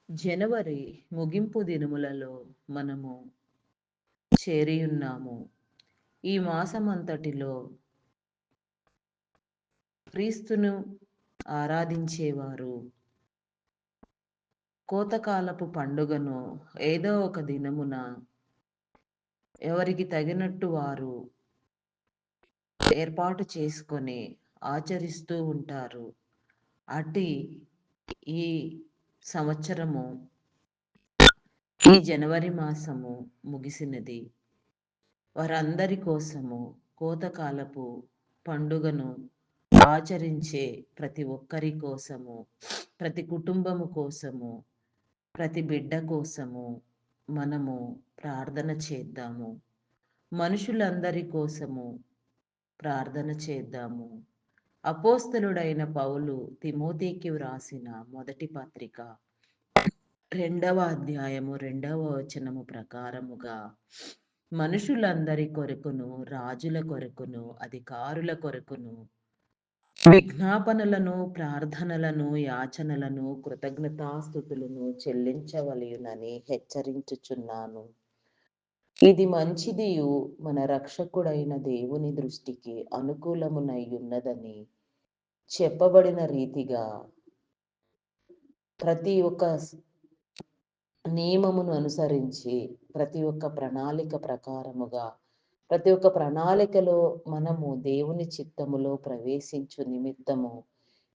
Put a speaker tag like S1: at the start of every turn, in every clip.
S1: జనవరి ముగింపు దినములలో మనము చేరియున్నాము. ఈ మాసమంతటిలో క్రీస్తును ఆరాధించేవారు కోతకాలపు పండుగను ఏదో ఒక దినమున ఎవరికి తగినట్టు వారు ఏర్పాటు చేసుకొని ఆచరిస్తూ ఉంటారు. అటు ఈ సంవత్సరము ఈ జనవరి మాసము ముగిసినది. వారందరి కోసము కోతకాలపు పండుగను ఆచరించే ప్రతి ఒక్కరి కోసము, ప్రతి కుటుంబము కోసము, ప్రతి బిడ్డ కోసము మనము ప్రార్థన చేద్దాము. మనుషులందరి కోసము ప్రార్థన చేద్దాము. అపోస్తలుడైన పౌలు తిమోతికి వ్రాసిన మొదటి పత్రిక 2వ అధ్యాయము 2వ వచనము ప్రకారముగా మనుషులందరి కొరకును, రాజుల కొరకును, అధికారుల కొరకును విజ్ఞాపనలను, ప్రార్థనలను, యాచనలను, కృతజ్ఞతాస్థుతులను చెల్లించవలయునని హెచ్చరించుచున్నాను. ఇది మంచిదియు మన రక్షకుడైన దేవుని దృష్టికి అనుకూలమునయ్యున్నదని చెప్పబడిన రీతిగా ప్రతి ఒక్క నియమమును అనుసరించి, ప్రతి ఒక్క ప్రణాళిక ప్రకారముగా, ప్రతి ఒక్క ప్రణాళికలో మనము దేవుని చిత్తములో ప్రవేశించు నిమిత్తము,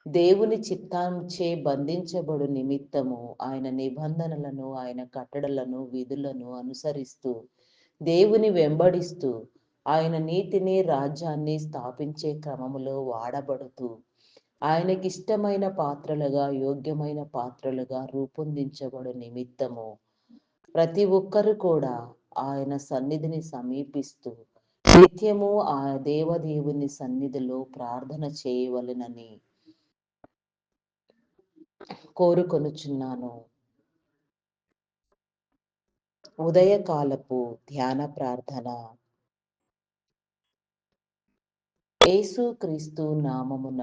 S1: దేవుని చిత్తంచే బంధించబడు నిమిత్తము ఆయన నిబంధనలను, ఆయన కట్టడలను, విధులను అనుసరిస్తూ, దేవుని వెంబడిస్తూ, ఆయన నీతిని, రాజ్యాన్ని స్థాపించే క్రమములో వాడబడుతూ, ఆయనకిష్టమైన పాత్రలుగా, యోగ్యమైన పాత్రలుగా రూపొందించబడు నిమిత్తము ప్రతి ఒక్కరు కూడా ఆయన సన్నిధిని సమీపిస్తూ నిత్యము ఆ దేవదేవుని సన్నిధిలో ప్రార్థన చేయవలెనని కోరుకొనుచున్నాను. ఉదయకాలపు ధ్యాన ప్రార్థన. యేసుక్రీస్తు నామమున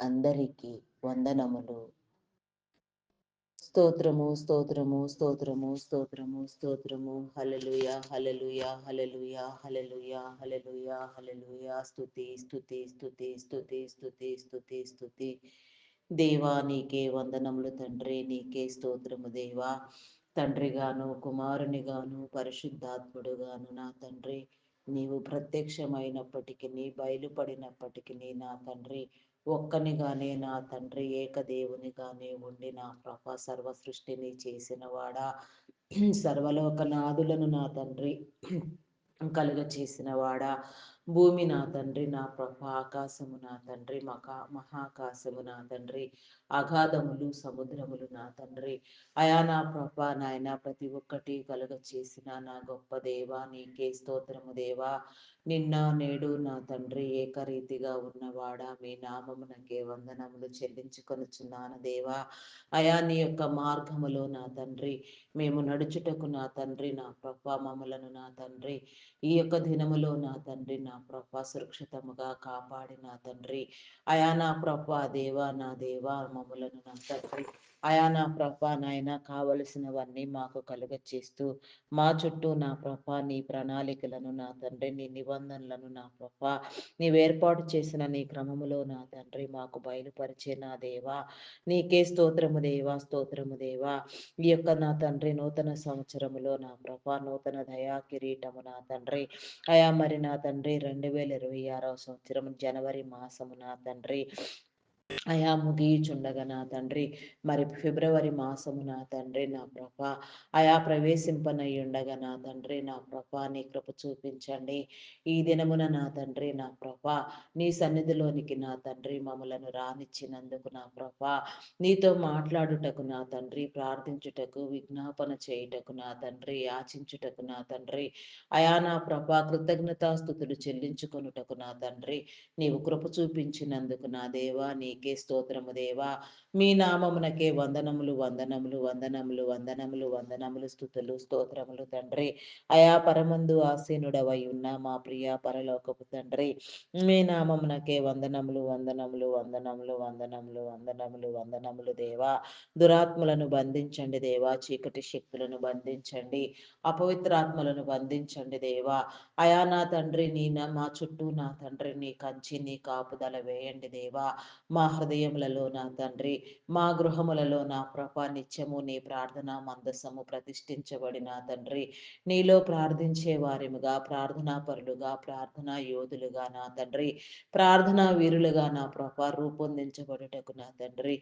S1: అందరికీ వందనములు. స్తోత్రము, స్తోత్రము, స్తోత్రము, స్తోత్రము, స్తోత్రము. హల్లెలూయా, హల్లెలూయా, హల్లెలూయా, హల్లెలూయా, హల్లెలూయా, హల్లెలూయా. స్తుతి, స్తుతి, స్తుతి, స్తుతి, స్తుతి, స్తుతి, స్తుతి. దేవా నీకే వందనములు తండ్రి, నీకే స్తోత్రము దేవా. తండ్రిగాను, కుమారునిగాను, పరిశుద్ధాత్ముడుగాను నా తండ్రి, నీవు ప్రత్యక్షమైనప్పటికీ, బయలుపడినప్పటికీ నా తండ్రి, ఒక్కనిగానే నా తండ్రి, ఏకదేవునిగానే ఉండి నా ప్రభ సర్వ సృష్టిని చేసినవాడా, సర్వలోకనాదులను నా తండ్రి కలుగ చేసిన వాడా, భూమి నా తండ్రి, నా ప్రభ ఆకాశము నా తండ్రి, మహాకాశము నా తండ్రి, అగాధములు, సముద్రములు నా తండ్రి, అయా నా ప్రభ నాయన ప్రతి ఒక్కటి కలుగ చేసిన నా గొప్ప దేవా, నీకే స్తోత్రము దేవా. నిన్న నేడు నా తండ్రి ఏకరీతిగా ఉన్నవాడా, మీ నామమునకే వందనములు చెల్లించుకొనుచున్నాను దేవా. అయా నీ యొక్క మార్గములో నా తండ్రి మేము నడుచుటకు నా తండ్రి, నా ప్రభ మమ్మలను నా తండ్రి ఈ యొక్క దినములో నా తండ్రి, నా ప్రభ సురక్షితముగా కాపాడి నా తండ్రి, అయా నా ప్రభ దేవా, నా దేవా మమ్మలను నా తండ్రి, అయా నా ప్రభ నాయన కావలసినవన్నీ మాకు కలుగ చేస్తూ మా చుట్టూ నా ప్రభ నీ ప్రణాళికలను నా తండ్రి, నీ నిబంధనలను నా ప్రభ నీవు ఏర్పాటు చేసిన నీ క్రమములో నా తండ్రి మాకు బయలుపరిచే నా దేవా, నీకే స్తోత్రము దేవా, స్తోత్రము దేవా. ఈ యొక్క నా తండ్రి నూతన సంవత్సరములో నా ప్రభ నూతన దయా కిరీటము నా తండ్రి, అయా మరి నా తండ్రి 2026వ సంవత్సరం జనవరి మాసము నా తండ్రి అయా ముగియుచుండగా నా తండ్రి, మరి ఫిబ్రవరి మాసము నా తండ్రి, నా ప్రభ అయా ప్రవేశింపనయ్యుండగా నా తండ్రి, నా ప్రభ నీ కృప చూపించండి. ఈ దినమున నా తండ్రి, నా ప్రభ నీ సన్నిధిలోనికి నా తండ్రి మమ్మలను రానిచ్చినందుకు నా ప్రభ, నీతో మాట్లాడుటకు నా తండ్రి, ప్రార్థించుటకు, విజ్ఞాపన చేయుటకు నా తండ్రి, యాచించుటకు నా తండ్రి, అయా నా ప్రభ కృతజ్ఞతాస్థుతులు చెల్లించుకొనుటకు నా తండ్రి నీవు కృప చూపించినందుకు నా దేవా, నీకే స్తోత్రము దేవా. మీ నామమునకే వందనములు, వందనములు, వందనములు, వందనములు, వందనములు, స్తుతులు, స్తోత్రములు తండ్రి. అయా పరమందు ఆసీనుడవై ఉన్న మా ప్రియ పరలోకపు తండ్రి, మీ నామమునకే వందనములు, వందనములు, వందనములు, వందనములు, వందనములు, వందనములు దేవా. దురాత్మలను బంధించండి దేవా, చీకటి శక్తులను బంధించండి, అపవిత్రాత్మలను బంధించండి దేవా. అయా నా తండ్రి, మా చుట్టూ నా తండ్రి నీ కంచి, నీ కాపుదల వేయండి దేవా. మా హృదయములలో నా తండ్రి, మా గృహములలో నా ప్రభ నిత్యము నీ ప్రార్థన మందసము ప్రతిష్ఠించబడి నా తండ్రి, నీలో ప్రార్థించే వారిముగా, ప్రార్థనా పరులుగా, ప్రార్థనా యోధులుగా నా తండ్రి, ప్రార్థనా వీరులుగా నా ప్రభ రూపొందించబడుటకు నా తండ్రి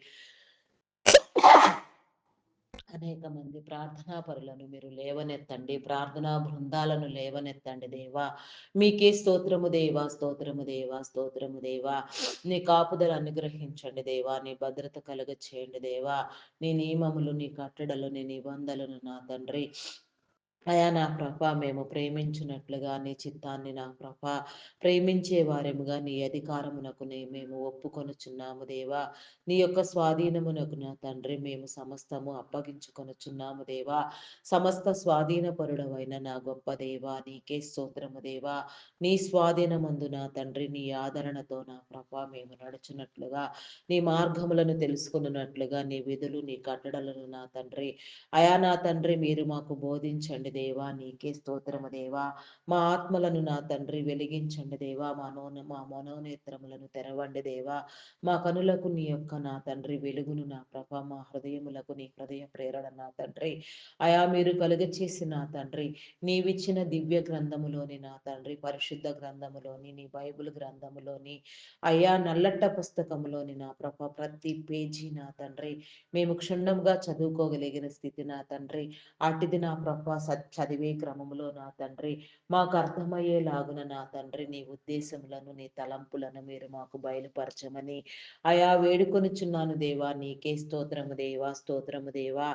S1: అనేక మంది ప్రార్థనా పరులను మీరు లేవనెత్తండి, ప్రార్థనా బృందాలను లేవనెత్తండి దేవా. మీకే స్తోత్రము దేవా, స్తోత్రము దేవా, స్తోత్రము దేవా. నీ కాపుదల అనుగ్రహించండి దేవా, నీ భద్రత కలుగ చేయండి దేవా. నీ నియమములు, నీ కట్టడలు, నీ నిబంధనలు నా తండ్రి అయా నా ప్రభ మేము ప్రేమించినట్లుగా నీ చిత్తాన్ని నా ప్రభ ప్రేమించే వారెముగా నీ అధికారమునకు మేము ఒప్పుకొనుచున్నాము దేవా. నీ యొక్క స్వాధీనమునకు నా తండ్రి మేము సమస్తము అప్పగించుకొనుచున్నాము దేవా. సమస్త స్వాధీన పరుడవైన నా గొప్ప దేవా నీకే స్తోత్రము దేవా. నీ స్వాధీనమందు నా తండ్రి నీ ఆదరణతో నా ప్రభ మేము నడుచున్నట్లుగా, నీ మార్గములను తెలుసుకున్నట్లుగా, నీ విధులు నీ కట్టడలను నా తండ్రి అయా నా తండ్రి మీరు మాకు బోధించండి దేవా. నీకే స్తోత్రము దేవా. మా ఆత్మలను నా తండ్రి వెలిగించండి దేవా. మా మనోనేత్రములను తెరవండి దేవా. మా కనులకు నీ యొక్క నా తండ్రి వెలుగును నా ప్రభ, మా హృదయములకు నీ హృదయ ప్రేరణ నా తండ్రి అయా మీరు కలుగచేసి నా తండ్రి నీవిచ్చిన దివ్య గ్రంథములోని నా తండ్రి, పరిశుద్ధ గ్రంథములోని, నీ బైబిల్ గ్రంథములోని, అయ్యా నల్లట్ట పుస్తకములోని నా ప్రభ ప్రతి పేజీ నా తండ్రి మేము క్షుణ్ణంగా చదువుకోగలిగిన స్థితి నా తండ్రి అటుది నా ప్రభ చదివే క్రమములో నా తండ్రి మాకు అర్థమయ్యేలాగున నా తండ్రి నీ ఉద్దేశములను, నీ తలంపులను మీరు మాకు బయలుపరచమని అయా వేడుకొనుచున్నాను దేవా. నీకే స్తోత్రము దేవా, స్తోత్రము దేవా.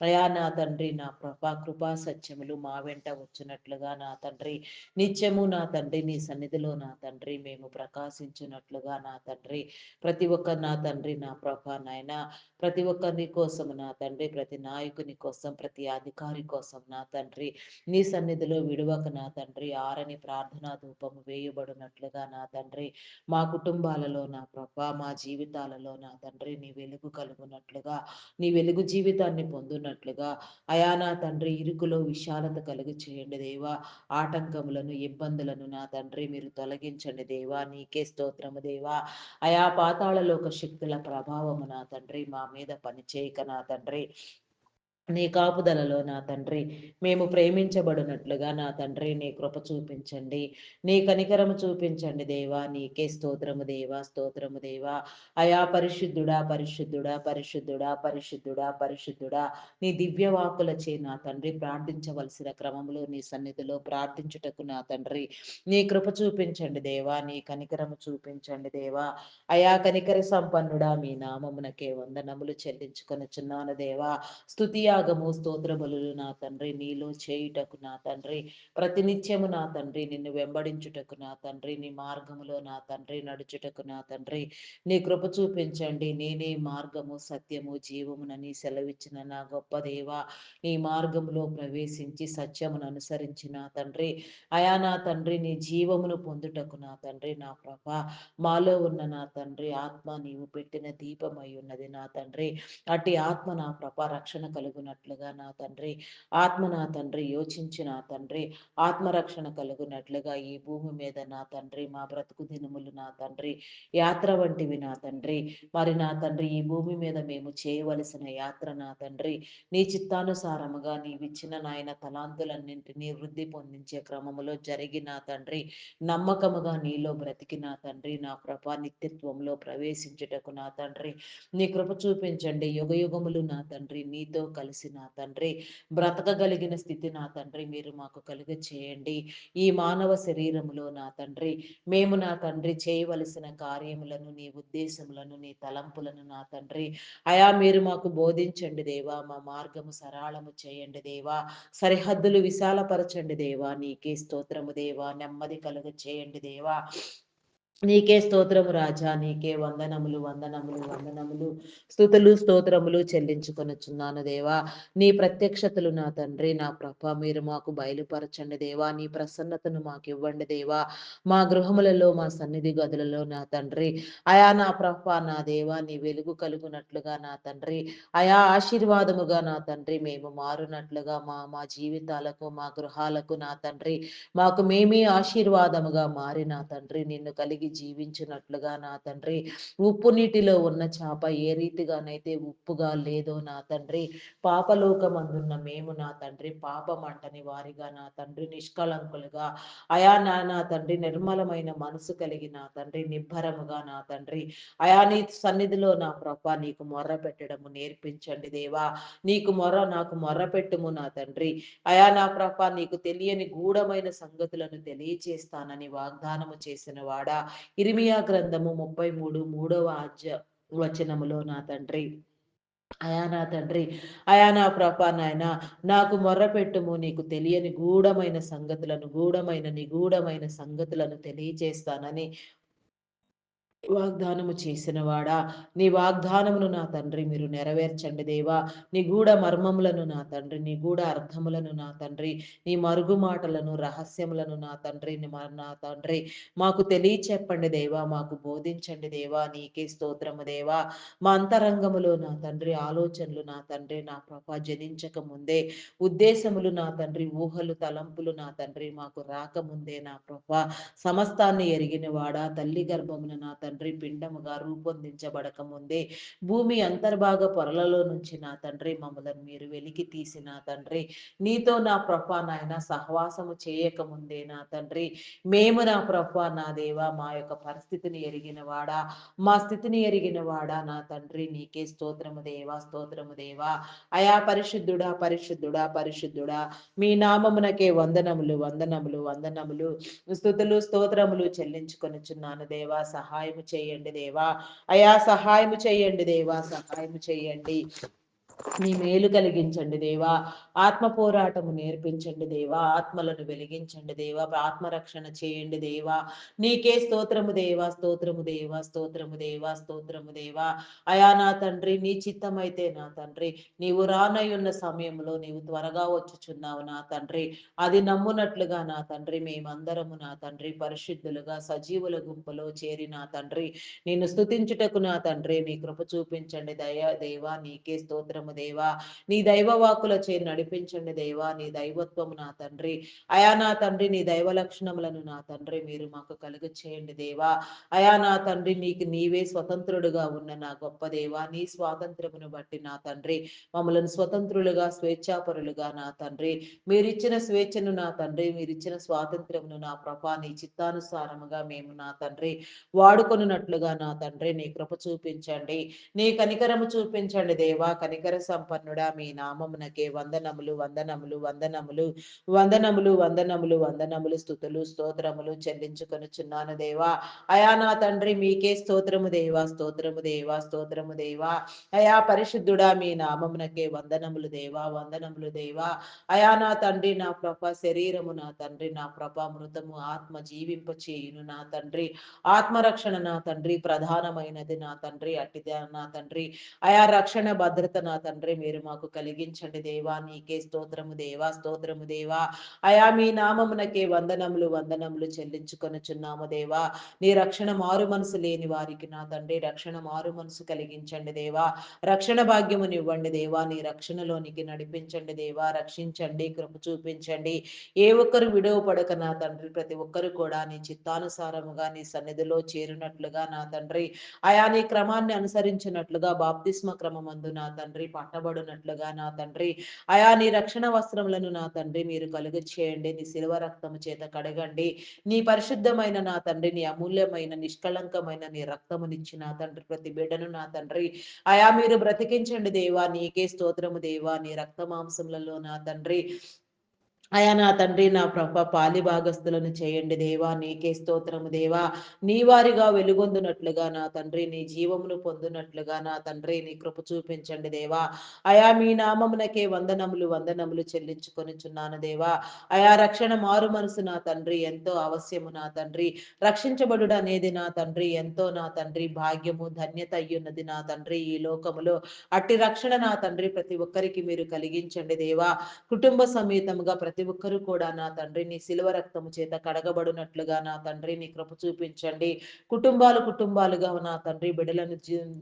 S1: అయా నా తండ్రి నా ప్రభ కృపా సత్యములు మా వెంట వచ్చినట్లుగా నా తండ్రి నిత్యము నా తండ్రి నీ సన్నిధిలో నా తండ్రి మేము ప్రకాశించినట్లుగా నా తండ్రి ప్రతి ఒక్క నా తండ్రి నా ప్రభ నాయన ప్రతి ఒక్కరి కోసం నా తండ్రి, ప్రతి నాయకుని కోసం, ప్రతి అధికారి కోసం నా తండ్రి నీ సన్నిధిలో విడువక నా తండ్రి ఆరని ప్రార్థనా ధూపము వేయబడినట్లుగా నా తండ్రి మా కుటుంబాలలో నా ప్రభ, మా జీవితాలలో నా తండ్రి నీ వెలుగు కలుగునట్లుగా, నీ వెలుగు జీవితాన్ని పొందునట్లుగా అయా నా తండ్రి ఇరుకులో విశాలత కలుగు చేయండి దేవా. ఆటంకములను, ఇబ్బందులను నా తండ్రి మీరు తొలగించండి దేవా. నీకే స్తోత్రము దేవా. అయా పాతాళలోక శక్తుల ప్రభావము నా తండ్రి మా మీద పనిచేయక నా తండ్రి నీ కాపుదలలో నా తండ్రి మేము ప్రేమించబడినట్లుగా నా తండ్రి నీ కృప చూపించండి, నీ కనికరము చూపించండి దేవా. నీకే స్తోత్రము దేవా, స్తోత్రము దేవా. అయా పరిశుద్ధుడా, పరిశుద్ధుడా, పరిశుద్ధుడా, పరిశుద్ధుడా, పరిశుద్ధుడా. నీ దివ్య వాక్కులచే నా తండ్రి ప్రార్థించవలసిన క్రమంలో నీ సన్నిధిలో ప్రార్థించుటకు నా తండ్రి నీ కృప చూపించండి దేవా. నీ కనికరము చూపించండి దేవా. అయా కనికర సంపన్నుడా మీ నామమునకే వందనములు చెల్లించుకొనుచున్నాను దేవా. స్తుతియాగము, స్తోత్ర బలులు నా తండ్రి నీలో చేయుటకు నా తండ్రి ప్రతినిత్యము నా తండ్రి నిన్ను వెంబడించుటకు నా తండ్రి నీ మార్గములో నా తండ్రి నడుచుటకు నా తండ్రి నీ కృప చూపించండి. నేనే మార్గము, సత్యము, జీవమునని సెలవిచ్చిన నా గొప్ప దేవ నీ మార్గములో ప్రవేశించి సత్యమును అనుసరించి నా తండ్రి అయా నా తండ్రి నీ జీవమును పొందుటకు నా తండ్రి నా ప్రభ మాలో ఉన్న నా తండ్రి ఆత్మ నీవు పెట్టిన దీపమై ఉన్నది నా తండ్రి అట్టి ఆత్మ నా ప్రభ రక్షణ కలుగునట్లుగా నా తండ్రి ఆత్మ నా తండ్రి యోచించి నా తండ్రి ఆత్మరక్షణ కలుగునట్లుగా ఈ భూమి మీద నా తండ్రి మా బ్రతుకు దినములు నా తండ్రి యాత్ర వంటివి నా తండ్రి మరి నా తండ్రి ఈ భూమి మీద మేము చేయవలసిన యాత్ర నా తండ్రి నీ చిత్తానుసారముగా నీవిచ్చిన నాయన తలాంతులన్నింటినీ వృద్ధి పొందించే క్రమములో జరిగి నా తండ్రి నమ్మకముగా నీలో బ్రతికి నా తండ్రి నా ప్రభా నిత్యత్వంలో ప్రవేశించుటకు నా తండ్రి నీ కృప చూపించండి. యుగయుగములు నా తండ్రి నీతో కలిసి నా తండ్రి బ్రతకగలిగిన స్థితి నా తండ్రి మీరు మాకు కలుగ చేయండి. ఈ మానవ శరీరములో నా తండ్రి మేము నా తండ్రి చేయవలసిన కార్యములను, నీ ఉద్దేశములను, నీ తలంపులను నా తండ్రి అయా మీరు మాకు బోధించండి దేవా. మా మార్గము సరళము చేయండి దేవా. సరిహద్దులు విశాలపరచండి దేవా. నీకే స్తోత్రము దేవా. నెమ్మది కలుగ చేయండి దేవా. నీకే స్తోత్రము రాజా, నీకే వందనములు, వందనములు, వందనములు. స్తుతులు, స్తోత్రములు చెల్లించుకొనుచున్నాను దేవా. నీ ప్రత్యక్షతలు నా తండ్రి, నా ప్రభ మీరు మాకు బయలుపరచండి దేవా. నీ ప్రసన్నతను మాకివ్వండి దేవా. మా గృహములలో, మా సన్నిధి గదులలో నా తండ్రి, అయా నా ప్రభ నా దేవా నీ వెలుగు కలుగునట్లుగా నా తండ్రి, అయా ఆశీర్వాదముగా నా తండ్రి మేము మారునట్లుగా మా మా జీవితాలకు, మా గృహాలకు నా తండ్రి, మాకు మేమే ఆశీర్వాదముగా మారి నా తండ్రి నిన్ను కలిగి జీవించినట్లుగా నా తండ్రి, ఉప్పు నీటిలో ఉన్న చేప ఏ రీతిగానైతే ఉప్పుగా లేదో నా తండ్రి, పాపలోకమందున్న మేము నా తండ్రి పాపం అంటని వారిగా నా తండ్రి నిష్కళంకులుగా, అయా నా తండ్రి నిర్మలమైన మనసు కలిగి నా తండ్రి నిబ్బరముగా నా తండ్రి, అయా నీ సన్నిధిలో నా ప్రభ నీకు మొర్ర పెట్టడము నేర్పించండి దేవా. నీకు నాకు మొర్ర పెట్టుము నా తండ్రి. అయా నా ప్రభ నీకు తెలియని గూఢమైన సంగతులను తెలియచేస్తానని వాగ్దానము చేసిన వాడా. ఇర్మియా గ్రంథము 33 మూడవ వచనములో నా తండ్రి, అయా నా తండ్రి, అయా నా ప్రభ నాయన నాకు మొర్రపెట్టుము, నీకు తెలియని గూఢమైన నిగూఢమైన సంగతులను తెలియచేస్తానని వాగ్దానము చేసిన వాడా. నీ వాగ్దానమును నా తండ్రి మీరు నెరవేర్చండి దేవా. నిగూఢ మర్మములను నా తండ్రి, నిగూఢ అర్థములను నా తండ్రి, నీ మరుగు మాటలను, రహస్యములను నా తండ్రి, నా తండ్రి మాకు తెలియచెప్పండి దేవా. మాకు బోధించండి దేవా. నీకే స్తోత్రము దేవా. మా అంతరంగములో నా తండ్రి ఆలోచనలు నా తండ్రి నా ప్రభ జనించక ముందే, ఉద్దేశములు నా తండ్రి, ఊహలు, తలంపులు నా తండ్రి మాకు రాకముందే నా ప్రభ సమస్తాన్ని ఎరిగిన వాడా. తల్లి గర్భమున నా తండ్రి పిండముగా రూపొందించబడక ముందే, భూమి అంతర్భాగ పొరలలో నుంచి నా తండ్రి మమ్మలను మీరు వెలికి తీసి నా తండ్రి, నీతో నా ప్రభా నాయన సహవాసము చేయక ముందే నా తండ్రి, మేము నా ప్రభా నా దేవా మా యొక్క పరిస్థితిని ఎరిగిన వాడా, మా స్థితిని ఎరిగిన వాడా నా తండ్రి, నీకే స్తోత్రము దేవా, స్తోత్రము దేవా. అయా పరిశుద్ధుడా, పరిశుద్ధుడా, పరిశుద్ధుడా, మీ నామమునకే వందనములు, వందనములు, వందనములు, స్తుతులు, స్తోత్రములు చెల్లించుకొనుచున్నాను దేవా. సహాయము చేయండి దేవా. అయా సహాయము చేయండి దేవా, సహాయము చేయండి. నీ మేలు కలిగించండి దేవా. ఆత్మ పోరాటము నేర్పించండి దేవా. ఆత్మలను వెలిగించండి దేవా. ఆత్మరక్షణ చేయండి దేవా. నీకే స్తోత్రము దేవా, స్తోత్రము దేవా, స్తోత్రము దేవా, స్తోత్రము దేవా. అయా నా తండ్రి నీ చిత్తమైతే నా తండ్రి, నీవు రానయ్యున్న సమయంలో నీవు త్వరగా వచ్చుచున్నావు నా తండ్రి. అది నమ్మునట్లుగా నా తండ్రి మేమందరము నా తండ్రి పరిశుద్ధులుగా సజీవుల గుంపులో చేరి నా తండ్రి నిన్ను స్తుతించుటకు నా తండ్రి నీ కృప చూపించండి దేవా. నీకే స్తోత్రము దేవా. నీ దైవ వాక్కుల చే నడిపించండి దేవా. నీ దైవత్వము నా తండ్రి, అయా నా తండ్రి నీ దైవ లక్షణములను నా తండ్రి మీరు మాకు కలుగ చేయండి దేవా. అయా నా తండ్రి నీకు నీవే స్వతంత్రుడుగా ఉన్న నా గొప్ప దేవా. నీ స్వాతంత్రమును బట్టి నా తండ్రి మమ్మలను స్వతంత్రులుగా, స్వేచ్ఛాపరులుగా నా తండ్రి మీరిచ్చిన స్వేచ్ఛను నా తండ్రి, మీరిచ్చిన స్వాతంత్రమును నా ప్రభా నీ చిత్తానుసారముగా మేము నా తండ్రి వాడుకొనున్నట్లుగా నా తండ్రి నీ కృప చూపించండి. నీ కనికరము చూపించండి దేవా. కనికర సంపన్నుడా మీ నామమునకే వందనములు, వందనములు, వందనములు, వందనములు, వందనములు, వందనములు, స్తుతులు, స్తోత్రములు చెల్లించుకొనుచున్నాను దేవా. అయా నా తండ్రి మీకే స్తోత్రము దేవా, స్తోత్రము దేవా, స్తోత్రము దేవా. అయా పరిశుద్ధుడా మీ నామమునకే వందనములు దేవా, వందనములు దేవా. అయా నా తండ్రి నా ప్రభ శరీరము నా తండ్రి నా ప్రభ మృతము, ఆత్మ జీవింప చేయును నా తండ్రి. ఆత్మరక్షణ నా తండ్రి ప్రధానమైనది నా తండ్రి. అట్టిదే నా తండ్రి అయా రక్షణ భద్రత నా తండ్రి మీరు మాకు కలిగించండి దేవా. నీకే స్తోత్రము దేవా, స్తోత్రము దేవా. అయా మీ నామమునకే వందనములు, వందనములు చెల్లించుకొనుచున్నాము దేవా. నీ రక్షణ మారు మనసు లేని వారికి నా తండ్రి రక్షణ మారు మనసు కలిగించండి దేవా. రక్షణ భాగ్యమునివ్వండి దేవా. నీ రక్షణలోనికి నడిపించండి దేవా. రక్షించండి, కృప చూపించండి. ఏ ఒక్కరు విడవపడక నా తండ్రి ప్రతి ఒక్కరు కూడా నీ చిత్తానుసారముగా నీ సన్నిధిలో చేరినట్లుగా నా తండ్రి, అయా నీ క్రమాన్ని అనుసరించినట్లుగా బాప్తిస్మ క్రమమందు నా తండ్రి పట్టబడినట్లుగా నా తండ్రి, అయా నీ రక్షణ వస్త్రములను నా తండ్రి మీరు కలుగ చేయండి. నీ శిలువ రక్తము చేత కడగండి. నీ పరిశుద్ధమైన నా తండ్రి నీ అమూల్యమైన నిష్కళంకమైన నీ రక్తమునిచ్చి నా తండ్రి ప్రతి బిడ్డను నా తండ్రి అయా మీరు బ్రతికించండి దేవా. నీకే స్తోత్రము దేవా. నీ రక్త మాంసములలో నా తండ్రి అయా నా తండ్రి, నా పాలి భాగస్థులను చేయండి దేవా. నీకే స్తోత్రము దేవా. నీ వారిగా వెలుగొందునట్లుగా నా తండ్రి, నీ జీవమును పొందునట్లుగా నా తండ్రి, నీ కృప చూపించండి దేవా. అయా మీ నామమునకే వందనములు వందనములు చెల్లించుకొనుచున్నాను దేవా. అయా రక్షణ మారు మనసు నా తండ్రి ఎంతో అవశ్యము నా తండ్రి. రక్షించబడుట అనేది నా తండ్రి ఎంతో నా తండ్రి భాగ్యము ధన్యత అయ్యున్నది నా తండ్రి ఈ లోకములో. అట్టి రక్షణ నా తండ్రి ప్రతి ఒక్కరికి మీరు కలిగించండి దేవా. కుటుంబ సమేతముగా ప్రతి ఒక్కరూ కూడా నా తండ్రి నీ శిలువ రక్తము చేత కడగబడినట్లుగా నా తండ్రి నీ కృప చూపించండి. కుటుంబాలుగా నా తండ్రి బిడలను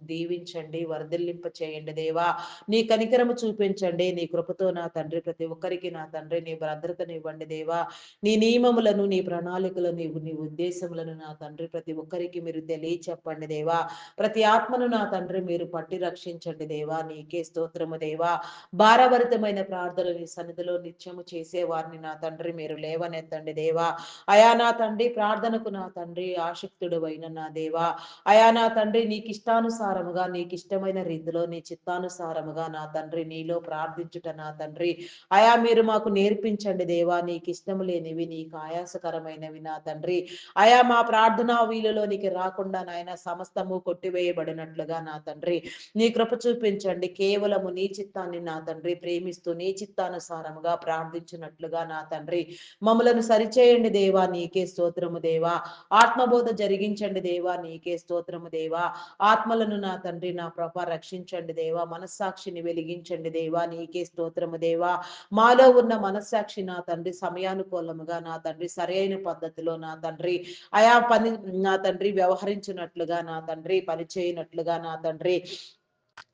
S1: దీవించండి, వర్ధిల్లింప చేయండి దేవా. నీ కనికరము చూపించండి. నీ కృపతో నా తండ్రి ప్రతి ఒక్కరికి నా తండ్రి నీ భద్రతనివ్వండి దేవా. నీ నియమములను, నీ ప్రణాళికలను, నీ ఉద్దేశములను నా తండ్రి ప్రతి ఒక్కరికి మీరు తెలియచెప్పండి దేవా. ప్రతి ఆత్మను నా తండ్రి మీరు పట్టి రక్షించండి దేవా. నీకే స్తోత్రము దేవా. భారభరితమైన ప్రార్థన నీ సన్నిధిలో నిత్యము చేసే వారిని నా తండ్రి మీరు లేవనెత్తండి దేవా. అయా నా తండ్రి ప్రార్థనకు నా తండ్రి ఆసక్తుడు అయిన నా దేవా. అయా నా తండ్రి నీకు ఇష్టానుసారముగా నీకు ఇష్టమైన రీతిలో నీ చిత్తానుసారముగా నా తండ్రి నీలో ప్రార్థించుట నా తండ్రి అయా మీరు మాకు నేర్పించండి దేవా. నీకు ఇష్టము లేనివి నీకు ఆయాసకరమైనవి నా తండ్రి అయా మా ప్రార్థనా వీలులోనికి రాకుండా నాయన సమస్తము కొట్టివేయబడినట్లుగా నా తండ్రి నీ కృప చూపించండి. కేవలము నీ చిత్తాన్ని నా తండ్రి ప్రేమిస్తూ నీ చిత్తానుసారముగా ప్రార్థించినట్లుగా నా తండ్రి మమ్మలను సరిచేయండి దేవా. నీకే స్తోత్రము దేవా. ఆత్మబోధ జరిగించండి దేవా. నీకే స్తోత్రము దేవా. ఆత్మలను నా తండ్రి నా రక్షించండి దేవా. మనస్సాక్షిని వెలిగించండి దేవా. నీకే స్తోత్రము దేవా. మాలో ఉన్న మనస్సాక్షి నా తండ్రి సమయానుకూలముగా నా తండ్రి సరైన పద్ధతిలో నా తండ్రి అయా పని నా తండ్రి వ్యవహరించినట్లుగా నా తండ్రి పని చేయనట్లుగా నా తండ్రి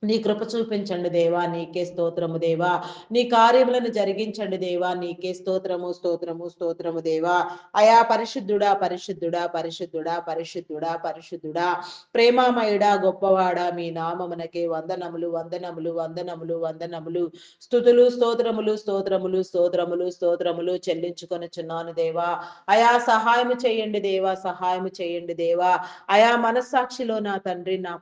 S1: నీ కృప చూపించండి దేవా. నీకే స్తోత్రము దేవా. నీ కార్యములను జరిగించండి దేవా. నీకే స్తోత్రము స్తోత్రము స్తోత్రము దేవా. అయా పరిశుద్ధుడా పరిశుద్ధుడా పరిశుద్ధుడా పరిశుద్ధుడా పరిశుద్ధుడా ప్రేమామయుడా గొప్పవాడా మీ నామమునకే వందనములు వందనములు వందనములు వందనములు స్తుతులు స్తోత్రములు స్తోత్రములు స్తోత్రములు స్తోత్రములు చెల్లించుకొనుచున్నాను దేవా. అయా సహాయము చేయండి దేవా. సహాయము చేయండి దేవా. అయా మనస్సాక్షిలో నా తండ్రి నా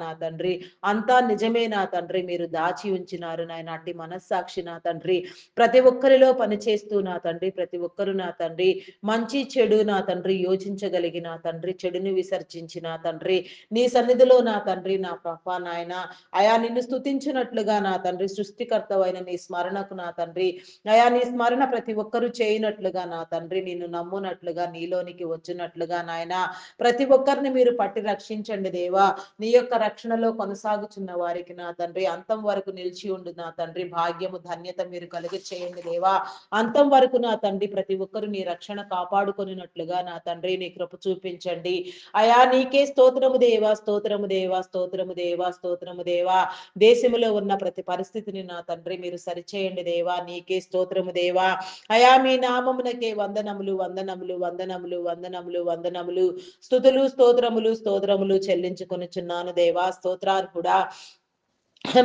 S1: నా తండ్రి అంతా నిజమే నా తండ్రి మీరు దాచి ఉంచినారు నాయన. అట్టి మనస్సాక్షి నా తండ్రి ప్రతి ఒక్కరిలో పనిచేస్తూ నా తండ్రి ప్రతి ఒక్కరు నా తండ్రి మంచి చెడు నా తండ్రి యోచించగలిగిన తండ్రి చెడుని విసర్జించిన తండ్రి నీ సన్నిధిలో నా తండ్రి నా నాయన అయా నిన్ను స్తుతించినట్లుగా నా తండ్రి సృష్టికర్తవైన నీ స్మరణకు నా తండ్రి అయా నీ స్మరణ ప్రతి ఒక్కరూ చేయనట్లుగా నా తండ్రి నిన్ను నమ్మునట్లుగా నీలోనికి వచ్చినట్లుగా నాయన ప్రతి ఒక్కరిని మీరు పట్టి రక్షించండి దేవా. నీ యొక్క రక్షణలో కొనసాగుచున్న వారికి నా తండ్రి అంతం వరకు నిలిచి ఉండు నా తండ్రి భాగ్యము ధన్యత మీరు కలుగ చేయండి దేవా. అంతం వరకు నా తండ్రి ప్రతి ఒక్కరు నీ రక్షణ కాపాడుకొనినట్లుగా నా తండ్రి నీ కృప చూపించండి. అయా నీకే స్తోత్రము దేవా. స్తోత్రము దేవా. స్తోత్రము దేవా. స్తోత్రము దేవా. దేశములో ఉన్న ప్రతి పరిస్థితిని నా తండ్రి మీరు సరిచేయండి దేవా. నీకే స్తోత్రము దేవా. అయా మీ నామమునకే వందనములు వందనములు వందనములు వందనములు వందనములు స్తుతులు స్తోత్రములు స్తోత్రములు చెల్లించుకొనుచున్నాను దేవా. స్తోత్రార్హుడా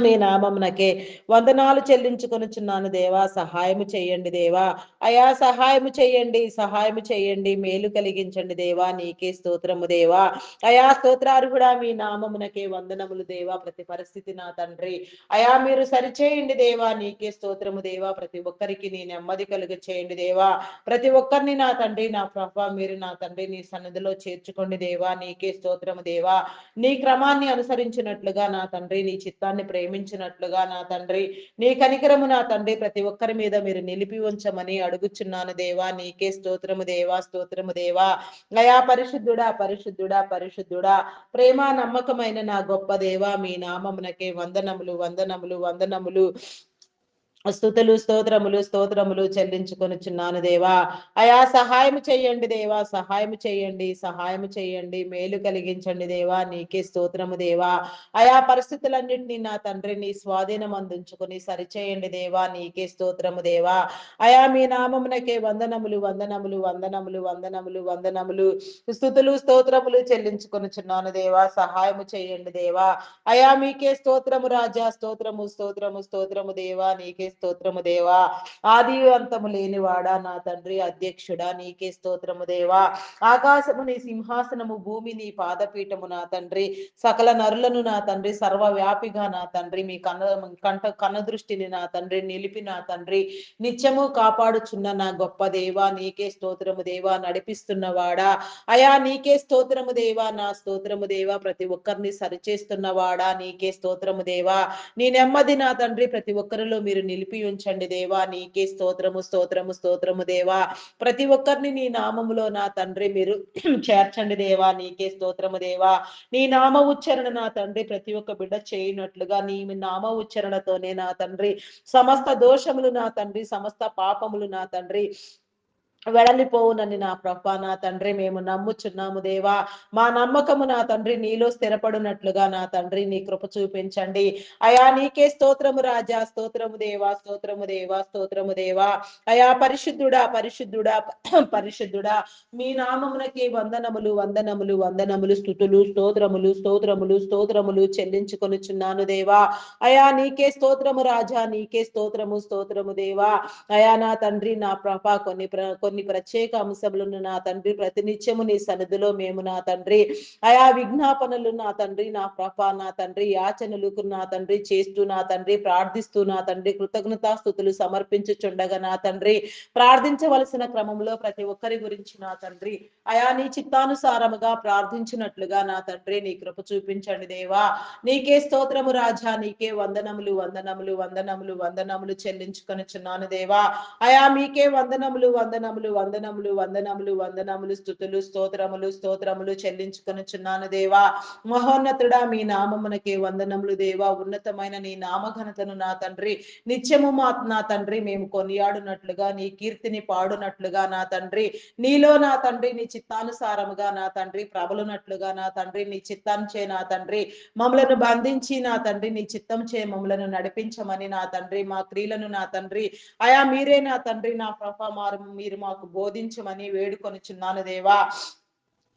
S1: మీ నామమునకే వందనాలు చెల్లించుకొనుచున్నాను దేవా. సహాయము చేయండి దేవా. అయా సహాయము చేయండి. సహాయము చేయండి. మేలు కలిగించండి దేవా. నీకే స్తోత్రము దేవా. అయా స్తోత్రార్హుడా మీ నామమునకే వందనములు దేవా. ప్రతి పరిస్థితి నా తండ్రి అయా మీరు సరిచేయండి దేవా. నీకే స్తోత్రము దేవా. ప్రతి ఒక్కరికి నీ నెమ్మది కలుగ చేయండి దేవా. ప్రతి ఒక్కరిని నా తండ్రి నా మీరు నా తండ్రి నీ సన్నిధిలో చేర్చుకోండి దేవా. నీకే స్తోత్రము దేవా. నీ క్రమాన్ని అనుసరించినట్లుగా నా తండ్రి నీ చిత్తాన్ని ప్రేమించినట్లుగా నా తండ్రి నీ కనికరము నా తండ్రి ప్రతి ఒక్కరి మీద మీరు నిలిపి ఉంచమని అడుగుచున్నాను దేవా. నీకే స్తోత్రము దేవా. స్తోత్రము దేవా. అయా పరిశుద్ధుడా పరిశుద్ధుడా పరిశుద్ధుడా ప్రేమ నమ్మకమైన నా గొప్ప దేవా. మీ నామమునకే వందనములు వందనములు వందనములు స్తుతులు స్తోత్రములు స్తోత్రములు చెల్లించుకొనుచున్నాను దేవా. అయా సహాయం చేయండి దేవా. సహాయం చేయండి. సహాయం చేయండి. మేలు కలిగించండి దేవా. నీకే స్తోత్రము దేవా. అయా పరిస్థితులన్నింటినీ నా తండ్రి నీ స్వాధీనం అందించుకుని సరిచేయండి దేవా. నీకే స్తోత్రము దేవా. అయా మీ నామమునకే వందనములు వందనములు వందనములు వందనములు వందనములు స్తుతులు స్తోత్రములు చెల్లించుకొనుచున్నాను దేవా. సహాయము చేయండి దేవా. అయా మీకే స్తోత్రము రాజా. స్తోత్రము స్తోత్రము స్తోత్రము దేవా. నీకే స్తోత్రము దేవా. ఆది అంతము లేనివాడా నా తండ్రి, అధ్యక్షుడా నీకే స్తోత్రము దేవా. ఆకాశము నీ సింహాసనము, భూమి నీ పాదపీఠము నా తండ్రి. సకల నరులను నా తండ్రి, సర్వవ్యాపిగా నా తండ్రి, మీ కనుదృష్టిని నా తండ్రి నిలిపి నా తండ్రి నిత్యము కాపాడుచున్న నా గొప్ప దేవా నీకే స్తోత్రము దేవా. నడిపిస్తున్నవాడా అయా నీకే స్తోత్రము దేవా. నా స్తోత్రము దేవా. ప్రతి ఒక్కరిని సరిచేస్తున్నవాడా నీకే స్తోత్రము దేవా. నీ నెమ్మది నా తండ్రి ప్రతి ఒక్కరిలో మీరు నిలిపి ఉంచండి దేవా. నీకే స్తోత్రము స్తోత్రము స్తోత్రము దేవా. ప్రతి ఒక్కరిని నీ నామములో నా తండ్రి మీరు చేర్చండి దేవా. నీకే స్తోత్రము దేవా. నీ నామ ఉచ్చరణ నా తండ్రి ప్రతి ఒక్క బిడ్డ చేయనట్లుగా నీ నామ ఉచ్చరణతోనే నా తండ్రి సమస్త దోషములు నా తండ్రి, సమస్త పాపములు నా తండ్రి వెడలిపోవునని నా ప్రభా నా తండ్రి మేము నమ్ముచున్నాము దేవా. మా నమ్మకము నా తండ్రి నీలో స్థిరపడినట్లుగా నా తండ్రి నీ కృప చూపించండి అయా. నీకే స్తోత్రము రాజా. స్తోత్రము దేవా. స్తోత్రము దేవా. స్తోత్రము దేవా. అయా పరిశుద్ధుడా పరిశుద్ధుడా పరిశుద్ధుడా మీ నామమునకి వందనములు వందనములు వందనములు స్తుతులు స్తోత్రములు స్తోత్రములు స్తోత్రములు చెల్లించుకొనుచున్నాను దేవా. అయా నీకే స్తోత్రము రాజా. నీకే స్తోత్రము స్తోత్రము దేవా. అయా నా తండ్రి నా ప్రభా కొన్ని ప్రత్యేక అంశములను నా తండ్రి ప్రతినిత్యము నీ సన్నిధిలో మేము నా తండ్రి అయా విజ్ఞాపనలు నా తండ్రి నా ప్రభా నా తండ్రి యాచనలకు నా తండ్రి చేస్తూ నా తండ్రి ప్రార్థిస్తూ నా తండ్రి కృతజ్ఞతాస్తుతులు సమర్పించుచుండగా నా తండ్రి ప్రార్థించవలసిన క్రమంలో ప్రతి ఒక్కరి గురించి నా తండ్రి అయా నీ చిత్తానుసారముగా ప్రార్థించినట్లుగా నా తండ్రి నీ కృప చూపించండి దేవా. నీకే స్తోత్రము రాజా. నీకే వందనములు వందనములు వందనములు వందనములు చెల్లించుకొనుచున్నాను దేవా. అయా మీకే వందనములు వందనములు వందనములు వందనములు వందనములు స్తుతులు స్తోత్రములు స్తోత్రములు చెల్లించుకొనుచున్నాను దేవా. మహోన్నతుడా మీ నామమునకే వందనములు దేవా. ఉన్నతమైన నీ నామఘనతను నా తండ్రి నిత్యము నా తండ్రి మేము కొనియాడునట్లుగా నీ కీర్తిని పాడునట్లుగా నా తండ్రి నీలో నా తండ్రి నీ చిత్తానుసారముగా నా తండ్రి ప్రబలునట్లుగా నా తండ్రి నీ చిత్తం చే నా తండ్రి మమ్మలను బంధించి నా తండ్రి నీ చిత్తం చే మమ్మలను నడిపించమని నా తండ్రి మా క్రియలను నా తండ్రి అయా మీరే నా తండ్రి నా ప్రభా మీరు మాకు బోధించమని వేడుకొనుచున్నాను దేవా.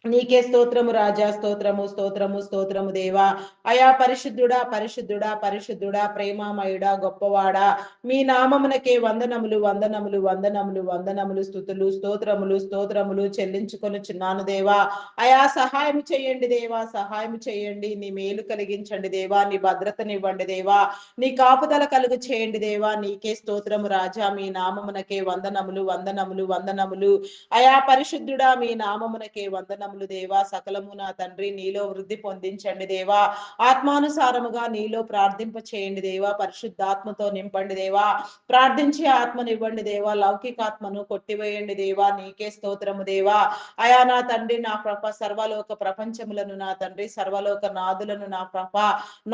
S1: నీకే స్తోత్రము రాజా. స్తోత్రము స్తోత్రము స్తోత్రము దేవా. అయా పరిశుద్ధుడా పరిశుద్ధుడా పరిశుద్ధుడా ప్రేమామయుడా గొప్పవాడా మీ నామమునకే వందనములు వందనములు వందనములు వందనములు స్తుతులు స్తోత్రములు స్తోత్రములు చెల్లించుకొనుచున్నాను దేవా. అయా సహాయం చేయండి దేవా. సహాయం చేయండి. నీ మేలు కలిగించండి దేవా. నీ భద్రతనివ్వండి దేవా. నీ కాపుదల కలుగు చేయండి దేవా. నీకే స్తోత్రము రాజా. మీ నామమునకే వందనములు వందనములు వందనములు అయా పరిశుద్ధుడా మీ నామమునకే వందనములు దేవా. సకలము నా తండ్రి నీలో వృద్ధి పొందించండి దేవా. ఆత్మానుసారముగా నీలో ప్రార్థింప చేయండి దేవా. పరిశుద్ధాత్మతో నింపండి దేవా. ప్రార్థించే ఆత్మనివ్వండి దేవా. లౌకికాత్మను కొట్టివేయండి దేవా. నీకే స్తోత్రము దేవా. అయా నా తండ్రి నా ప్రభ సర్వలోక ప్రపంచములను నా తండ్రి సర్వలోక నాదులను నా ప్రభ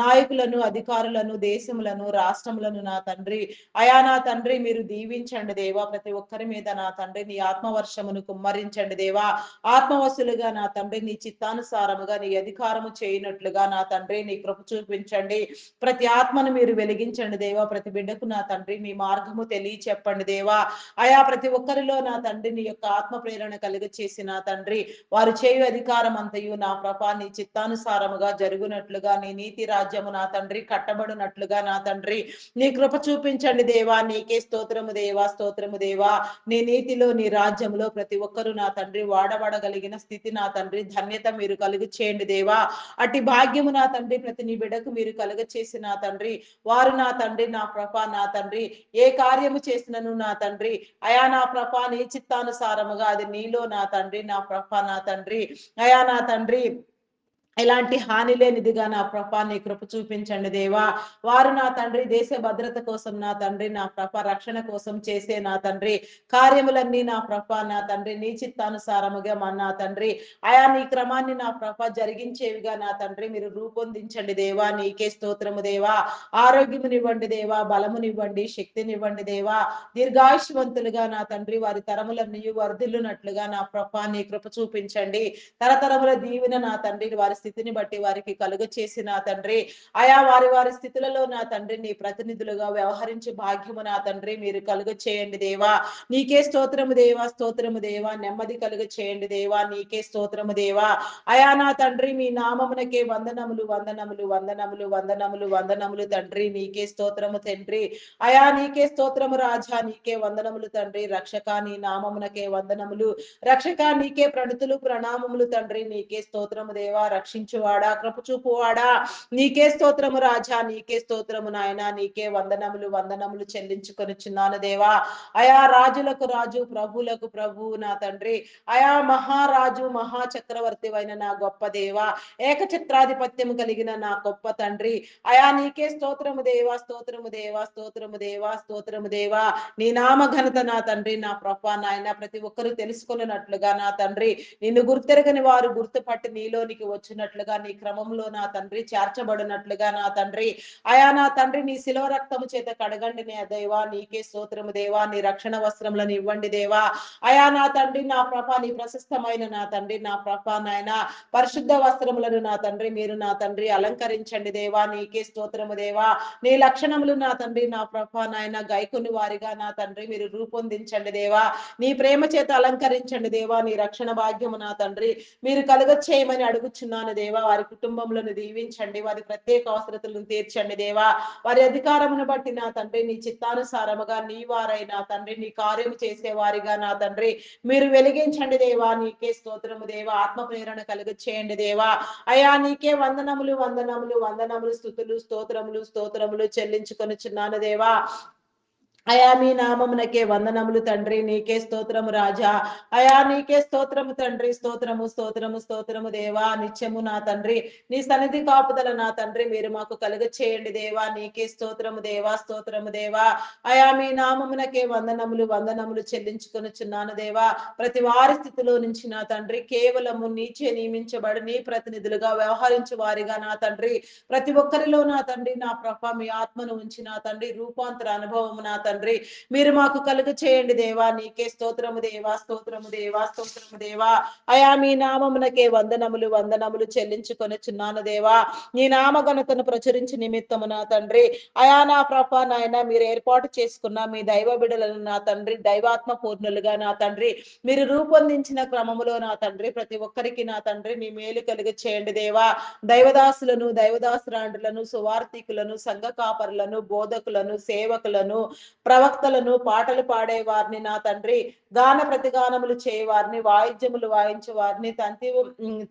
S1: నాయకులను అధికారులను దేశములను రాష్ట్రములను నా తండ్రి అయా నా తండ్రి మీరు దీవించండి దేవా. ప్రతి ఒక్కరి మీద నా తండ్రి నీ ఆత్మవర్షమును కుమ్మరించండి దేవా. ఆత్మవశులుగా నా తండ్రి నీ చిత్తానుసారముగా నీ అధికారము చేయనట్లుగా నా తండ్రి నీ కృప చూపించండి. ప్రతి ఆత్మను మీరు వెలిగించండి దేవా. ప్రతి బిడ్డకు నా తండ్రి మీ మార్గము తెలియచెప్పండి దేవా. అయా ప్రతి ఒక్కరిలో నా తండ్రి నీ యొక్క ఆత్మ ప్రేరణ కలుగ చేసి నా తండ్రి వారు చేయు అధికారం అంతయు నా ప్రభా నీ చిత్తానుసారముగా జరుగునట్లుగా నీ నీతి రాజ్యము నా తండ్రి కట్టబడినట్లుగా నా తండ్రి నీ కృప చూపించండి దేవా. నీకే స్తోత్రము దేవా. స్తోత్రము దేవా. నీ నీతిలో నీ రాజ్యంలో ప్రతి ఒక్కరూ నా తండ్రి వాడబడగలిగిన స్థితి నా తండ్రి ధన్యత మీరు కలుగు చేయండి దేవా. అట్టి భాగ్యము నా తండ్రి ప్రతి నీ బిడ్డకు మీరు కలుగ చేసి నా తండ్రి వారు నా తండ్రి నా ప్రభా నా తండ్రి ఏ కార్యము చేసినను నా తండ్రి అయా నా ప్రభా నీ చిత్తానుసారముగా అది నీలో నా తండ్రి నా ప్రభా నా తండ్రి అయా నా తండ్రి ఎలాంటి హాని లేనిదిగా నా ప్రభా నీ కృప చూపించండి దేవా. వారు నా తండ్రి దేశ భద్రత కోసం నా తండ్రి నా ప్రభ రక్షణ కోసం చేసే నా తండ్రి కార్యములన్నీ నా ప్రభ నా తండ్రి నీ చిత్తానుసారముగా నా తండ్రి అయా నీ క్రమాన్ని నా ప్రభ జరిగించేవిగా నా తండ్రి మీరు రూపొందించండి దేవా. నీకే స్తోత్రము దేవా. ఆరోగ్యమునివ్వండి దేవా. బలమునివ్వండి. శక్తినివ్వండి దేవా. దీర్ఘాయుష్వంతులుగా నా తండ్రి వారి తరములన్నీ వర్ధిల్లునట్లుగా నా ప్రభ నీ కృప చూపించండి. తరతరముల దీవెన నా తండ్రి వారి స్థితిని బట్టి వారికి కలుగ చేసి నా తండ్రి, అయా వారి వారి స్థితులలో నా తండ్రి నీ ప్రతినిధులుగా వ్యవహరించే భాగ్యము నా తండ్రి మీరు కలుగ చేయండి దేవా. నీకే స్తోత్రము దేవా, స్తోత్రము దేవా. నెమ్మది కలుగ చేయండి దేవా, నీకే స్తోత్రము దేవా. అయా నా తండ్రి మీ నామమునకే వందనములు వందనములు వందనములు వందనములు వందనములు తండ్రి, నీకే స్తోత్రము తండ్రి. అయా నీకే స్తోత్రము రాజా, నీకే వందనములు తండ్రి. రక్షక నీ నామమునకే వందనములు. రక్షక నీకే ప్రణతులు ప్రణామములు తండ్రి, నీకే స్తోత్రము దేవా. రక్షించువాడా, కృపచూపువాడా, నీకే స్తోత్రము రాజా, నీకే స్తోత్రము నాయన, నీకే వందనములు వందనములు చెల్లించుకొనిచున్నాను దేవా. అయా రాజులకు రాజు, ప్రభువులకు ప్రభువు నా తండ్రి, అయా మహారాజు మహాచక్రవర్తి అయిన నా గొప్ప దేవా, ఏకఛత్రాధిపత్యము కలిగిన నా గొప్ప తండ్రి, అయా నీకే స్తోత్రము దేవా, స్తోత్రము దేవా, స్తోత్రము దేవా, స్తోత్రము దేవా. నీ నామ ఘనత నా తండ్రి, నా ప్రభా నాయన ప్రతి ఒక్కరూ తెలుసుకున్నట్లుగా నా తండ్రి, నిన్ను గుర్తెరగని వారు గుర్తుపట్టి నీలోనికి వచ్చినట్లుగా, నీ క్రమంలో నా తండ్రి చేర్చబడినట్లుగా నా తండ్రి, అయా నా తండ్రి నీ శిలువ రక్తము చేత కడగండి నే దేవా, నీకే స్తోత్రము దేవా. నీ రక్షణ వస్త్రములను ఇవ్వండి దేవా. అయా నా తండ్రి నా ప్రభా, నీ ప్రశస్తమైన నా తండ్రి నా ప్రభా నాయన పరిశుద్ధ వస్త్రములను నా తండ్రి మీరు నా తండ్రి అలంకరించండి దేవా, నీకే స్తోత్రము దేవా. నీ లక్షణములు నా తండ్రి నా ప్రభా నాయన గైకొని వారిగా నా తండ్రి మీరు రూపొందించండి దేవా. నీ ప్రేమ చేత అలంకరించండి దేవా. నీ రక్షణ భాగ్యము నా తండ్రి మీరు కలుగ చేయమని అడుగుచున్నాను దేవా. వారి కుటుంబములను దీవించండి, వారి ప్రత్యేక అవసరతలను తీర్చండి దేవా. వారి అధికారమును బట్టి నా తండ్రి నీ చిత్తానుసారముగా నీ వారై నా తండ్రి నీ కార్యము చేసే వారిగా నా తండ్రి మీరు వెలిగించండి దేవా, నీకే స్తోత్రము దేవా. ఆత్మ ప్రేరణ కలుగ చేయండి దేవా. అయా నీకే వందనములు వందనములు వందనములు స్తుతులు స్తోత్రములు స్తోత్రములు చెల్లించుకొనిచున్నాను దేవా. అయా మీ నామమునకే వందనములు తండ్రి, నీకే స్తోత్రము రాజా. అయా నీకే స్తోత్రము తండ్రి, స్తోత్రము స్తోత్రము స్తోత్రము దేవా. నిత్యము నా తండ్రి నీ సన్నిధి కాపుదల నా తండ్రి మీరు మాకు కలుగ చేయండి దేవా, నీకే స్తోత్రము దేవా, స్తోత్రము దేవా. అయా మీ నామమునకే వందనములు వందనములు చెల్లించుకొనుచున్నాను దేవా. ప్రతి వారి స్థితిలో నుంచి నా తండ్రి కేవలము నీచే నియమించబడి నీ ప్రతినిధులుగా వ్యవహరించు వారిగా నా తండ్రి ప్రతి ఒక్కరిలో నా తండ్రి నా ప్రభ మీ ఆత్మను ఉంచి నా తండ్రి రూపాంతర అనుభవము నా తండ్రి మీరు మాకు కలుగ చేయండి దేవా, నీకే స్తోత్రము దేవా, స్తోత్రము దేవా, స్తోత్రము దేవా. అయా మీ నామమునకే వందనములు వందనములు చెల్లించుకొనుచున్నాను దేవా. నీ నామ ఘనతను ప్రచురించి నిమిత్తము నా తండ్రి అయా నా ప్రభ నాయన మీరు ఏర్పాటు చేసుకున్న మీ దైవ బిడలను నా తండ్రి దైవాత్మ పూర్ణులుగా నా తండ్రి మీరు రూపొందించిన క్రమములో నా తండ్రి ప్రతి ఒక్కరికి నా తండ్రి మీ మేలు కలుగ చేయండి దేవా. దైవదాసులను దైవదాసురాండ్రులను సువార్థికులను సంఘ కాపరులను బోధకులను సేవకులను ప్రవక్తలను పాటలు పాడే వారిని నా తండ్రి గాన ప్రతిగానములు చేయవారిని వాయిద్యములు వాయించే వారిని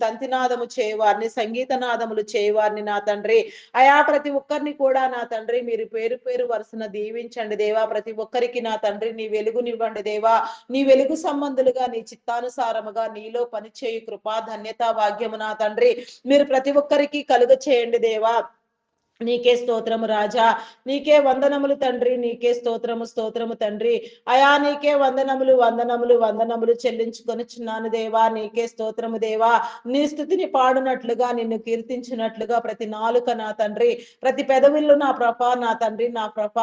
S1: తంతినాదము చేయవారిని సంగీతనాదములు చేయవారిని నా తండ్రి అయా ప్రతి ఒక్కరిని కూడా నా తండ్రి మీరు పేరు పేరు వరుసన దీవించండి దేవా. ప్రతి ఒక్కరికి నా తండ్రి నీ వెలుగునివ్వండి దేవా. నీ వెలుగు సంబంధులుగా నీ చిత్తానుసారముగా నీలో పనిచేయు కృపా ధన్యతా భాగ్యము నా తండ్రి మీరు ప్రతి ఒక్కరికి కలుగ చేయండి దేవా. నీకే స్తోత్రము రాజా, నీకే వందనములు తండ్రి, నీకే స్తోత్రము స్తోత్రము తండ్రి. అయా నీకే వందనములు వందనములు వందనములు చెల్లించుకొనుచున్నాను దేవా, నీకే స్తోత్రము దేవా. నీ స్థుతిని పాడునట్లుగా నిన్ను కీర్తించినట్లుగా ప్రతి నాలుక నా తండ్రి ప్రతి పెదవిల్లు నా ప్రభ నా తండ్రి నా ప్రభ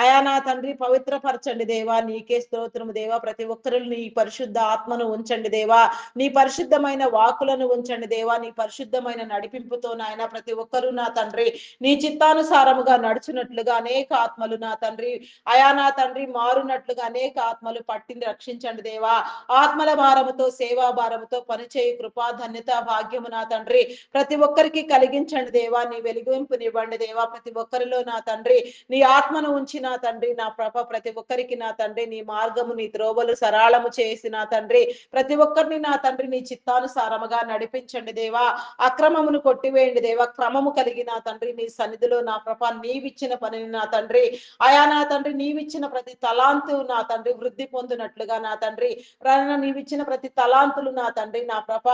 S1: అయా నా తండ్రి పవిత్రపరచండి దేవా, నీకే స్తోత్రము దేవా. ప్రతి ఒక్కరు నీ పరిశుద్ధ ఆత్మను ఉంచండి దేవా, నీ పరిశుద్ధమైన వాకులను ఉంచండి దేవా, నీ పరిశుద్ధమైన నడిపింపుతో నాయన ప్రతి ఒక్కరూ నా తండ్రి నీ చిత్తానుసారముగా నడుచున్నట్లుగా అనేక ఆత్మలు నా తండ్రి అయా నా తండ్రి మారునట్లుగా అనేక ఆత్మలు పట్టిని రక్షించండి దేవా. ఆత్మల భారముతో సేవా భారముతో పనిచేయు కృపా ధన్యత భాగ్యము నా తండ్రి ప్రతి ఒక్కరికి కలిగించండి దేవా. నీ వెలుగునివ్వండి దేవా. ప్రతి ఒక్కరిలో నా తండ్రి నీ ఆత్మను ఉంచి నా తండ్రి నా ప్రభ ప్రతి ఒక్కరికి నా తండ్రి నీ మార్గము నీ త్రోవలు సరళము చేసి నా తండ్రి ప్రతి ఒక్కరిని నా తండ్రి నీ చిత్తానుసారముగా నడిపించండి దేవా. అక్రమమును కొట్టివేయండి దేవా. క్రమము కలిగి నా తండ్రి నీ సన్నిధిలో నా ప్రభ నీవిచ్చిన పనిని నా తండ్రి అయా నా తండ్రి నీవిచ్చిన ప్రతి తలాంతు నా తండ్రి వృద్ధి పొందినట్లుగా నా తండ్రి నీవిచ్చిన ప్రతి తలాంతులు నా తండ్రి నా ప్రభ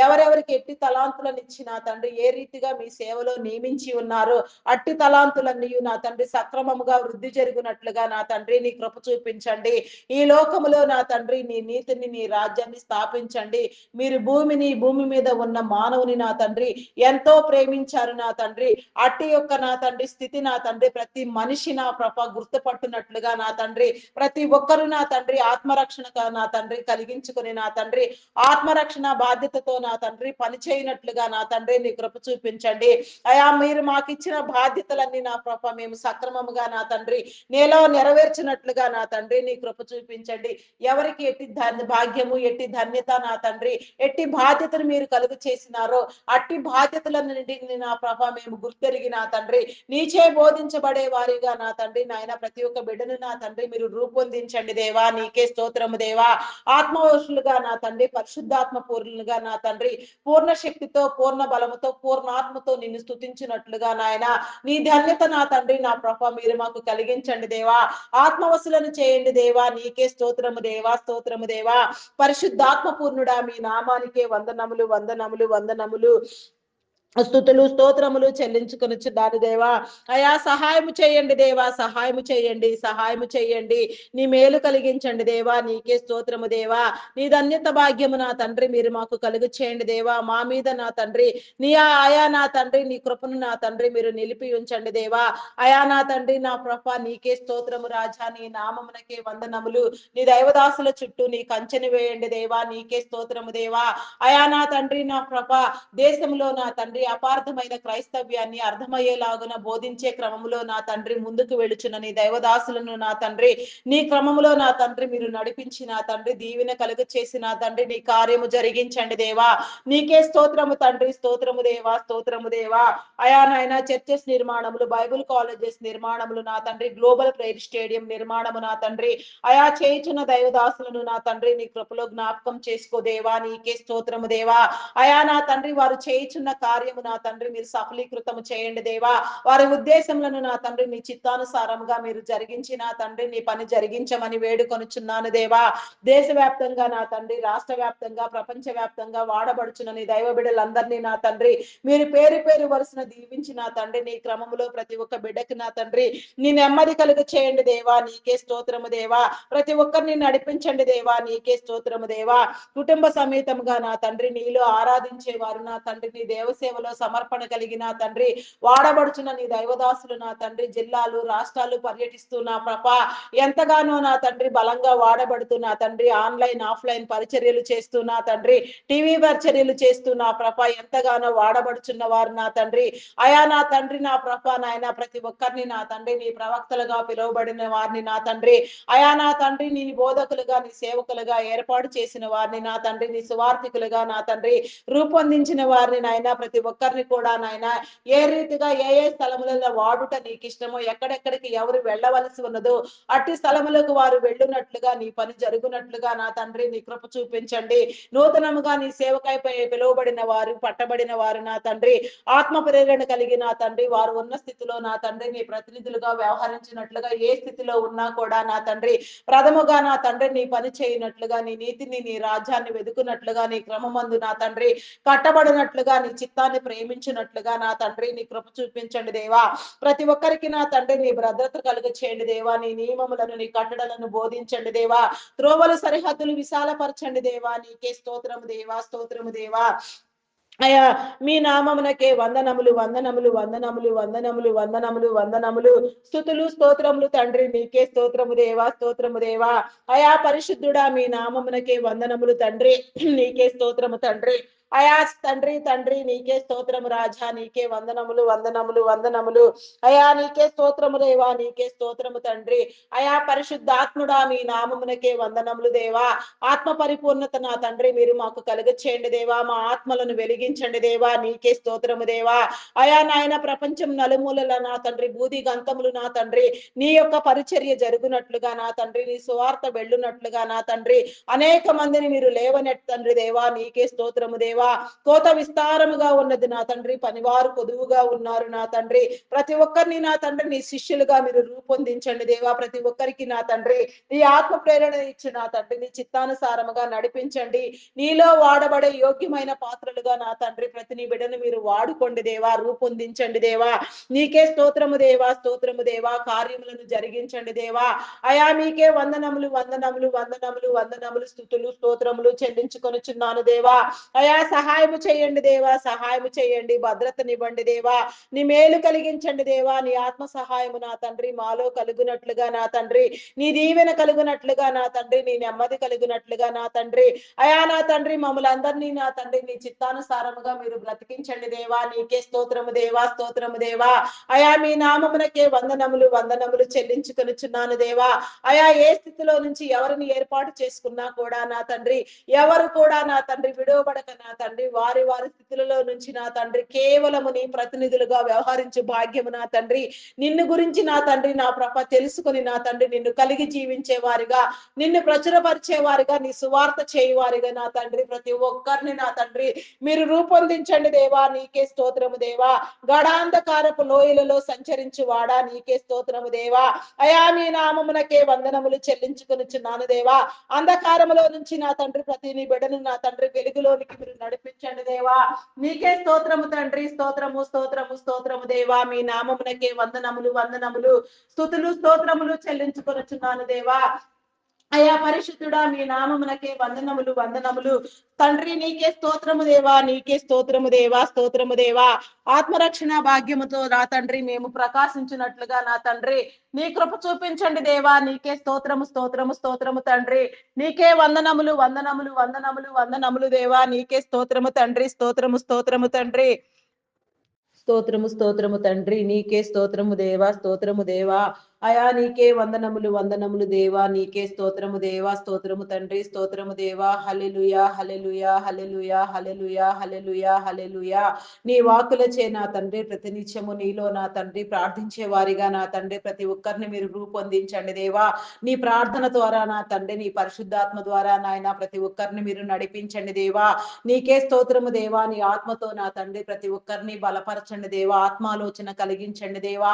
S1: ఎవరెవరికి ఎట్టి తలాంతులను ఇచ్చి నా తండ్రి ఏ రీతిగా మీ సేవలో నియమించి ఉన్నారు అట్టి తలాంతులన్నీ నా తండ్రి సక్రమముగా వృద్ధి జరుగునట్లుగా నా తండ్రి నీ కృప చూపించండి. ఈ లోకములో నా తండ్రి నీ నీతిని నీ రాజ్యాన్ని స్థాపించండి. మీరు భూమి మీద ఉన్న మానవుని నా తండ్రి ఎంతో ప్రేమించారు నా తండ్రి అట్టి యొక్క నా తండ్రి స్థితి నా తండ్రి ప్రతి మనిషి నా ప్రభ గుర్తుపట్టునట్లుగా నా తండ్రి ప్రతి ఒక్కరు నా తండ్రి ఆత్మరక్షణ నా తండ్రి కలిగించుకుని నా తండ్రి ఆత్మరక్షణ బాధ్యతతో నా తండ్రి పని చేయనట్లుగా నా తండ్రి నీ కృప చూపించండి. అయా మీరు మాకు ఇచ్చిన బాధ్యతలన్నీ నా ప్రభ మేము సక్రమముగా నా తండ్రి నీలో నెరవేర్చినట్లుగా నా తండ్రి నీ కృప చూపించండి. ఎవరికి ఎట్టి భాగ్యము ఎట్టి ధన్యత నా తండ్రి ఎట్టి బాధ్యతను మీరు కలుగు చేసినారో అట్టి బాధ్యతలన్నింటిని నా ప్రభ మేము గుర్తెరిగి నా తండ్రి నీచే బోధించబడే వారిగా నా తండ్రి నాయన ప్రతి ఒక్క బిడ్డను నా తండ్రి మీరు రూపొందించండి దేవా. నీకే స్తోత్రము దేవా. ఆత్మవశులుగా నా తండ్రి పరిశుద్ధాత్మ పూర్ణులుగా నా తండ్రి పూర్ణ శక్తితో పూర్ణ బలముతో పూర్ణాత్మతో నిన్ను స్తుతించినట్లుగా నాయన నీ ధన్యత నా తండ్రి నా ప్రభ మీరు మాకు కలిగించండి దేవా. ఆత్మవశులను చేయండి దేవా. నీకే స్తోత్రము దేవా, స్తోత్రము దేవా. పరిశుద్ధాత్మ పూర్ణుడా మీ నామానికే వందనములు వందనములు వందనములు స్తుతులు స్తోత్రములు చెల్లించుకొనుచున్నాను దేవా. అయా సహాయము చేయండి దేవా, సహాయము చేయండి, సహాయము చేయండి. నీ మేలు కలిగించండి దేవా. నీకే స్తోత్రము దేవా. నీ ధన్యత భాగ్యము నా తండ్రి మీరు మాకు కలుగు చేయండి దేవా. మా మీద నా తండ్రి నీ ఆయా నా తండ్రి నీ కృపను నా తండ్రి మీరు నిలిపి ఉంచండి దేవా. అయా నా తండ్రి నా ప్రభ నీకే స్తోత్రము రాజా. నీ నామమునకే వందనములు. నీ దైవదాసుల చుట్టూ నీ కంచెని వేయండి దేవా. నీకే స్తోత్రము దేవా. అయా నా తండ్రి నా ప్రభ దేశంలో నా తండ్రి అపార్థమైన క్రైస్తవ్యాన్ని అర్థమయ్యేలాగున బోధించే క్రమంలో నా తండ్రి ముందుకు వెళుచున్న నీ దైవదాసులను నా తండ్రి నీ క్రమంలో నా తండ్రి మీరు నడిపించి నా తండ్రి దీవెన కలుగు చేసి నా తండ్రి నీ కార్యము జరిగించండి దేవా. నీకే స్తోత్రము తండ్రి, స్తోత్రము దేవా, స్తోత్రము దేవా. అయా నాయన చర్చెస్ నిర్మాణములు, బైబుల్ కాలేజెస్ నిర్మాణములు నా తండ్రి గ్లోబల్ ప్రేయర్ స్టేడియం నిర్మాణము నా తండ్రి అయా చేయుచున్న దైవదాసులను నా తండ్రి నీ కృపలో జ్ఞాపకం చేసుకో దేవా. నీకే స్తోత్రము దేవా. అయా నా తండ్రి వారు చేయుచున్న కార్యము నా తండ్రి మీరు సఫలీకృతము చేయండి దేవా. వారి ఉద్దేశములను నా తండ్రి నీ చిత్తానుసారంగా మీరు జరిగించి నా తండ్రి నీ పని జరిగించమని వేడుకొనుచున్నాను దేవా. దేశవ్యాప్తంగా నా తండ్రి రాష్ట్ర వ్యాప్తంగా ప్రపంచ వ్యాప్తంగా వాడబడుచున్న నీ దైవ బిడ్డలందరినీ నా తండ్రి మీరు పేరు పేరు వరుసన దీవించి నా తండ్రి నీ క్రమములో ప్రతి ఒక్క బిడ్డకి నా తండ్రి నీ నెమ్మది కలుగు చేయండి దేవా. నీకే స్తోత్రము దేవా. ప్రతి ఒక్కరిని నడిపించండి దేవా. నీకే స్తోత్రము దేవా. కుటుంబ సమేతముగా నా తండ్రి నీలో ఆరాధించే వారు నా తండ్రి నీ దేవసేవలో సమర్పణ కలిగిన తండ్రి వాడబడుచున్న నీ దైవదాసులు నా తండ్రి జిల్లాలు రాష్ట్రాలు పర్యటిస్తూ నా ప్రభ ఎంతగానో నా తండ్రి బలంగా వాడబడుతూ నా తండ్రి ఆన్లైన్ ఆఫ్లైన్ పరిచర్యలు చేస్తూ నా తండ్రి టీవీ పరిచర్యలు చేస్తూ నా ప్రభ ఎంతగానో వాడబడుచున్న వారు నా తండ్రి అయా నా తండ్రి నా ప్రభ నాయన ప్రతి ఒక్కరిని నా తండ్రి నీ ప్రవక్తలుగా పిలువబడిన వారిని నా తండ్రి అయా నా తండ్రి నీ బోధకులుగా నీ సేవకులుగా ఏర్పాటు చేసిన వారిని నా తండ్రి నీ సువార్థికులుగా నా తండ్రి రూపొందించిన వారిని నాయన ప్రతి ఒక్కరిని కూడా నాయన ఏ రీతిగా ఏ స్థలములలో వాడుట నీకు ఇష్టమో ఎక్కడెక్కడికి ఎవరు వెళ్ళవలసి ఉన్నదో అట్టి స్థలములకు వారు వెళ్ళునట్లుగా నీ పని జరుగునట్లుగా నా తండ్రి నీ కృప చూపించండి. నూతనముగా నీ సేవకై పిలువబడిన వారు పట్టబడిన వారు నా తండ్రి ఆత్మ ప్రేరణ కలిగి నా తండ్రి వారు ఉన్న స్థితిలో నా తండ్రి నీ ప్రతినిధులుగా వ్యవహరించినట్లుగా ఏ స్థితిలో ఉన్నా కూడా నా తండ్రి ప్రథముగా నా తండ్రి నీ పని చేయనట్లుగా నీ నీతిని నీ రాజ్యాన్ని వెదుకున్నట్లుగా నీ క్రమమందు నా తండ్రి కట్టబడినట్లుగా నీ చిత్తాన్ని ప్రేమించినట్లుగా నా తండ్రి నీ కృప చూపించండి దేవా. ప్రతి ఒక్కరికి నా తండ్రి నీ భద్రత కలుగ చేయండి దేవా. నీ నియమములను నీ కట్టడలను బోధించండి దేవా. త్రోవలు సరిహద్దులు విశాలపరచండి దేవా. నీకే స్తోత్రము దేవా, స్తోత్రము దేవా. అయా మీ నామమునకే వందనములు వందనములు వందనములు వందనములు వందనములు వందనములు స్తుతులు స్తోత్రములు తండ్రి. నీకే స్తోత్రము దేవా, స్తోత్రము దేవా. అయా పరిశుద్ధుడా మీ నామమునకే వందనములు తండ్రి. నీకే స్తోత్రము తండ్రి. అయా తండ్రి తండ్రి నీకే స్తోత్రము రాజా. నీకే వందనములు వందనములు వందనములు. అయా నీకే స్తోత్రము దేవా. నీకే స్తోత్రము తండ్రి. అయా పరిశుద్ధాత్ముడా మీ నామమునకే వందనములు దేవా. ఆత్మ పరిపూర్ణత నా తండ్రి మీరు మాకు కలుగ చేయండి దేవా. మా ఆత్మలను వెలిగించండి దేవా. నీకే స్తోత్రము దేవా. అయా నాయన ప్రపంచం నలుమూలల నా తండ్రి బూది గంతములు నా తండ్రి నీ యొక్క పరిచర్య జరుగునట్లుగా నా తండ్రి నీ సువార్త వెళ్ళునట్లుగా నా తండ్రి అనేక మందిని మీరు లేవనెట్ తండ్రి దేవా. నీకే స్తోత్రము దేవా. కోత విస్తారముగా ఉన్నది నా తండ్రి పనివారు కొదువుగా ఉన్నారు నా తండ్రి. ప్రతి ఒక్కరిని నా తండ్రి నీ శిష్యులుగా మీరు రూపొందించండి దేవా. ప్రతి ఒక్కరికి నా తండ్రి నీ ఆత్మ ప్రేరణ ఇచ్చి నా తండ్రి నీ చిత్తానుసారముగా నడిపించండి. నీలో వాడబడే యోగ్యమైన పాత్రలుగా నా తండ్రి ప్రతి నీ బిడ్డను మీరు వాడుకోండి దేవా. రూపొందించండి దేవా. నీకే స్తోత్రము దేవా, స్తోత్రము దేవా. కార్యములను జరిగించండి దేవా. అయా మీకే వందనములు వందనములు వందనములు వందనములు స్తుతులు స్తోత్రములు చెల్లించుకొనుచున్నాను దేవా. అయా సహాయము చేయండి దేవా, సహాయము చేయండి. భద్రతనివ్వండి దేవా. నీ మేలు కలిగించండి దేవా. నీ ఆత్మ సహాయము నా తండ్రి మాలో కలుగునట్లుగా నా తండ్రి, నీ దీవెన కలుగునట్లుగా నా తండ్రి, నీ నెమ్మది కలుగునట్లుగా నా తండ్రి, అయా నా తండ్రి మమ్మల్ని అందరినీ నా తండ్రి నీ చిత్తానుసారముగా మీరు బ్రతికించండి దేవా. నీకే స్తోత్రము దేవా, స్తోత్రము దేవా. అయా మీ నామమునకే వందనములు వందనములు చెల్లించుకొనుచున్నాను దేవా. అయా ఏ స్థితిలో నుంచి ఎవరిని ఏర్పాటు చేసుకున్నా కూడా నా తండ్రి, ఎవరు కూడా నా తండ్రి విడవబడక నా తండ్రి వారి వారి స్థితులలో నుంచి నా తండ్రి కేవలము నీ ప్రతినిధులుగా వ్యవహరించు భాగ్యము నా తండ్రి, నిన్ను గురించి నా తండ్రి నా తెలుసుకుని నా తండ్రి నిన్ను కలిగి జీవించే వారిగా, నిన్ను ప్రచురపరిచే వారిగా, నీ సువార్త చేయవారిగా నా తండ్రి ప్రతి ఒక్కరిని నా తండ్రి మీరు రూపొందించండి దేవా. నీకే స్తోత్రము దేవా. గడాంధకారపు లోయలలో సంచరించు వాడా నీకే స్తోత్రము దేవా. అయా మీ నామమునకే వందనములు చెల్లించుకొనుచున్నాను దేవా. అంధకారములో నుంచి నా తండ్రి ప్రతి నీ బిడ్డను నా తండ్రి వెలుగులోనికి మీరు నడిపించండి దేవా. నీకే స్తోత్రము తండ్రి, స్తోత్రము స్తోత్రము స్తోత్రము దేవా. మీ నామమునకే వందనములు వందనములు స్తుతులు స్తోత్రములు చెల్లించుకొనుచున్నాను దేవా. అయా పరిశుద్ధుడా మీ నామమునకే వందనములు వందనములు తండ్రి. నీకే స్తోత్రము దేవా, నీకే స్తోత్రము దేవా, స్తోత్రము దేవా. ఆత్మరక్షణ భాగ్యముతో నా తండ్రి మేము ప్రకాశించినట్లుగా నా తండ్రి నీ కృప చూపించండి దేవా. నీకే స్తోత్రము స్తోత్రము స్తోత్రము తండ్రి. నీకే వందనములు వందనములు వందనములు వందనములు దేవా. నీకే స్తోత్రము తండ్రి, స్తోత్రము స్తోత్రము తండ్రి. స్తోత్రము స్తోత్రము తండ్రి. నీకే స్తోత్రము దేవా, స్తోత్రము దేవా. అయా నీకే వందనములు వందనములు దేవా. నీకే స్తోత్రము దేవా, స్తోత్రము తండ్రి, స్తోత్రము దేవా. హల్లెలూయా హల్లెలూయా హల్లెలూయా హల్లెలూయా హల్లెలూయా హల్లెలూయా. నీ వాక్కులచే నా తండ్రి ప్రతినిత్యము నీలో నా తండ్రి ప్రార్థించే వారిగా నా తండ్రి ప్రతి ఒక్కరిని మీరు రూపొందించండి దేవా. నీ ప్రార్థన ద్వారా నా తండ్రి నీ పరిశుద్ధాత్మ ద్వారా నాయన ప్రతి ఒక్కరిని మీరు నడిపించండి దేవా. నీకే స్తోత్రము దేవా. నీ ఆత్మతో నా తండ్రి ప్రతి ఒక్కరిని బలపరచండి దేవా. ఆత్మాలోచన కలిగించండి దేవా.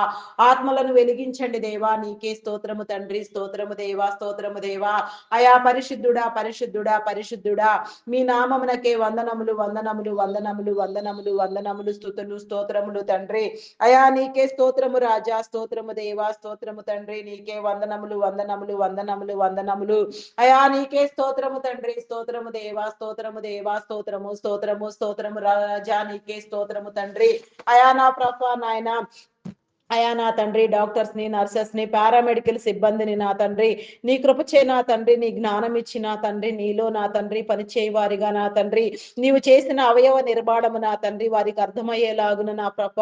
S1: ఆత్మలను వెలిగించండి దేవా. నీకే స్తోత్రము తండ్రి, స్తోత్రము దేవా, స్తోత్రము దేవా. అయా పరిశుద్ధుడా పరిశుద్ధుడా పరిశుద్ధుడా మీ నామమునకే వందనములు వందనములు వందనములు వందనములు వందనములు స్తుతులు స్తోత్రములు తండ్రి. అయా నీకే స్తోత్రము రాజా, స్తోత్రము దేవా, స్తోత్రము తండ్రి. నీకే వందనములు వందనములు వందనములు వందనములు. అయా నీకే స్తోత్రము తండ్రి, స్తోత్రము దేవా, స్తోత్రము దేవా, స్తోత్రము స్తోత్రము స్తోత్రము రాజా. నీకే స్తోత్రము తండ్రి. అయా నా ప్రభా నాయన, అయా నా తండ్రి డాక్టర్స్ ని నర్సెస్ ని పారామెడికల్ సిబ్బందిని నా తండ్రి నీ కృపచే నా తండ్రి నీ జ్ఞానం ఇచ్చి నా తండ్రి నీలో నా తండ్రి పనిచేయవారిగా నా తండ్రి నీవు చేసిన అవయవ నిర్మాణము నా తండ్రి వారికి అర్థమయ్యేలాగున నా ప్రభ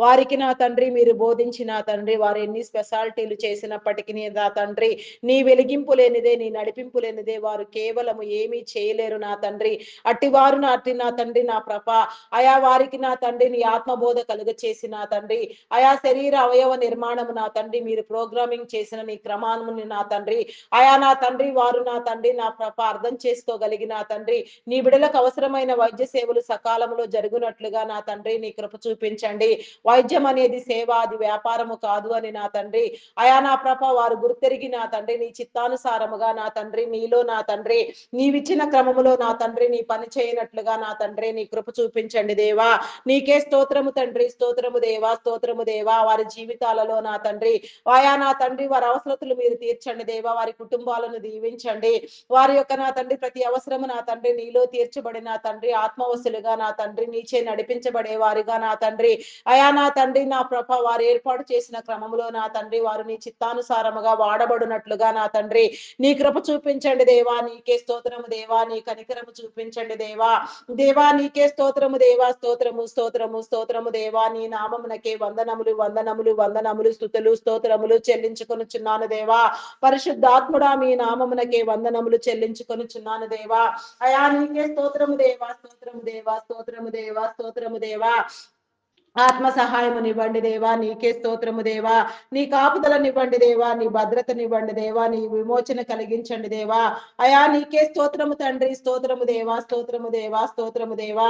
S1: వారికి నా తండ్రి మీరు బోధించి నా తండ్రి వారు ఎన్ని స్పెషాలిటీలు చేసినప్పటికీ నా తండ్రి నీ వెలిగింపు లేనిదే నీ నడిపింపు లేనిదే వారు కేవలము ఏమీ చేయలేరు నా తండ్రి. అట్టివారు నా తండ్రి నా ప్రభ అయా వారికి నా తండ్రి నీ ఆత్మబోధ కలుగ చేసి నా తండ్రి ఆయా శరీర అవయవ నిర్మాణము నా తండ్రి మీరు ప్రోగ్రామింగ్ చేసిన నీ క్రమాన్ని నా తండ్రి ఆయా నా తండ్రి వారు నా తండ్రి నా ప్రభ అర్థం చేసుకోగలిగిన తండ్రి నీ బిడలకు అవసరమైన వైద్య సేవలు సకాలంలో జరుగునట్లుగా నా తండ్రి నీ కృప చూపించండి. వైద్యం అనేది సేవ, అది వ్యాపారము కాదు అని నా తండ్రి ఆయా నా ప్రభ వారు గుర్తెరిగి నా తండ్రి నీ చిత్తానుసారముగా నా తండ్రి నీలో నా తండ్రి నీవిచ్చిన క్రమములో నా తండ్రి నీ పని చేయనట్లుగా నా తండ్రి నీ కృప చూపించండి దేవా. నీకే స్తోత్రము తండ్రి, స్తోత్రము దేవా, స్తోత్రము దేవా. వారి జీవితాలలో నా తండ్రి ఆయా నా తండ్రి వారి అవసరతలు మీరు తీర్చండి దేవా. వారి కుటుంబాలను దీవించండి. వారి యొక్క నా తండ్రి ప్రతి అవసరము నా తండ్రి నీలో తీర్చబడిన తండ్రి ఆత్మవశులుగా నా తండ్రి నీచే నడిపించబడే వారిగా నా తండ్రి అయా నా తండ్రి నా ప్రభ వారు ఏర్పాటు చేసిన క్రమములో నా తండ్రి వారు నీ చిత్తానుసారముగా వాడబడినట్లుగా నా తండ్రి నీ కృప చూపించండి దేవా. నీకే స్తోత్రము దేవా. నీ కనికరము చూపించండి దేవా. దేవా నీకే స్తోత్రము దేవా, స్తోత్రము స్తోత్రము స్తోత్రము దేవా. నీ నామమునకే వందనములు వందనములు వందనములు స్తుతులు స్తోత్రములు చెల్లించుకొనుచున్నాను దేవా. పరిశుద్ధాత్ముడా మీ నామమునకే వందనములు చెల్లించుకొనుచున్నాను దేవా. అయా నీకే స్తోత్రము దేవా, స్తోత్రము దేవా, స్తోత్రము దేవా, స్తోత్రము దేవా. ఆత్మ సహాయమునివ్వండి దేవా. నీకే స్తోత్రము దేవా. నీ కాపుదలనివ్వండి దేవా. నీ భద్రతనివ్వండి దేవా. నీ విమోచన కలిగించండి దేవా. అయా నీకే స్తోత్రము తండ్రి, స్తోత్రము దేవా, స్తోత్రము దేవా, స్తోత్రము దేవా.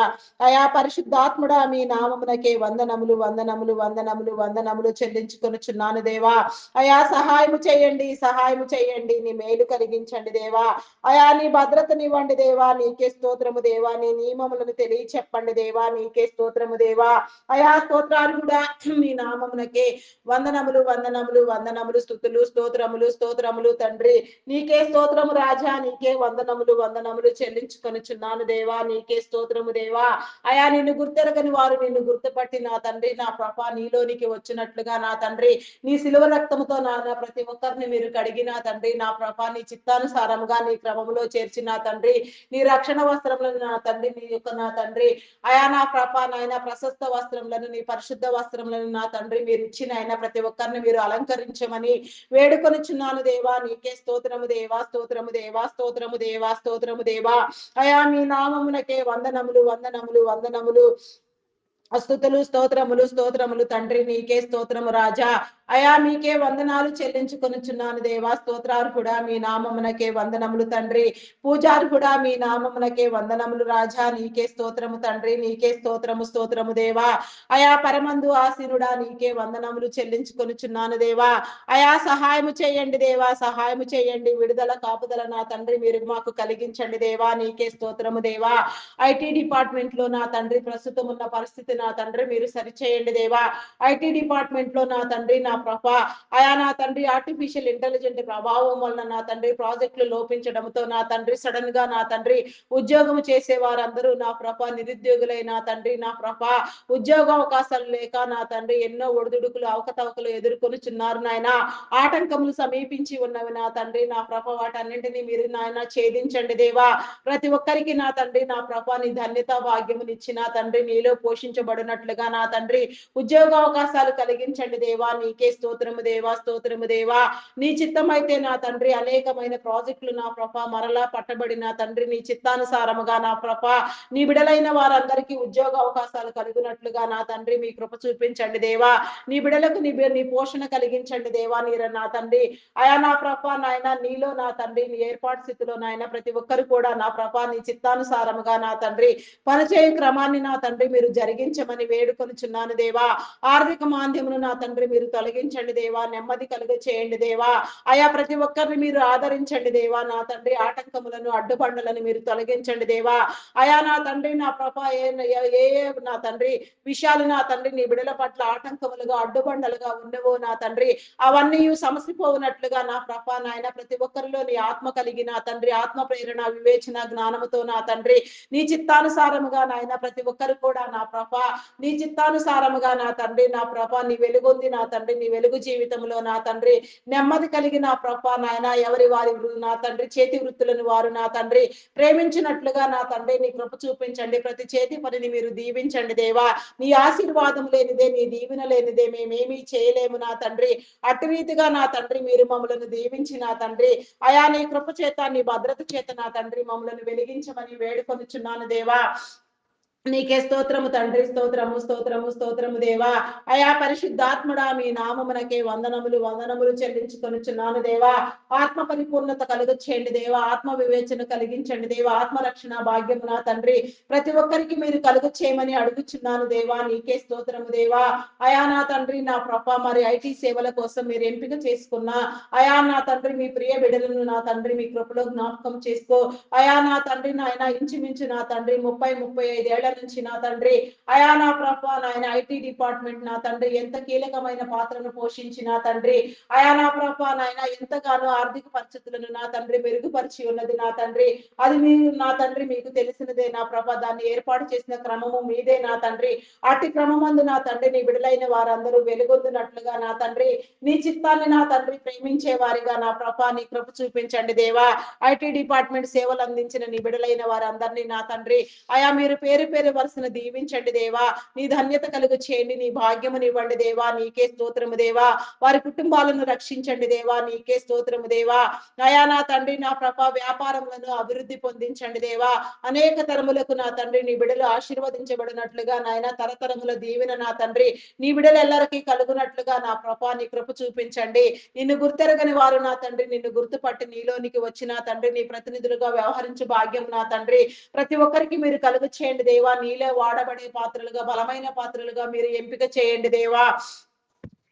S1: అయా పరిశుద్ధాత్ముడా మీ నామమునకే వందనములు వందనములు వందనములు వందనములు చెల్లించుకొనుచున్నాను దేవా. అయా సహాయము చేయండి, సహాయము చేయండి. నీ మేలు కలిగించండి దేవా. అయా నీ భద్రతనివ్వండి దేవా. నీకే స్తోత్రము దేవా. నీ నియమములను తెలియచెప్పండి దేవా. నీకే స్తోత్రము దేవా. అయా అయా స్తోత్రార్హుడా మీ నామమునకే వందనములు వందనములు వందనములు స్తుతులు స్తోత్రములు స్తోత్రములు తండ్రి. నీకే స్తోత్రము రాజా, నీకే వందనములు వందనములు చెల్లించుకొనుచున్నాను దేవా, నీకే స్తోత్రము దేవా. అయా నిన్ను గుర్తెరగని వారు నిన్ను గుర్తుపట్టి నా తండ్రి నా ప్రభా నీలోనికి వచ్చినట్లుగా నా తండ్రి నీ సిలువ రక్తముతో నాన్న ప్రతి ఒక్కరిని మీరు కడిగి నా తండ్రి నా ప్రభా నీ చిత్తానుసారముగా నీ క్రమములో చేర్చి నా తండ్రి నీ రక్షణ వస్త్రములను నా తండ్రి నీ యొక్క నా తండ్రి అయా నా ప్రభా నాయన ప్రశస్త వస్త్రములను నీ పరిశుద్ధ వస్త్రములను నా తండ్రి మీరు ఇచ్చిన ఆయన ప్రతి ఒక్కరిని మీరు అలంకరించమని వేడుకొనుచున్నాను దేవా. నీకే స్తోత్రము దేవా, స్తోత్రము దేవా, స్తోత్రము దేవా, స్తోత్రము దేవా. అయా మీ నామమునకే వందనములు వందనములు వందనములు స్తుతులు స్తోత్రములు స్తోత్రములు తండ్రి. నీకే స్తోత్రము రాజా. అయా మీకే వందనాలు చెల్లించుకొనుచున్నాను దేవా. స్తోత్రార్హుడా మీ నామమునకే వందనములు తండ్రి. పూజార్హుడా మీ నామమునకే వందనములు రాజా. నీకే స్తోత్రము తండ్రి, నీకే స్తోత్రము స్తోత్రము దేవా. అయా పరమందు ఆసీనుడా నీకే వందనములు చెల్లించుకొనుచున్నాను దేవా. అయా సహాయము చేయండి దేవా, సహాయము చేయండి. విడుదల కాపుదల నా తండ్రి మీరు మాకు కలిగించండి దేవా. నీకే స్తోత్రము దేవా. ఐటీ డిపార్ట్మెంట్ లో నా తండ్రి ప్రస్తుతం ఉన్న పరిస్థితి నా తండ్రి మీరు సరిచేయండి దేవా. ఐటీ డిపార్ట్మెంట్ లో నా తండ్రి నా ప్రభా అయా నా తండ్రి ఆర్టిఫిషియల్ ఇంటెలిజెంట్ ప్రభావం వలన నా తండ్రి ప్రాజెక్టులు లోపించడంతో నా తండ్రి సడన్ గా నా తండ్రి ఉద్యోగం చేసే వారందరూ నా ప్రభా నిరుద్యోగులై నా తండ్రి నా ప్రభా ఉద్యోగ అవకాశాలు లేక నా తండ్రి ఎన్నో ఒడిదుడుకులు అవకతవకలు ఎదుర్కొనుచున్నారు నాయన. ఆటంకములు సమీపించి ఉన్నవి నా తండ్రి నా ప్రభ వాటన్నింటినీ మీరు నాయన ఛేదించండి దేవా. ప్రతి ఒక్కరికి నా తండ్రి నా ప్రభా నీ ధన్యత భాగ్యమునిచ్చి నా తండ్రి నీలో పోషించబడినట్లుగా నా తండ్రి ఉద్యోగ అవకాశాలు కలిగించండి దేవా. నీకే స్తోత్రము దేవా, స్తోత్రము దేవా. నీ చిత్తమైతే నా తండ్రి అనేకమైన ప్రాజెక్టులు నా ప్రభా మరలా పట్టబడి నా తండ్రి నీ చిత్తానుసారముగా నా ప్రభా నీ బిడలైన వారందరికీ ఉద్యోగ అవకాశాలు కలుగునట్లుగా నా తండ్రి మీ కృప చూపించండి దేవా. నీ బిడలకు నీ పోషణ కలిగించండి దేవా. నీర నా తండ్రి అయా నా ప్రభా నాయన నీలో నా తండ్రి నీ ఏర్పాటు స్థితిలో నాయన ప్రతి ఒక్కరు కూడా నా ప్రభా నీ చిత్తానుసారముగా నా తండ్రి పనిచేయ క్రమాన్ని నా తండ్రి మీరు జరిగించమని వేడుకొనుచున్నాను దేవా. ఆర్థిక మాంద్యమును నా తండ్రి మీరు తొలగించండి దేవా. నెమ్మది కలుగ చేయండి దేవా. అయా ప్రతి ఒక్కరిని మీరు ఆదరించండి దేవా. నా తండ్రి ఆటంకములను అడ్డుబండలను మీరు తొలగించండి దేవా. అయా నా తండ్రి నా ప్రభా ఏ నా తండ్రి విషయాలు నా తండ్రి నీ బిడల పట్ల ఆటంకములుగా అడ్డుబండలుగా ఉండవో నా తండ్రి అవన్నీ సమసిపోవునట్లుగా నా ప్రభా నాయన ప్రతి ఒక్కరిలో నీ ఆత్మ కలిగి నా తండ్రి ఆత్మ ప్రేరణ వివేచన జ్ఞానముతో నా తండ్రి నీ చిత్తానుసారముగా నాయన ప్రతి ఒక్కరు కూడా నా ప్రభా నీ చిత్తానుసారముగా నా తండ్రి నా ప్రభా నీ వెలుగుంది నా తండ్రి నీ వెలుగు జీవితంలో నా తండ్రి నెమ్మది కలిగి నా ప్రభా నాయన ఎవరి వారి నా తండ్రి చేతి వృత్తులను వారు నా తండ్రి ప్రేమించినట్లుగా నా తండ్రి నీ కృప చూపించండి. ప్రతి చేతి పనిని మీరు దీవించండి దేవా. నీ ఆశీర్వాదం లేనిదే నీ దీవెన లేనిదే మేమేమీ చేయలేము నా తండ్రి. అటు రీతిగా నా తండ్రి మీరు మమ్మలను దీవించి నా తండ్రి అయా నీ కృప చేత నీ భద్రత చేత నా తండ్రి మమ్మలను వెలిగించమని వేడుకొనుచున్నాను దేవా. నీకే స్తోత్రము తండ్రి, స్తోత్రము స్తోత్రము స్తోత్రము దేవా. అయా పరిశుద్ధాత్ముడా మీ నామమునకే వందనములు వందనములు చెల్లించుకొనుచున్నాను దేవా. ఆత్మ పరిపూర్ణత కలుగ చేయండి దేవా. ఆత్మ వివేచన కలిగించండి దేవా. ఆత్మరక్షణ భాగ్యము నా తండ్రి ప్రతి ఒక్కరికి మీరు కలుగ చేయమని అడుగుచున్నాను దేవా. నీకే స్తోత్రము దేవా. అయా నా తండ్రి నా ప్రభ మరి ఐటీ సేవల కోసం మీరు ఎంపిక చేసుకున్న అయా నా తండ్రి మీ ప్రియ బిడలను నా తండ్రి మీ కృపలో జ్ఞాపకం చేసుకో. అయా నా తండ్రి నాయన ఇంచుమించు నా తండ్రి 30-35 ఏళ్ల నుంచి నా తండ్రి అయా నా ప్రభా నాయన ఐటీ డిపార్ట్మెంట్ నా తండ్రి ఎంత కీలకమైన పాత్రను పోషించి నా తండ్రి అయా నా ప్రభా నాయన ఎంతగానో ఆర్థిక పరిస్థితులను నా తండ్రి మెరుగుపరిచి ఉన్నది నా తండ్రి. అది మీరు నా తండ్రి మీకు తెలిసినదే నా ప్రభా. దాన్ని ఏర్పాటు చేసిన క్రమము మీదే నా తండ్రి. అట్టి క్రమమందు నా తండ్రి నీ బిడలైన వారందరూ వెలుగొందునట్లుగా నా తండ్రి నీ చిత్తాన్ని నా తండ్రి ప్రేమించే వారిగా నా ప్రభా నీ కృప చూపించండి దేవా. ఐటీ డిపార్ట్మెంట్ సేవలు అందించిన నీ బిడలైన వారందరినీ నా తండ్రి అయా మీరు పేరు పేరు వరుసను దీవించండి దేవా. నీ ధన్యత కలుగు చేయండి, నీ భాగ్యమునివ్వండి దేవా. నీకే స్తోత్రము దేవా. వారి కుటుంబాలను రక్షించండి దేవా. నీకే స్తోత్రము దేవా. అయా నా తండ్రి నా ప్రభా వ్యాపారములను అభివృద్ధి పొందించండి దేవా. అనేక తరములకు నా తండ్రి నీ బిడలు ఆశీర్వదించబడినట్లుగా నాయన తరతరముల దీవెన నా తండ్రి నీ బిడలెల్లరికీ కలుగునట్లుగా నా ప్రభా నీ కృప చూపించండి. నిన్ను గుర్తెరగని వారు నా తండ్రి నిన్ను గుర్తుపట్టి నీలోనికి వచ్చిన తండ్రి నీ ప్రతినిధులుగా వ్యవహరించు భాగ్యం నా తండ్రి ప్రతి ఒక్కరికి మీరు కలుగ చేయండి దేవా. నీలో వాడబడే పాత్రలుగా బలమైన పాత్రలుగా మీరు ఎంపిక చేయండి దేవా.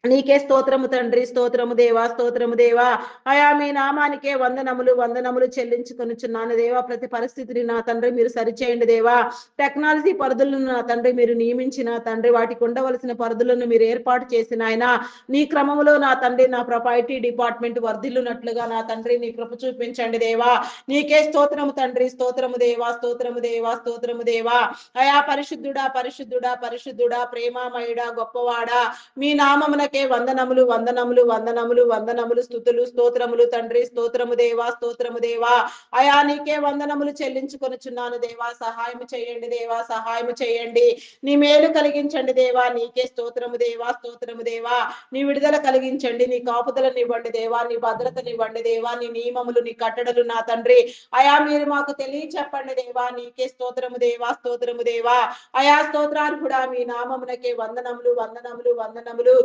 S1: నీకే స్తోత్రము తండ్రి, స్తోత్రము దేవా, స్తోత్రము దేవా. అయా మీ నామానికే వందనములు, వందనములు చెల్లించుకొనుచున్నాను దేవా. ప్రతి పరిస్థితిని నా తండ్రి మీరు సరిచేయండి దేవా. టెక్నాలజీ పరిధులను నా తండ్రి మీరు నియమించిన తండ్రి, వాటికి ఉండవలసిన పరిధులను మీరు ఏర్పాటు చేసిన ఆయన నీ క్రమములో నా తండ్రి నా ప్రభ ఐటీ డిపార్ట్మెంట్ వర్ధిల్లునట్లుగా నా తండ్రి నీ కృప చూపించండి దేవా. నీకే స్తోత్రము తండ్రి, స్తోత్రము దేవా, స్తోత్రము దేవా, స్తోత్రము దేవా. అయా పరిశుద్ధుడా, పరిశుద్ధుడా, పరిశుద్ధుడా, ప్రేమామయుడా, గొప్పవాడా, మీ నామమునకే వందనములు, వందనములు, వందనములు, వందనములు, స్తుతులు, స్తోత్రములు తండ్రి, స్తోత్రము దేవా, స్తోత్రము దేవా. అయా నీకే వందనములు చెల్లించుకొనుచున్నాను దేవా. సహాయం చేయండి దేవా, సహాయం చేయండి. నీ మేలు కలిగించండి దేవా. నీకే స్తోత్రము దేవా, స్తోత్రము దేవా. నీ విడుదల కలిగించండి, నీ కాపుదలనివ్వండి దేవా, నీ భద్రతనివ్వండి దేవా, నీ నియమములు, నీ కట్టడలు నా తండ్రి అయా మీరు మాకు తెలియచెప్పండి దేవా. నీకే స్తోత్రము దేవా, స్తోత్రము దేవా. అయా స్తోత్రార్హుడా, మీ నామమునకే వందనములు, వందనములు, వందనములు,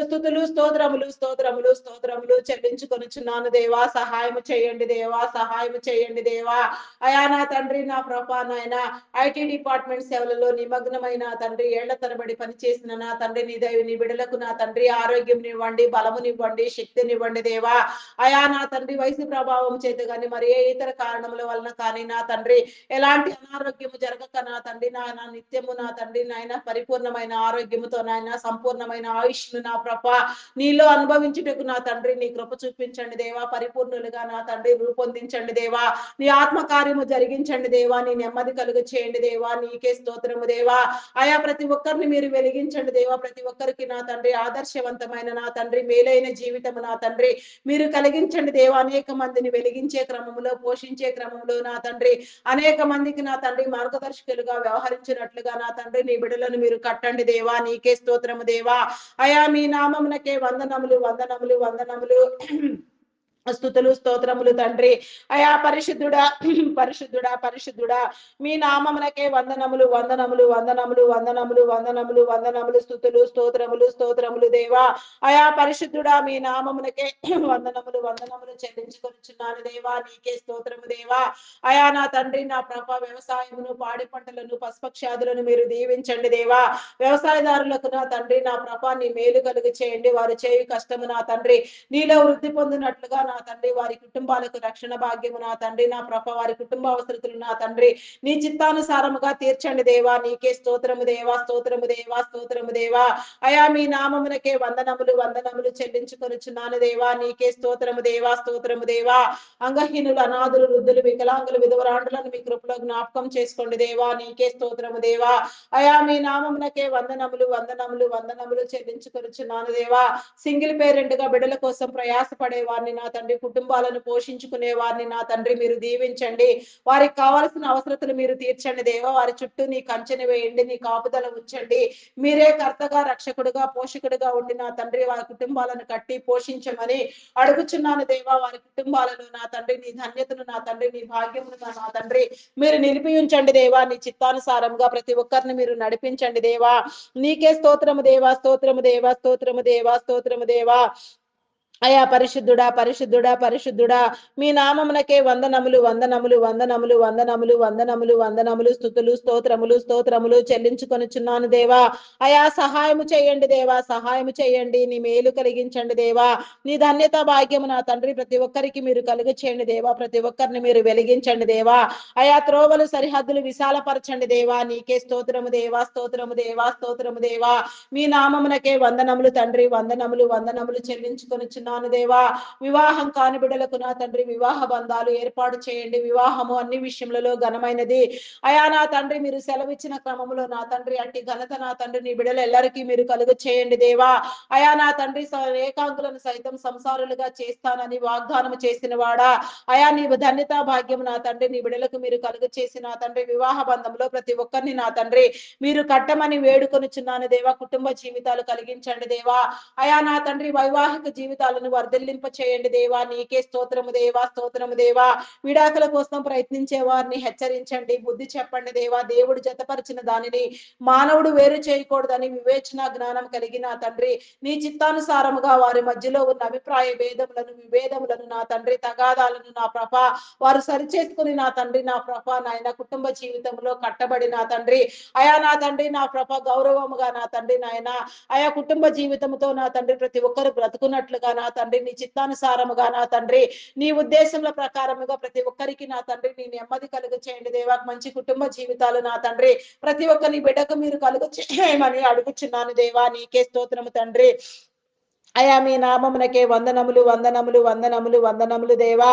S1: స్తుతులు, స్తోత్రములు, స్తోత్రములు, స్తోత్రములు చెల్లించుకొనుచున్నాను దేవా. సహాయము చేయండి దేవా, సహాయము చేయండి దేవా. అయా నా తండ్రి నా ప్రభా నాయన ఐటీ డిపార్ట్మెంట్ సేవలలో నిమగ్నమైన తండ్రి ఏళ్ల తరబడి పనిచేసిన నా తండ్రి నీ దైవ నీ బిడలకు నా తండ్రి ఆరోగ్యం నివ్వండి, బలమునివ్వండి, శక్తినివ్వండి దేవా. అయా నా తండ్రి వయసు ప్రభావం చేత కానీ మరి ఏ ఇతర కారణముల వలన కానీ నా తండ్రి ఎలాంటి అనారోగ్యము జరగక నా తండ్రి నా నిత్యము నా తండ్రి నాయన పరిపూర్ణమైన ఆరోగ్యముతో నాయన సంపూర్ణమైన ఆయుష్ను నా ప్రభ నీలో అనుభవించుటకు నా తండ్రి నీ కృప చూపించండి దేవా. పరిపూర్ణులుగా నా తండ్రి రూపొందించండి దేవా. నీ ఆత్మకార్యము జరిగించండి దేవా. నీ నెమ్మది కలుగు చేయండి దేవా. నీకే స్తోత్రము దేవా. ఆయా ప్రతి ఒక్కరిని మీరు వెలిగించండి దేవా. ప్రతి ఒక్కరికి నా తండ్రి ఆదర్శవంతమైన నా తండ్రి మేలైన జీవితము నా తండ్రి మీరు కలిగించండి దేవా. అనేక మందిని వెలిగించే క్రమములో పోషించే క్రమంలో నా తండ్రి అనేక మందికి నా తండ్రి మార్గదర్శకులుగా వ్యవహరించినట్లుగా నా తండ్రి నీ బిడలను మీరు కట్టండి దేవా. నీకే స్తోత్రము దేవా. అయా మీ నామమునకే వందనములు, వందనములు, వందనములు, స్తుతులు, స్తోత్రములు తండ్రి. అయా పరిశుద్ధుడా, పరిశుద్ధుడా, పరిశుద్ధుడా, మీ నామమునకే వందనములు, వందనములు, వందనములు, వందనములు, వందనములు, వందనములు, స్తుతులు, స్తోత్రములు, స్తోత్రములు దేవా. అయా పరిశుద్ధుడా, మీ నామమునకే వందనములు, వందనములు చెల్లించుకొనుచున్నాను దేవా. నీకే స్తోత్రము దేవా. అయా నా తండ్రి నా ప్రభ వ్యవసాయమును పాడి పంటలను పశుపక్షాదులను మీరు దీవించండి దేవా. వ్యవసాయదారులకు నా తండ్రి నా ప్రభ నీ మేలు కలుగు చేయండి. వారు చేయు కష్టము నా తండ్రి నీలో వృద్ధి పొందినట్లుగా నా తండ్రి వారి కుటుంబాలకు రక్షణ భాగ్యము నా తండ్రి నా ప్రభ వారి కుటుంబ అవసరతలు నా తండ్రి నీ చిత్తానుసారముగా తీర్చండి దేవా. నీకే స్తోత్రము దేవా, స్తోత్రము దేవా, స్తోత్రము దేవా. అయా మీ నామమునకే వందనములు, వందనములు చెల్లించుకొనుచున్నాను దేవా. నీకే స్తోత్రము దేవా, స్తోత్రము దేవా. అంగహీనులు, అనాథులు, వృద్ధులు, వికలాంగులు, విధవరాండ్రులను మీ కృపలో జ్ఞాపకం చేసుకోండి దేవా. నీకే స్తోత్రము దేవా. అయా మీ నామమునకే వందనములు, వందనములు, వందనములు చెల్లించుకొనుచున్నాను దేవా. సింగిల్ పేరెంట్ గా బిడ్డల కోసం ప్రయాసపడే వారిని నా తండ్రి కుటుంబాలను పోషించుకునే వారిని నా తండ్రి మీరు దీవించండి. వారికి కావాల్సిన అవసరతలు మీరు తీర్చండి దేవా. వారి చుట్టూ నీ కంచెని వేయండి, నీ కాపుదల ఉంచండి. మీరే కర్తగా, రక్షకుడుగా, పోషకుడుగా ఉండి నా తండ్రి వారి కుటుంబాలను కట్టి పోషించమని అడుగుచున్నాను దేవా. వారి కుటుంబాలను నా తండ్రి నీ ధన్యతను నా తండ్రి నీ భాగ్యమును నా తండ్రి మీరు నిలిపి ఉంచండి దేవా. నీ చిత్తానుసారంగా ప్రతి ఒక్కరిని మీరు నడిపించండి దేవా. నీకే స్తోత్రము దేవా, స్తోత్రము దేవా, స్తోత్రము దేవా, స్తోత్రము దేవా. అయా పరిశుద్ధుడా, పరిశుద్ధుడా, పరిశుద్ధుడా, మీ నామమునకే వందనములు, వందనములు, వందనములు, వందనములు, వందనములు, వందనములు, స్తుతులు, స్తోత్రములు, స్తోత్రములు చెల్లించుకొనుచున్నాను దేవా. అయా సహాయము చేయండి దేవా, సహాయము చేయండి. నీ మేలు కలిగించండి దేవా. నీ ధన్యత భాగ్యము నా తండ్రి ప్రతి ఒక్కరికి మీరు కలుగ చేయండి దేవా. ప్రతి ఒక్కరిని మీరు వెలిగించండి దేవా. అయా త్రోవలు సరిహద్దులు విశాలపరచండి దేవా. నీకే స్తోత్రము దేవా, స్తోత్రము దేవా, స్తోత్రము దేవా. మీ నామమునకే వందనములు తండ్రి, వందనములు, వందనములు చెల్లించుకొనుచున్నాను దేవా. వివాహం కాని బిడ్డలకు నా తండ్రి వివాహ బంధాలు ఏర్పాటు చేయండి. వివాహము అన్ని విషయములలో ఘనమైనది. అయా నా తండ్రి మీరు సెలవిచ్చిన క్రమములో నా తండ్రి అట్టి ఘనత నా తండ్రి నీ బిడ్డలు ఎల్లరికీ మీరు కలుగ చేయండి దేవా. అయా నా తండ్రి ఏకాంగులను సైతం సంసారులుగా చేస్తానని వాగ్దానం చేసిన వాడా. అయా నీ ధన్యత భాగ్యం నా తండ్రి నీ బిడ్డలకు మీరు కలుగ చేసిన తండ్రి వివాహ బంధంలో ప్రతి ఒక్కరిని నా తండ్రి మీరు కట్టమని వేడుకొనుచున్నాను దేవా. కుటుంబ జీవితాలు కలిగించండి దేవా. అయా నా తండ్రి వైవాహిక జీవితాలు జీవితాలను వర్ధిల్లింప చేయండి దేవా. నీకే స్తోత్రము దేవా, స్తోత్రము దేవా. విడాకుల కోసం ప్రయత్నించే వారిని హెచ్చరించండి, బుద్ధి చెప్పండి దేవా. దేవుడు జతపరిచిన దానిని మానవుడు వేరు చేయకూడదని వివేచన జ్ఞానం కలిగిన తండ్రి, నీ చిత్తానుసారముగా వారి మధ్యలో ఉన్న అభిప్రాయ భేదములను, విభేదములను నా తండ్రి, తగాదాలను నా ప్రభ వారు సరిచేసుకుని నా తండ్రి, నా ప్రభ నాయన కుటుంబ జీవితంలో కట్టబడి నా తండ్రి, అయా నా తండ్రి, నా ప్రభ గౌరవముగా నా తండ్రి నాయన, ఆయా కుటుంబ జీవితంతో నా తండ్రి ప్రతి ఒక్కరు బ్రతుకున్నట్లుగా నా తండ్రి, నీ చిత్తానుసారముగా నా తండ్రి, నీ ఉద్దేశముల ప్రకారముగా ప్రతి ఒక్కరికి నా తండ్రి నీ నెమ్మది కలుగు చేయండి దేవా. మంచి కుటుంబ జీవితాలు నా తండ్రి ప్రతి ఒక్కరి బిడ్డకు మీరు కలుగు చేయమని అడుగుచున్నాను దేవా. నీకే స్తోత్రము తండ్రి. అయా మీ నామమునకే వందనములు, వందనములు, వందనములు, వందనములు దేవా.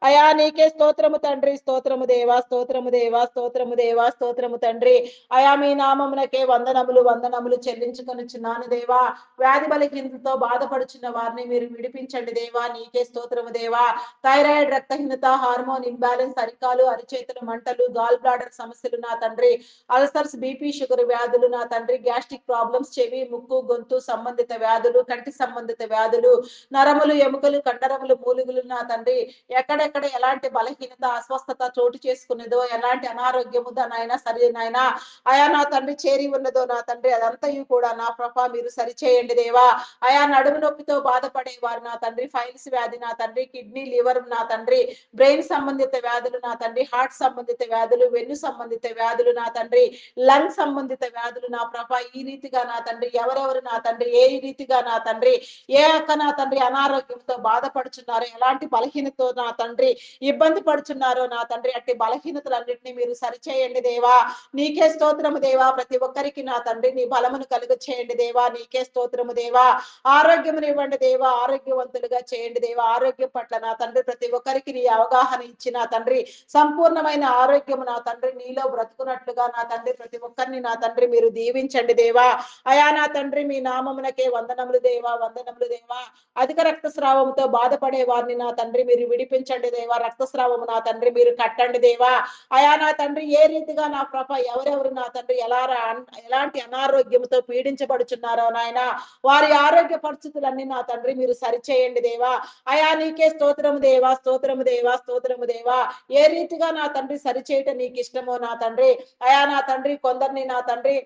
S1: అయా నీకే స్తోత్రము తండ్రి, స్తోత్రము దేవా, స్తోత్రము దేవా, స్తోత్రము దేవా, స్తోత్రము తండ్రి. అయా మీ నామమునకే వందనములు, వందనములు చెల్లించుకొనుచున్నాను దేవా. వ్యాధి బలహీనతతో బాధపడుచున్న వారిని మీరు విడిపించండి దేవా. నీకే స్తోత్రము దేవా. థైరాయిడ్, రక్తహీనత, హార్మోన్ ఇంబ్యాలెన్స్, అరికాలు అరిచేతుల మంటలు, గాల్ బ్లాడర్ సమస్యలు నా తండ్రి, అల్సర్స్, బీపీ, షుగర్ వ్యాధులు నా తండ్రి, గ్యాస్ట్రిక్ ప్రాబ్లమ్స్, చెవి, ముక్కు, గొంతు సంబంధిత వ్యాధులు, కంటి సంబంధిత వ్యాధులు, నరములు, ఎముకలు, కండరములు, మూలుగులు నా తండ్రి, ఎక్కడెక్కడ ఎలాంటి బలహీనత, అస్వస్థత చోటు చేసుకున్నదో, ఎలాంటి అనారోగ్యము దానైనా సరే నాయనా, అయా నా తండ్రి చేరి ఉన్నదో నా తండ్రి, అదంతయు కూడా నా ప్రభ మీరు సరిచేయండి దేవా. అయా నడుము నొప్పితో బాధపడే వారు నా తండ్రి, ఫైల్స్ వ్యాధి నా తండ్రి, కిడ్నీ, లివర్ నా తండ్రి, బ్రెయిన్ సంబంధిత వ్యాధులు నా తండ్రి, హార్ట్ సంబంధిత వ్యాధులు, వెన్ను సంబంధిత వ్యాధులు నా తండ్రి, లంగ్ సంబంధిత వ్యాధులు నా ప్రభ ఈ రీతిగా నా తండ్రి, ఎవరెవరు నా తండ్రి ఏ రీతిగా నా తండ్రి, ఏ అక్క నా తండ్రి అనారోగ్యంతో బాధపడుచున్నారో, ఎలాంటి బలహీనతో నా తండ్రి ఇబ్బంది పడుచున్నారో నా తండ్రి, అట్టి బలహీనతలన్నింటినీ మీరు సరిచేయండి దేవా. నీకే స్తోత్రము దేవా. ప్రతి ఒక్కరికి నా తండ్రి నీ బలమును కలుగ చేయండి దేవా. నీకే స్తోత్రము దేవా. ఆరోగ్యమును ఇవ్వండి దేవా. ఆరోగ్యవంతులుగా చేయండి దేవా. ఆరోగ్యం పట్ల నా తండ్రి ప్రతి ఒక్కరికి నీ అవగాహన ఇచ్చి నా తండ్రి సంపూర్ణమైన ఆరోగ్యము నా తండ్రి నీలో బ్రతుకున్నట్లుగా నా తండ్రి ప్రతి ఒక్కరిని నా తండ్రి మీరు దీవించండి దేవా. అయా నా తండ్రి మీ నామమునకే వందనములు దేవా, వందనములు దేవా. అధిక రక్తస్రావంతో బాధపడే వారిని నా తండ్రి మీరు విడిపించండి దేవా. రక్తస్రావము నా తండ్రి మీరు కట్టండి దేవా. అయా నా తండ్రి ఏ రీతిగా నా ప్రభ ఎవరెవరు నా తండ్రి ఎలాంటి అనారోగ్యంతో పీడించబడుచున్నారో నాయన, వారి ఆరోగ్య పరిస్థితులన్నీ నా తండ్రి మీరు సరిచేయండి దేవా. అయా నీకే స్తోత్రము దేవా, స్తోత్రము దేవా, స్తోత్రము దేవా. ఏ రీతిగా నా తండ్రి సరిచేయటం నీకు ఇష్టమో నా తండ్రి, అయా నా తండ్రి కొందరిని నా తండ్రి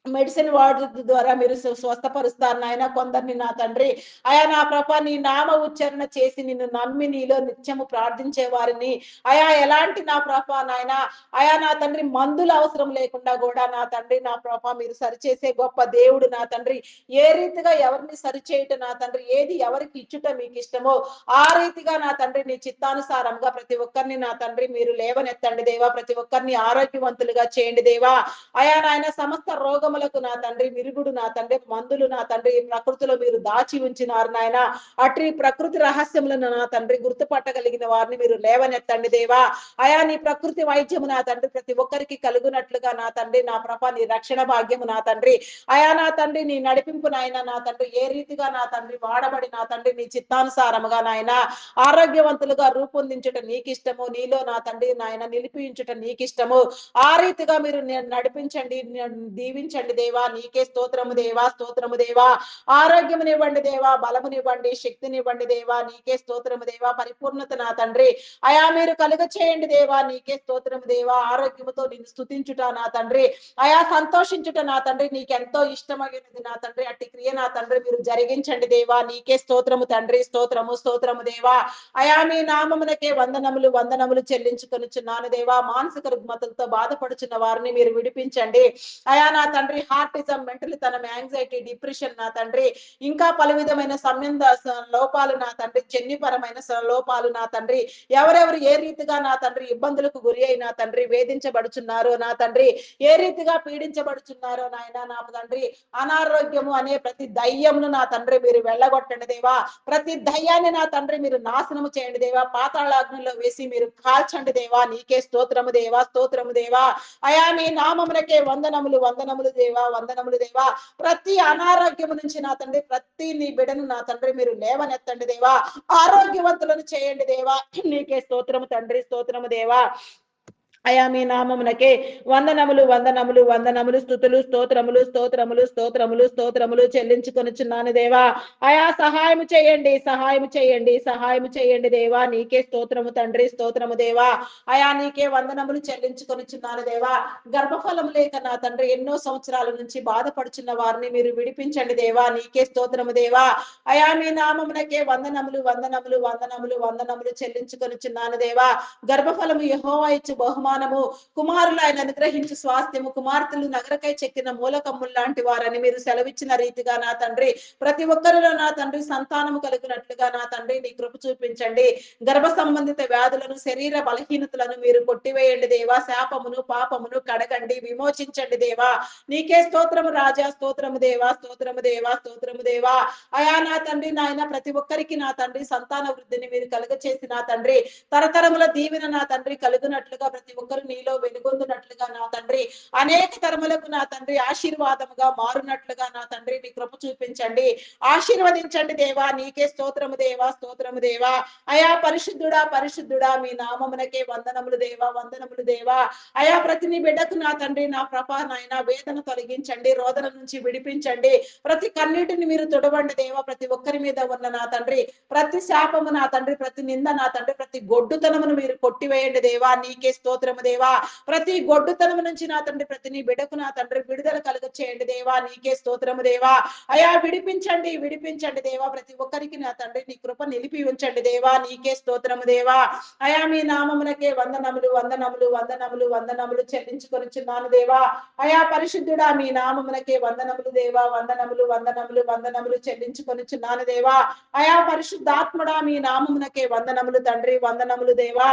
S1: మెడిసిన్ వాడు ద్వారా మీరు స్వస్థపరుస్తారు నాయన, కొందరిని నా తండ్రి అయా నా ప్రభ నీ నామ ఉచ్చారణ చేసి నిన్ను నమ్మి నీలో నిత్యము ప్రార్థించే వారిని అయా ఎలాంటి నా ప్రభ నాయన, అయా నా తండ్రి మందులు అవసరం లేకుండా కూడా నా తండ్రి నా ప్రభ మీరు సరిచేసే గొప్ప దేవుడు నా తండ్రి. ఏ రీతిగా ఎవరిని సరిచేయట నా తండ్రి, ఏది ఎవరికి ఇచ్చుట మీకు ఇష్టమో ఆ రీతిగా నా తండ్రి నీ చిత్తానుసారంగా ప్రతి ఒక్కరిని నా తండ్రి మీరు లేవనెత్తండి దేవా. ప్రతి ఒక్కరిని ఆరోగ్యవంతులుగా చేయండి దేవా. అయా నాయన సమస్త రోగములకు నా తండ్రి విరుగుడు నా తండ్రి మందులు నా తండ్రి ఈ ప్రకృతిలో మీరు దాచి ఉంచినారు నాయన. అటు ప్రకృతి రహస్యములను నా తండ్రి గుర్తుపట్టగలిగిన వారిని మీరు లేవనెత్తండి దేవా. అయా నీ ప్రకృతి వైద్యము నా తండ్రి ప్రతి ఒక్కరికి కలుగునట్లుగా నా తండ్రి నా ప్రభ నీ రక్షణ భాగ్యము నా తండ్రి, అయా నా తండ్రి నీ నడిపింపు నాయన నా తండ్రి ఏ రీతిగా నా తండ్రి వాడబడి నా తండ్రి నీ చిత్తానుసారముగా నాయన ఆరోగ్యవంతులుగా రూపొందించుట నీకు ఇష్టము, నీలో నా తండ్రి నాయన నిలిపించుట నీకు ఇష్టము. ఆ రీతిగా మీరు నడిపించండి, దీవించండి దేవా. నీకే స్తోత్రము దేవా, స్తోత్రము దేవా. ఆరోగ్యమునివ్వండి దేవా, బలమునివ్వండి, శక్తినివ్వండి దేవా. నీకే స్తోత్రము దేవా. పరిపూర్ణత నా తండ్రి అయా మీరు కలుగ చేయండి దేవా. నీకే స్తోత్రము దేవా. ఆరోగ్యముతో నిన్ను స్తుతించుట నా తండ్రి, అయా సంతోషించుట నా తండ్రి నీకెంతో ఇష్టమైనది నా తండ్రి. అట్టి క్రియ నా తండ్రి మీరు జరిగించండి దేవా. నీకే స్తోత్రము తండ్రి, స్తోత్రము, స్తోత్రము దేవా. అయా మీ నామమునకే వందనములు, వందనములు చెల్లించుకొనుచున్నాను దేవా. మానసిక రుగ్మతలతో బాధపడుచున్న వారిని మీరు విడిపించండి అయా నా తండ్రి. హార్టిజం, మెంటల్ తనం, యాంగ్జైటీ, డిప్రెషన్ నా తండ్రి ఇంకా పలు విధమైన సంబంధ లోపాలు నా తండ్రి, జన్యుపరమైన లోపాలు నా తండ్రి ఎవరెవరు ఏ రీతిగా నా తండ్రి ఇబ్బందులకు గురి అయినా తండ్రి వేధించబడుచున్నారో నా తండ్రి, ఏ రీతిగా పీడించబడుచున్నారో నాయన నా తండ్రి, అనారోగ్యము అనే ప్రతి దయ్యమును నా తండ్రి మీరు వెళ్ళగొట్టండి దేవా. ప్రతి దయ్యాన్ని నా తండ్రి మీరు నాశనము చేయండి దేవా. పాతాళాగ్నిలో వేసి మీరు కాల్చండి దేవా. నీకే స్తోత్రము దేవా, స్తోత్రము దేవా. అయా నీ నామమునకే వందనములు, వందనములు దేవా, వందనములు దేవా. ప్రతి అనారోగ్యము నుంచి నా తండ్రి ప్రతి నీ బిడను నా తండ్రి మీరు లేవనెత్తండి దేవా. ఆరోగ్యవంతులను చేయండి దేవా. నీకే స్తోత్రము తండ్రి, స్తోత్రము దేవా. అయా మీ నామమునకే వందనములు వందనములు వందనములు స్తుతులు స్తోత్రములు స్తోత్రములు స్తోత్రములు స్తోత్రములు చెల్లించుకొనుచున్నాను దేవా. అయా సహాయము చేయండి, సహాయము చేయండి, సహాయము చేయండి దేవా. నీకే స్తోత్రము తండ్రి, స్తోత్రము దేవా. అయా నీకే వందనములు చెల్లించుకొనుచున్నాను దేవా. గర్భఫలము లేక నా తండ్రి ఎన్నో సంవత్సరాల నుంచి బాధపడుచున్న వారిని మీరు విడిపించండి దేవా. నీకే స్తోత్రము దేవా. అయా మీ నామమునకే వందనములు వందనములు వందనములు వందనములు చెల్లించుకొనుచున్నాను దేవా. గర్భఫలము యెహోవా ఇచ్చు బహుమానము, కుమారులు ఆయన అనుగ్రహించు స్వాస్థ్యము, కుమార్తెలు నగరకై చెక్కిన మూలకమ్ములు లాంటి వారని మీరు సెలవిచ్చిన రీతిగా నా తండ్రి ప్రతి ఒక్కరిలో నా తండ్రి సంతానము కలిగినట్లుగా నా తండ్రి నీ కృప చూపించండి. గర్భ సంబంధిత వ్యాధులను, శరీర బలహీనతలను మీరు కొట్టివేయండి దేవా. శాపమును పాపమును కడగండి, విమోచించండి దేవా. నీకే స్తోత్రము రాజా, స్తోత్రము దేవా, స్తోత్రము దేవా, స్తోత్రము దేవా. అయా నా తండ్రి నాయన ప్రతి ఒక్కరికి నా తండ్రి సంతాన వృద్ధిని మీరు కలుగ చేసి నా తండ్రి తరతరముల దీవెన నా తండ్రి కలుగునట్లుగా ప్రతి ఒక్కరు నీలో వెలుగొందునట్లుగా నా తండ్రి అనేక తరములకు నా తండ్రి ఆశీర్వాదముగా మారునట్లుగా నా తండ్రి నీ కృప చూపించండి. ఆశీర్వదించండి దేవా. నీకే స్తోత్రము దేవా, స్తోత్రము దేవా. అయా పరిశుద్ధుడా, పరిశుద్ధుడా మీ నామమునకే వందనములు దేవా, వందనములు దేవా. అయా ప్రతి నీ బిడ్డకు నా తండ్రి నా ప్రభా నాయన వేదన తొలగించండి, రోదన నుంచి విడిపించండి. ప్రతి కన్నీటిని మీరు తుడవండి దేవా. ప్రతి ఒక్కరి మీద ఉన్న నా తండ్రి ప్రతి శాపము నా తండ్రి, ప్రతి నింద నా తండ్రి, ప్రతి గొడ్డుతనమును మీరు కొట్టివేయండి దేవా. నీకే స్తోత్రము దేవా. ప్రతి గొడ్డుతనము నుంచి నా తండ్రి ప్రతి నీ బిడ్డకు నా తండ్రి విడుదల కలుగ చేయండి దేవా. నీకే స్తోత్రము దేవా. అయా విడిపించండి, విడిపించండి దేవా. ప్రతి ఒక్కరికి నా తండ్రి నీ కృప నిలిపి ఉంచండి దేవా. నీకే స్తోత్రము దేవా. అయా మీ నామమునకే వందనములు వందనములు వందనములు వందనములు చెల్లించుకొనుచున్నాను దేవా. అయా పరిశుద్ధుడా మీ నామమునకే వందనములు దేవా, వందనములు వందనములు వందనములు చెల్లించుకొనుచున్నాను దేవా. అయా పరిశుద్ధాత్ముడా మీ నామమునకే వందనములు తండ్రి, వందనములు దేవా.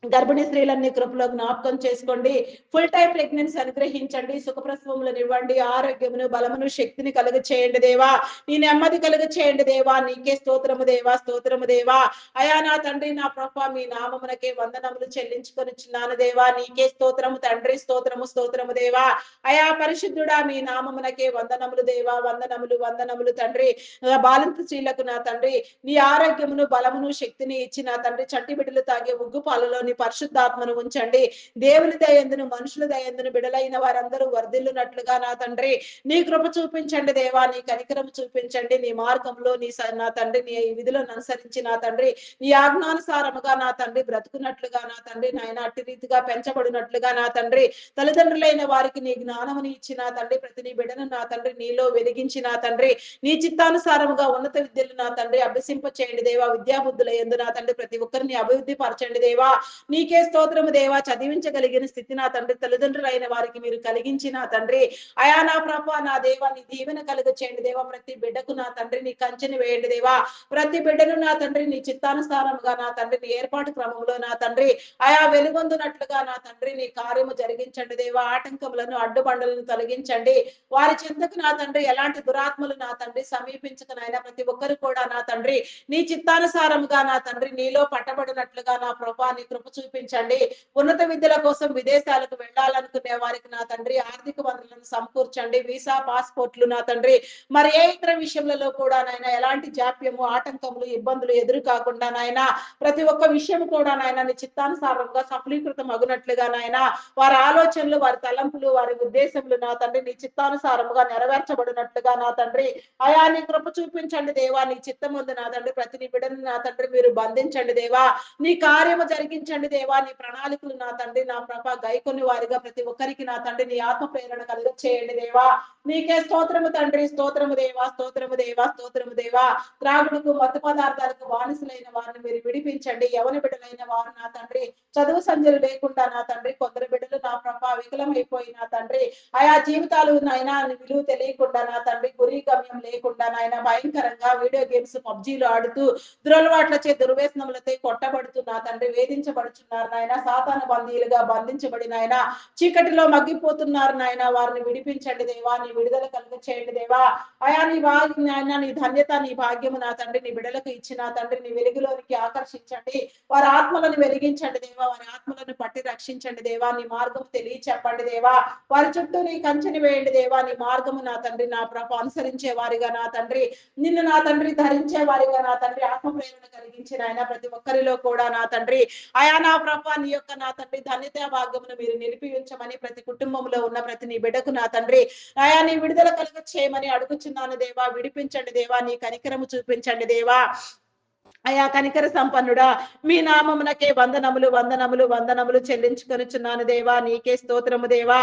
S1: గర్భిణీ స్త్రీలన్నీ కృపలో జ్ఞాపకం చేసుకోండి. ఫుల్ టైం ప్రెగ్నెన్సీ అనుగ్రహించండి. సుఖప్రసవములను ఇవ్వండి. ఆరోగ్యమును బలమును శక్తిని కలుగ చేయండి దేవా. నీ నెమ్మది కలుగ చేయండి దేవా. నీకే స్తోత్రము దేవా, స్తోత్రము దేవా. అయా నా తండ్రి నా ప్రభా మీ నామమునకే వందనములు చెల్లించుకొనుచున్నాను దేవా. నీకే స్తోత్రము తండ్రి, స్తోత్రము స్తోత్రము దేవా. అయా పరిశుద్ధుడా మీ నామమునకే వందనములు దేవా, వందనములు వందనములు తండ్రి. బాలింత స్త్రీలకు నా తండ్రి నీ ఆరోగ్యమును బలమును శక్తిని ఇచ్చి నా తండ్రి చంటి బిడ్డలు తాగే ఉగ్గు పాలలోని పరిశుద్ధాత్మను ఉంచండి. దేవుని దయందును మనుషుల దయందును బిడలైన వారందరూ వర్ధిల్లునట్లుగా నా తండ్రి నీ కృప చూపించండి దేవా. నీ కనికరం చూపించండి. నీ మార్గంలో నా తండ్రి నీ విధులను అనుసరించి నా తండ్రి నీ ఆజ్ఞానుసారముగా నా తండ్రి బ్రతుకున్నట్లుగా నా తండ్రి నాయన అట్టి రీతిగా పెంచబడినట్లుగా నా తండ్రి తల్లిదండ్రులైన వారికి నీ జ్ఞానముని ఇచ్చి నా తండ్రి ప్రతి నీ బిడ్డను నా తండ్రి నీలో వెలిగించి నా తండ్రి నీ చిత్తానుసారముగా ఉన్నత విద్యలు నా తండ్రి అభ్యసింప చేయండి దేవా. విద్యాబుద్ధుల యందు నా తండ్రి ప్రతి ఒక్కరిని అభివృద్ధి పరచండి దేవా. నీకే స్తోత్రము దేవా. చదివించగలిగిన స్థితి నా తండ్రి తల్లిదండ్రులైన వారికి మీరు కలిగించి నా తండ్రి అయా నా ప్రభా నా దేవా నీ దీవెన కలుగ చేయండి దేవా. ప్రతి బిడ్డకు నా తండ్రి నీ కంచెని వేయండి దేవా. ప్రతి బిడ్డను నా తండ్రి నీ చిత్తానుసారముగా నా తండ్రి నీ ఏర్పాటు క్రమంలో నా తండ్రి అయా వెలుగొందునట్లుగా నా తండ్రి నీ కార్యము జరిగించండి దేవా. ఆటంకములను అడ్డుబండలను తొలగించండి. వారి చెంతకు నా తండ్రి ఎలాంటి దురాత్మలు నా తండ్రి సమీపించకనైనా ప్రతి ఒక్కరు కూడా నా తండ్రి నీ చిత్తానుసారముగా నా తండ్రి నీలో పట్టబడినట్లుగా నా ప్రభా నీ కృప చూపించండి. ఉన్నత విద్యల కోసం విదేశాలకు వెళ్ళాలనుకునే వారికి నా తండ్రి ఆర్థిక వనరులను సమకూర్చండి. వీసా పాస్పోర్ట్లు నా తండ్రి మరి ఏ ఇతర విషయములలో కూడా నాయన ఎలాంటి జాప్యము ఆటంకములు ఇబ్బందులు ఎదురు కాకుండా నాయన ప్రతి ఒక్క విషయం కూడా నాయన నీ చిత్తానుసారంగా సఫలీకృతం అగునట్లుగా నాయన వారి ఆలోచనలు వారి తలంపులు వారి ఉద్దేశములు నా తండ్రి నీ చిత్తానుసారముగా నెరవేర్చబడినట్లుగా నా తండ్రి అయా నీ కృప చూపించండి దేవా. నీ చిత్తం ఉంది నా తండ్రి ప్రతి నీ బిడ్డను నా తండ్రి మీరు బంధించండి దేవా. నీ కార్యము జరిగించండి దేవా. నీ ప్రణాళికలు నా తండ్రి నా ప్రభ గైకొని వారిగా ప్రతి ఒక్కరికి నా తండ్రి నీ ఆత్మ ప్రేరణ కలుగ చేయండి దేవా. నీకే స్తోత్రము తండ్రి, స్తోత్రము దేవా, స్తోత్రము దేవా, స్తోత్రము దేవా. త్రాగుడుకు మత్తు పదార్థాలకు బానిసలైన వారిని మీరు విడిపించండి. యవన బిడ్డలైన వారు నా తండ్రి చదువు సంధ్యలు లేకుండా నా తండ్రి కొందరు బిడ్డలు నా ప్రభ వికలమైపోయి నా తండ్రి ఆయా జీవితాలు నాయన విలువ తెలియకుండా నా తండ్రి గురి గమ్యం లేకుండా నాయన భయంకరంగా వీడియో గేమ్స్ పబ్జీలు ఆడుతూ దురలవాట్లచే దుర్వ్యసనములతో కొట్టబడుతూ నా తండ్రి వేధించబడుచున్నారు నాయన. సాతాను బందీలుగా బంధించబడి నాయన చీకటిలో మగ్గిపోతున్నారు నాయన. వారిని విడిపించండి దేవా. నీ విడుదల కలుగ చేయండి దేవా. అయా నీ భాగ్యం నాయన నీ ధన్యత నీ భాగ్యము నా తండ్రి నీ బిడ్డలకు ఇచ్చిన తండ్రి నీ వెలుగులోనికి ఆకర్షించండి. వారి ఆత్మలను వెలిగించండి దేవా. వారి ఆత్మలను పట్టి రక్షించండి దేవా. నీ మార్గం తెలియ చెప్పండి దేవా. వారి చుట్టూ నీ కంచెని వేయండి దేవా. నీ మార్గము నా తండ్రి నా ప్రభ అనుసరించే వారిగా నా తండ్రి నిన్ను నా తండ్రి ధరించే వారిగా నా తండ్రి ఆత్మ ప్రేరణ కలిగించిన ఆయన ప్రతి ఒక్కరిలో కూడా నా తండ్రి ఆయా నా ప్రభ నీ యొక్క నా తండ్రి ధన్యత భాగ్యమును మీరు నిలిపి ఉంచమని ప్రతి కుటుంబంలో ఉన్న ప్రతి నీ బిడ్డకు నా తండ్రి నీ విడుదల కలుగ చేయమని అడుగుచున్నాను దేవా. విడిపించండి దేవా, నీ కనికరము చూపించండి దేవా. కనికర సంపన్నుడా, మీ నామమునకే వందనములు వందనములు వందనములు చెల్లించుకొనుచున్నాను దేవా. నీకే స్తోత్రము దేవా.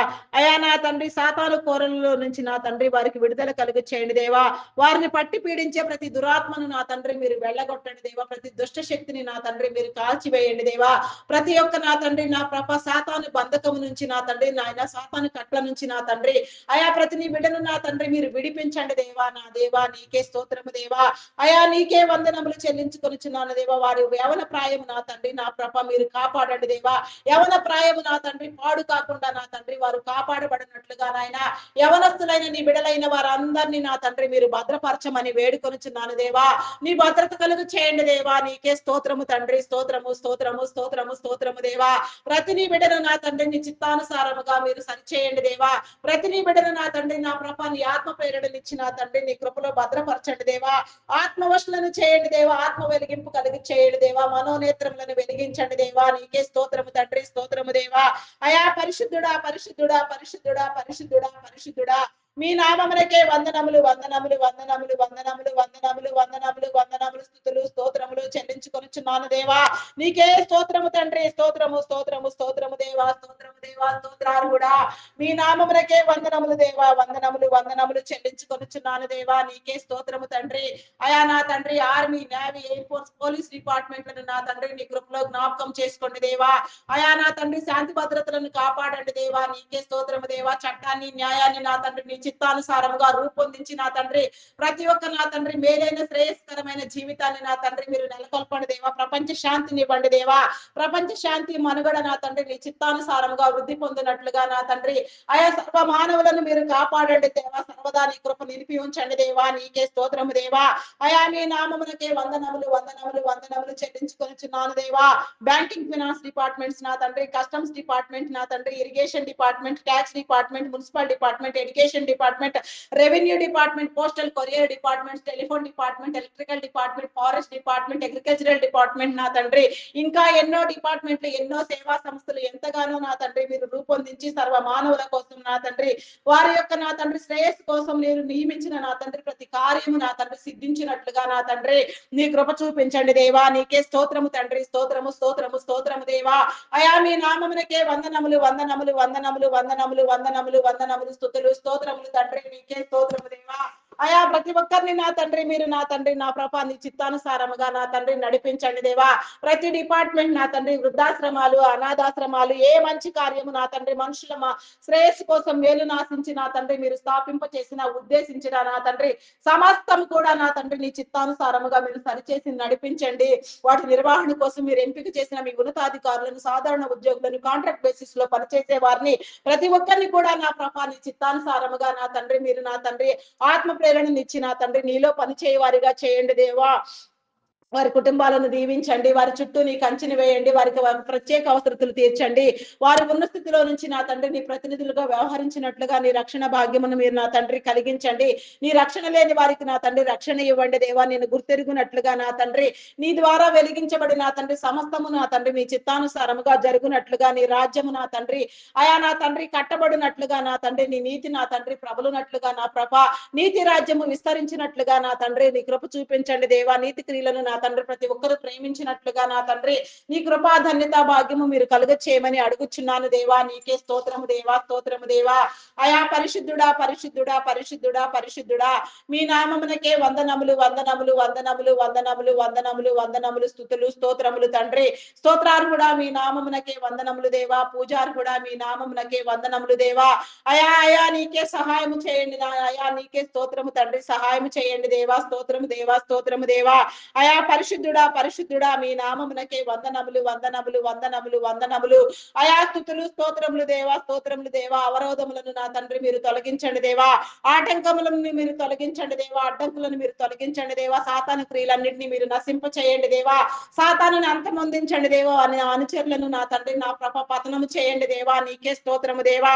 S1: నా తండ్రి సాతాను కోరలలో నుంచి నా తండ్రి వారికి విడుదల కలుగు చేయండి దేవా. వారిని పట్టి పీడించే ప్రతి దురాత్మను నా తండ్రి మీరు వెళ్ళగొట్టండి దేవా. ప్రతి దుష్ట శక్తిని నా తండ్రి మీరు కాల్చివేయండి దేవా. ప్రతి ఒక్క నా తండ్రి నా ప్రభ సాతాను బంధకము నుంచి నా తండ్రి నాయన సాతాను కట్ల నుంచి నా తండ్రి ప్రతి నీ బిడ్డను నా తండ్రి మీరు విడిపించండి దేవా. నా దేవా నీకే స్తోత్రము దేవా. నీకే వందనములు చెల్లించుకొని దేవా. వారి యవన ప్రాయము నా తండ్రి నా ప్రభ మీరు కాపాడండి దేవా. యవన ప్రాయము నా తండ్రి పాడు కాకుండా నా తండ్రి వారు కాపాడబడినట్లుగా నాయన యవనస్తులైన నీ బిడలైన వారందరినీ నా తండ్రి మీరు భద్రపరచమని వేడుకొనుచున్నాను దేవా. నీ భద్రత కలుగు చేయండి దేవా. నీకే స్తోత్రము తండ్రి. స్తోత్రము స్తోత్రము స్తోత్రము స్తోత్రము దేవా. ప్రతి నీ బిడ్డను నా తండ్రి నీ చిత్తానుసారముగా మీరు సరిచేయండి దేవా. ప్రతి నీ బిడ్డను నా తండ్రి నా ప్రభ నీ ఆత్మ ప్రేరణనిచ్చి నా తండ్రి నీ కృపలో భద్రపరచండి దేవా. ఆత్మవశులను చేయండి దేవా. ఆత్మ వెలిగింపు కలిగి చేయండి దేవా. మనోనేత్రములను వెలిగించండి దేవా. నీకే స్తోత్రము తండ్రి. స్తోత్రము దేవా. పరిశుద్ధుడా పరిశుద్ధుడా పరిశుద్ధుడా పరిశుద్ధుడా పరిశుద్ధుడా, మీ నామమునకే వందనములు వందనములు వందనములు వందనములు వందనములు వందనములు వందనములు స్తుతులు స్తోత్రములు చెల్లించుకొనుచున్నాను దేవా. నీకే స్తోత్రము తండ్రి. స్తోత్రము స్తోత్రము స్తోత్రము దేవా. స్తోత్రము దేవా. స్తోత్రార్హుడా, మీ నామమునకే వందనములు దేవా. వందనములు వందనములు చెల్లించుకొనుచున్నాను దేవా. నీకే స్తోత్రము తండ్రి. నా తండ్రి army, navy, air force, police డిపార్ట్మెంట్లను నా తండ్రి నీ కృపలో జ్ఞాపకం చేసుకోండి దేవా. నా తండ్రి శాంతి భద్రతలను కాపాడండి దేవా. నీకే స్తోత్రము దేవా. చట్టాన్ని న్యాయాన్ని నా తండ్రి నీ చిత్తానుసారముగా రూపొందించి నా తండ్రి ప్రతి ఒక్క నా తండ్రి మేలైన శ్రేయస్కరమైన జీవితాన్ని నా తండ్రి మీరు నెలకొల్పండి దేవా. ప్రపంచ శాంతిని ఇవ్వండి దేవా. ప్రపంచ శాంతి మనుగడ నా తండ్రి నీ చిత్తానుసారముగా వృద్ధి పొందినట్లుగా నా తండ్రి సర్వ మానవులను మీరు కాపాడండి దేవా. సర్వదా నీ కృప నిలిపి ఉంచండి దేవా. నీకే స్తోత్రము దేవా. మీ నామమునకే వందనములు వందనములు వందనములు చెల్లించుకొనుచున్నాను దేవా. బ్యాంకింగ్ ఫైనాన్స్ డిపార్ట్మెంట్స్ నా తండ్రి, కస్టమ్స్ డిపార్ట్మెంట్ నా తండ్రి, irrigation department, tax department, municipal department, education department, revenue department, postal courier department, telephone department, electrical department, forest department, agricultural department నా తండ్రి ఇంకా ఎన్నో డిపార్ట్మెంట్లు, ఎన్నో సేవా సంస్థలు ఎంతగానో నా తండ్రి మీరు రూపొందించి సర్వ మానవుల కోసం నా తండ్రి వారి యొక్క నా తండ్రి శ్రేయస్సు కోసం మీరు నియమించిన నా తండ్రి ప్రతి కార్యము నా తండ్రి సిద్ధించినట్లుగా నా తండ్రి నీ కృప చూపించండి దేవా. నీకే స్తోత్రము తండ్రి. స్తోత్రము స్తోత్రము స్తోత్రము దేవా. మీ నామమునకే వందనములు వందనములు వందనములు వందనములు వందనములు వందనములు స్తుతులు స్తోత్రములు తండ్రి. నీకే స్తోత్రము దేవా. ప్రతి ఒక్కరిని నా తండ్రి మీరు నా తండ్రి నా ప్రభా నీ చిత్తానుసారముగా నా తండ్రి నడిపించండి దేవా. ప్రతి డిపార్ట్మెంట్ నా తండ్రి వృద్ధాశ్రమాలు, అనాథాశ్రమాలు, ఏ మంచి కార్యము నా తండ్రి మనుషుల శ్రేయస్సు కోసం మేలు నాశించి నా తండ్రి మీరు స్థాపింప చేసిన ఉద్దేశించిన నా తండ్రి సమస్తం కూడా నా తండ్రి నీ చిత్తానుసారముగా మీరు సరిచేసి నడిపించండి. వాటి నిర్వహణ కోసం మీరు ఎంపిక చేసిన మీ ఉన్నతాధికారులను, సాధారణ ఉద్యోగులను, కాంట్రాక్ట్ బేసిస్ లో పనిచేసే వారిని ప్రతి ఒక్కరిని కూడా నా ప్రభా నీ చిత్తానుసారముగా నా తండ్రి మీరు నా తండ్రి ఆత్మ ప్రేరణనిచ్చి నా తండ్రి నీలో పనిచేయ వారిగా చేయండి దేవా. వారి కుటుంబాలను దీవించండి. వారి చుట్టూ నీ కంచెని వేయండి. వారికి ప్రత్యేక అవసరతలు తీర్చండి. వారి ఉన్న స్థితిలో నుంచి నా తండ్రి నీ ప్రతినిధులుగా వ్యవహరించినట్లుగా నీ రక్షణ భాగ్యమును మీరు నా తండ్రి కలిగించండి. నీ రక్షణ లేని వారికి నా తండ్రి రక్షణ ఇవ్వండి దేవా. నేను గుర్తెరుగునట్లుగా నా తండ్రి నీ ద్వారా వెలిగించబడి నా తండ్రి సమస్తము నా తండ్రి మీ చిత్తానుసారముగా జరుగునట్లుగా నీ రాజ్యము నా తండ్రి నా తండ్రి కట్టబడినట్లుగా నా తండ్రి నీ నీతి నా తండ్రి ప్రబలునట్లుగా నా ప్రభ నీతి రాజ్యము విస్తరించినట్లుగా నా తండ్రి నీ కృప చూపించండి దేవా. నీతి క్రియలను నా తండ్రి ప్రతి ఒక్కరు ప్రేమించినట్లుగా నా తండ్రి నీ కృపా ధన్యత భాగ్యము మీరు కలుగ చేయమని అడుగుచున్నాను దేవా. నీకే స్తోత్రము దేవా. స్తోత్రము దేవా. పరిశుద్ధుడా పరిశుద్ధుడా పరిశుద్ధుడా పరిశుద్ధుడా, మీ నామమునకే వందనములు వందనములు వందనములు వందనములు వందనములు వందనములు స్తుతులు స్తోత్రములు తండ్రి. స్తోత్రార్హుడా మీ నామమునకే వందనములు దేవా. పూజార్హుడా మీ నామమునకే వందనములు దేవా. నీకే సహాయము చేయండి. నీకే స్తోత్రము తండ్రి. సహాయము చేయండి దేవా. స్తోత్రము దేవా. స్తోత్రము దేవా. పరిశుద్ధుడా పరిశుద్ధుడా మీ నామమునకే వందనములు వందనములు వందనములు వందనములు. స్తుతులు స్తోత్రములు దేవా. స్తోత్రములు దేవా. అవరోధములను నా తండ్రి మీరు తొలగించండి దేవా. ఆటంకములను మీరు తొలగించండి దేవా. అడ్డంకులను మీరు తొలగించండి దేవా. సాతాను క్రియలన్నింటినీ మీరు నశింప చేయండి దేవా. సాతానుని అంతమొందించండి దేవా. అని అనుచరులను నా తండ్రి నా పతనము చేయండి దేవా. నీకే స్తోత్రము దేవా.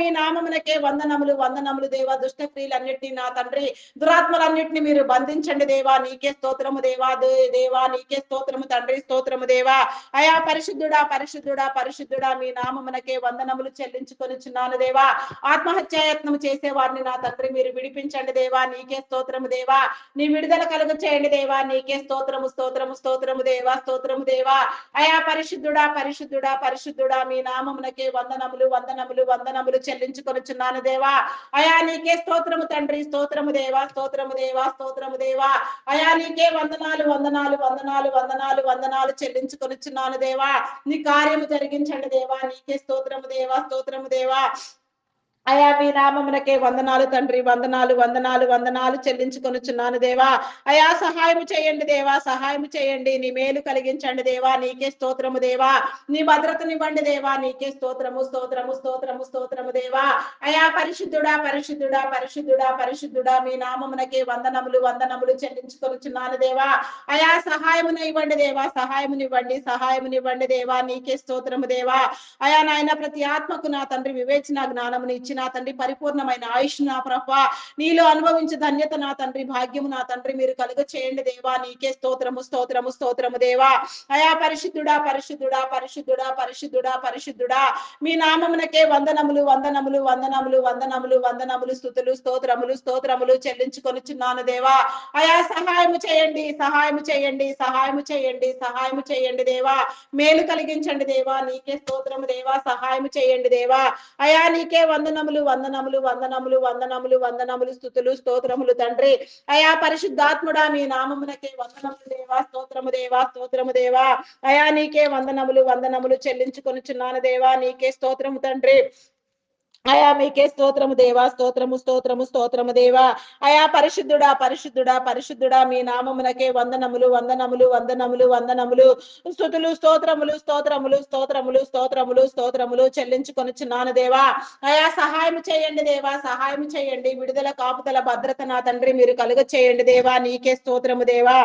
S1: మీ నామమునకే వందనములు వందనములు దేవా. దుష్ట క్రియలన్నింటినీ నా తండ్రి దురాత్మలన్నింటినీ మీరు బంధించండి దేవా. నీకే స్తోత్రము దేవా. దేవా నీకే స్తోత్రము తండ్రి, స్తోత్రము దేవా. అయా పరిశుద్ధుడా, పరిశుద్ధుడా, పరిశుద్ధుడా, మీ నామమునకే వందనములు చెల్లించుకొనుచున్నాను దేవా. ఆత్మహత్యాయత్నం చేసే వారిని నా తండ్రి మీరు విడిపించండి దేవా, నీకే స్తోత్రము దేవా. నీ విడుదల కలుగు చేయండి దేవా, నీకే స్తోత్రము, స్తోత్రము, స్తోత్రము దేవా, స్తోత్రము దేవా. అయా పరిశుద్ధుడా, పరిశుద్ధుడా, పరిశుద్ధుడా, మీ నామమునకే వందనములు, వందనములు, వందనములు చెల్లించుకొనుచున్నాను దేవా. అయా నీకే స్తోత్రము తండ్రి, స్తోత్రము దేవా, స్తోత్రము దేవా, స్తోత్రము దేవా. అయా నీకే వందనాలు, వందనాలు, వందనాలు, వందనాలు, వందనాలు చెల్లించుకొనుచున్నాను దేవా. నీ కార్యము జరిగించండి దేవా, నీకే స్తోత్రము దేవా, స్తోత్రము దేవా. అయా మీ నామమునకే వందనాలు తండ్రి, వందనాలు, వందనాలు, వందనాలు చెల్లించుకొనుచున్నాను దేవా. అయా సహాయం చేయండి దేవా, సహాయం చేయండి. నీ మేలు కలిగించండి దేవా, నీకే స్తోత్రము దేవా. నీ భద్రతనివ్వండి దేవా, నీకే స్తోత్రము, స్తోత్రము, స్తోత్రము, స్తోత్రము దేవా. అయా పరిశుద్ధుడా, పరిశుద్ధుడా, పరిశుద్ధుడా, పరిశుద్ధుడా, మీ నామమునకే వందనములు, వందనములు చెల్లించుకొనుచున్నాను దేవా. అయా సహాయమును ఇవ్వండి దేవా, సహాయమునివ్వండి, సహాయమునివ్వండి దేవా, నీకే స్తోత్రము దేవా. అయా నాయన ప్రతి ఆత్మకు నా తండ్రి వివేచన జ్ఞానమును ఇచ్చి నా తండ్రి పరిపూర్ణమైన ఆయుష్ నా ప్రభా నీలో అనుభవించే ధన్యత నా తండ్రి భాగ్యము నా తండ్రి మీరు కలుగ చేయండి దేవా, నీకే స్తోత్రము, స్తోత్రము, స్తోత్రము దేవా. అయా పరిశుద్ధుడా, పరిశుద్ధుడా, పరిశుద్ధుడా, పరిశుద్ధుడా, పరిశుద్ధుడా, మీ నామమునకే వందనములు, వందనములు, వందనములు, వందనములు, వందనములు, స్తుతులు, స్తోత్రములు, స్తోత్రములు చెల్లించుకొనుచున్నాను దేవా. అయా సహాయము చేయండి, సహాయము చేయండి, సహాయము చేయండి, సహాయము చేయండి దేవా. మేలు కలిగించండి దేవా, నీకే స్తోత్రము దేవా, సహాయము చేయండి దేవా. అయా నీకే వందనములు, వందనములు, వందనములు, వందనములు, వందనములు, స్తుతులు, స్తోత్రములు తండ్రి. అయా పరిశుద్ధాత్ముడా, మీ నామమునకే వందనములు దేవా, స్తోత్రము దేవా, స్తోత్రము దేవా. అయా నీకే వందనములు, వందనములు చెల్లించుకొనుచున్నాను దేవా, నీకే స్తోత్రము తండ్రి. అయా మీకే స్తోత్రము దేవా, స్తోత్రము, స్తోత్రము, స్తోత్రము దేవా. అయా పరిశుద్ధుడా, పరిశుద్ధుడా, పరిశుద్ధుడా, మీ నామమునకే వందనములు, వందనములు, వందనములు, వందనములు, స్తుతులు, స్తోత్రములు, స్తోత్రములు, స్తోత్రములు, స్తోత్రములు, స్తోత్రములు చెల్లించుకొనుచున్నాను దేవా. అయా సహాయం చేయండి దేవా, సహాయం చేయండి. విడుదల, కాపుదల, భద్రత నా తండ్రి మీరు కలుగ చేయండి దేవా, నీకే స్తోత్రము దేవా.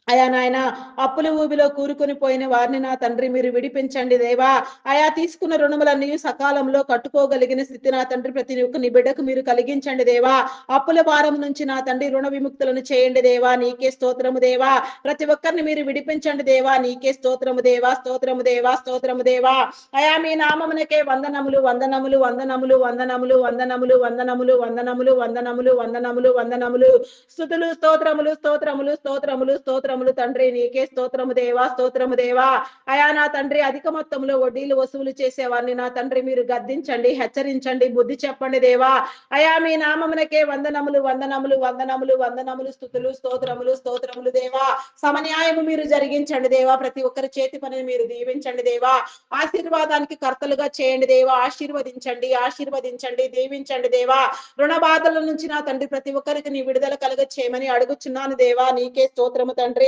S1: అయా నాయన అప్పుల ఊబిలో కూరుకొని పోయిన వారిని నా తండ్రి మీరు విడిపించండి దేవా. అయా తీసుకున్న రుణములన్నీ సకాలంలో కట్టుకోగలిగిన స్థితి నా తండ్రి ప్రతి ఒక్క నీ బిడ్డకు మీరు కలిగించండి దేవా. అప్పుల భారం నుంచి నా తండ్రి రుణ విముక్తులను చేయండి దేవా, నీకే స్తోత్రము దేవా. ప్రతి ఒక్కరిని మీరు విడిపించండి దేవా, నీకే స్తోత్రము దేవా, స్తోత్రము దేవా, స్తోత్రము దేవా. అయా మీ నామమునకే వందనములు, వందనములు, వందనములు, వందనములు, వందనములు, వందనములు, వందనములు, వందనములు, వందనములు, వందనములు, స్తుతులు, స్తోత్రములు, స్తోత్రములు, స్తోత్రములు, స్తోత్రములు తండ్రి, నీకే స్తోత్రము దేవా, స్తోత్రము దేవా. అయా నా తండ్రి అధిక మొత్తంలో వడ్డీలు వసూలు చేసేవారిని నా తండ్రి మీరు గద్దించండి, హెచ్చరించండి, బుద్ధి చెప్పండి దేవా. అయా మీ నామమునకే వందనములు, వందనములు, వందనములు, వందనములు, స్తుతులు, స్తోత్రములు, స్తోత్రములు దేవా. సమన్యాయము మీరు జరిగించండి దేవా, ప్రతి ఒక్కరి చేతి పనిని మీరు దీవించండి దేవా. ఆశీర్వాదానికి కర్తలుగా చేయండి దేవా, ఆశీర్వదించండి, ఆశీర్వదించండి, దీవించండి దేవా. రుణ బాధల నుంచి నా తండ్రి ప్రతి ఒక్కరికి నీ విడుదల కలుగ చేయమని అడుగుచున్నాను దేవా, నీకే స్తోత్రము తండ్రి.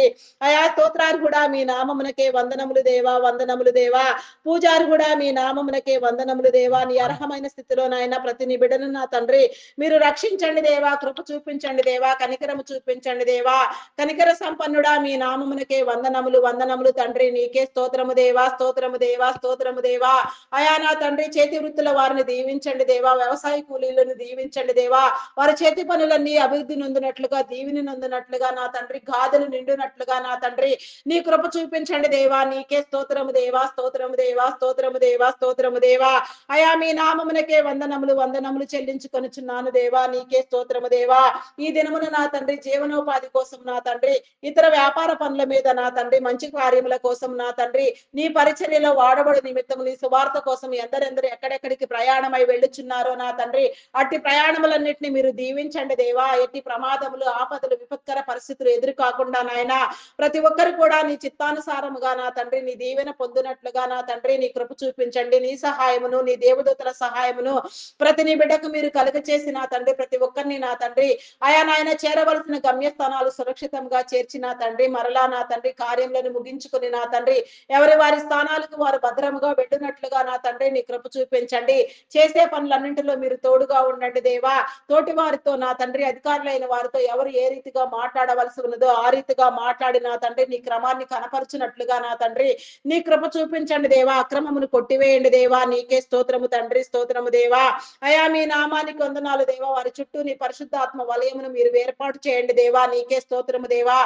S1: అయా స్తోత్రాలు కూడా మీ నామమునకే వందనములు దేవా, వందనములు దేవా. పూజారు కూడా మీ నామమునకే వందనములు దేవా. నీ అర్హమైన స్థితిలో నాయన ప్రతి నీ బిడ్డను నా తండ్రి మీరు రక్షించండి దేవా, కృప చూపించండి దేవా, కనికరము చూపించండి దేవా. కనికర సంపన్నుడా మీ నామమునకే వందనములు, వందనములు తండ్రి, నీకే స్తోత్రము దేవా, స్తోత్రము దేవా, స్తోత్రము దేవా. అయా నా తండ్రి చేతి వృత్తుల వారిని దీవించండి దేవా, వ్యవసాయ కూలీలను దీవించండి దేవా. వారి చేతి పనులన్నీ అభివృద్ధి నొందినట్లుగా, దీవిని నొందినట్లుగా నా తండ్రి గాదులు నిండునట్లుగా నా తండ్రి నీ కృప చూపించండి దేవా, నీకే స్తోత్రము దేవా, స్తోత్రము దేవా, స్తోత్రము దేవా, స్తోత్రము దేవా. అయా మీ నామమునకే వందనములు, వందనములు చెల్లించుకొనుచున్నాను దేవా, నీకే స్తోత్రము దేవా. ఈ దినమున నా తండ్రి జీవనోపాధి కోసం నా తండ్రి ఇతర వ్యాపార పనుల మీద నా తండ్రి మంచి కార్యముల కోసం నా తండ్రి నీ పరిచర్యలో వాడబడు నిమిత్తము నీ సువార్త కోసం ఎందరెందరు ఎక్కడెక్కడికి ప్రయాణమై వెళ్ళుచున్నారో నా తండ్రి అట్టి ప్రయాణములన్నిటిని మీరు దీవించండి దేవా. ఎట్టి ప్రమాదములు, ఆపదలు, విపత్కర పరిస్థితులు ఎదురు కాకుండా నాయన ప్రతి ఒక్కరు కూడా నీ చిత్తానుసారముగా నా తండ్రి నీ దీవెన పొందినట్లుగా నా తండ్రి నీ కృప చూపించండి. నీ సహాయమును, నీ దేవదూతల సహాయమును ప్రతి నీ బిడ్డకు మీరు కలుగ చేసి నా తండ్రి ప్రతి ఒక్కరిని నా తండ్రి ఆయా నాయన చేరవలసిన గమ్యస్థానాలు సురక్షితంగా చేర్చి నా తండ్రి మరలా నా తండ్రి కార్యములను ముగించుకుని నా తండ్రి ఎవరి వారి స్థానాలకు వారు భద్రముగా వెళ్ళినట్లుగా నా తండ్రి నీ కృప చూపించండి. చేసే పనులన్నింటిలో మీరు తోడుగా ఉండండి దేవా. తోటి వారితో నా తండ్రి అధికారులైన వారితో ఎవరు ఏ రీతిగా మాట్లాడవలసి ఉన్నదో ఆ రీతిగా మాట్లాడి నా తండ్రి నీ క్రమాన్ని కనపరుచున్నట్లుగా నా తండ్రి నీ కృప చూపించండి దేవా. అక్రమమును కొట్టివేయండి దేవా. నీకే స్తోత్రము తండ్రి, స్తోత్రము దేవా. అయా మీ నామానికి వందనాలు దేవా. వారి చుట్టూ నీ పరిశుద్ధాత్మ వలయమును మీరు ఏర్పాటు చేయండి దేవా. నీకే స్తోత్రము దేవా.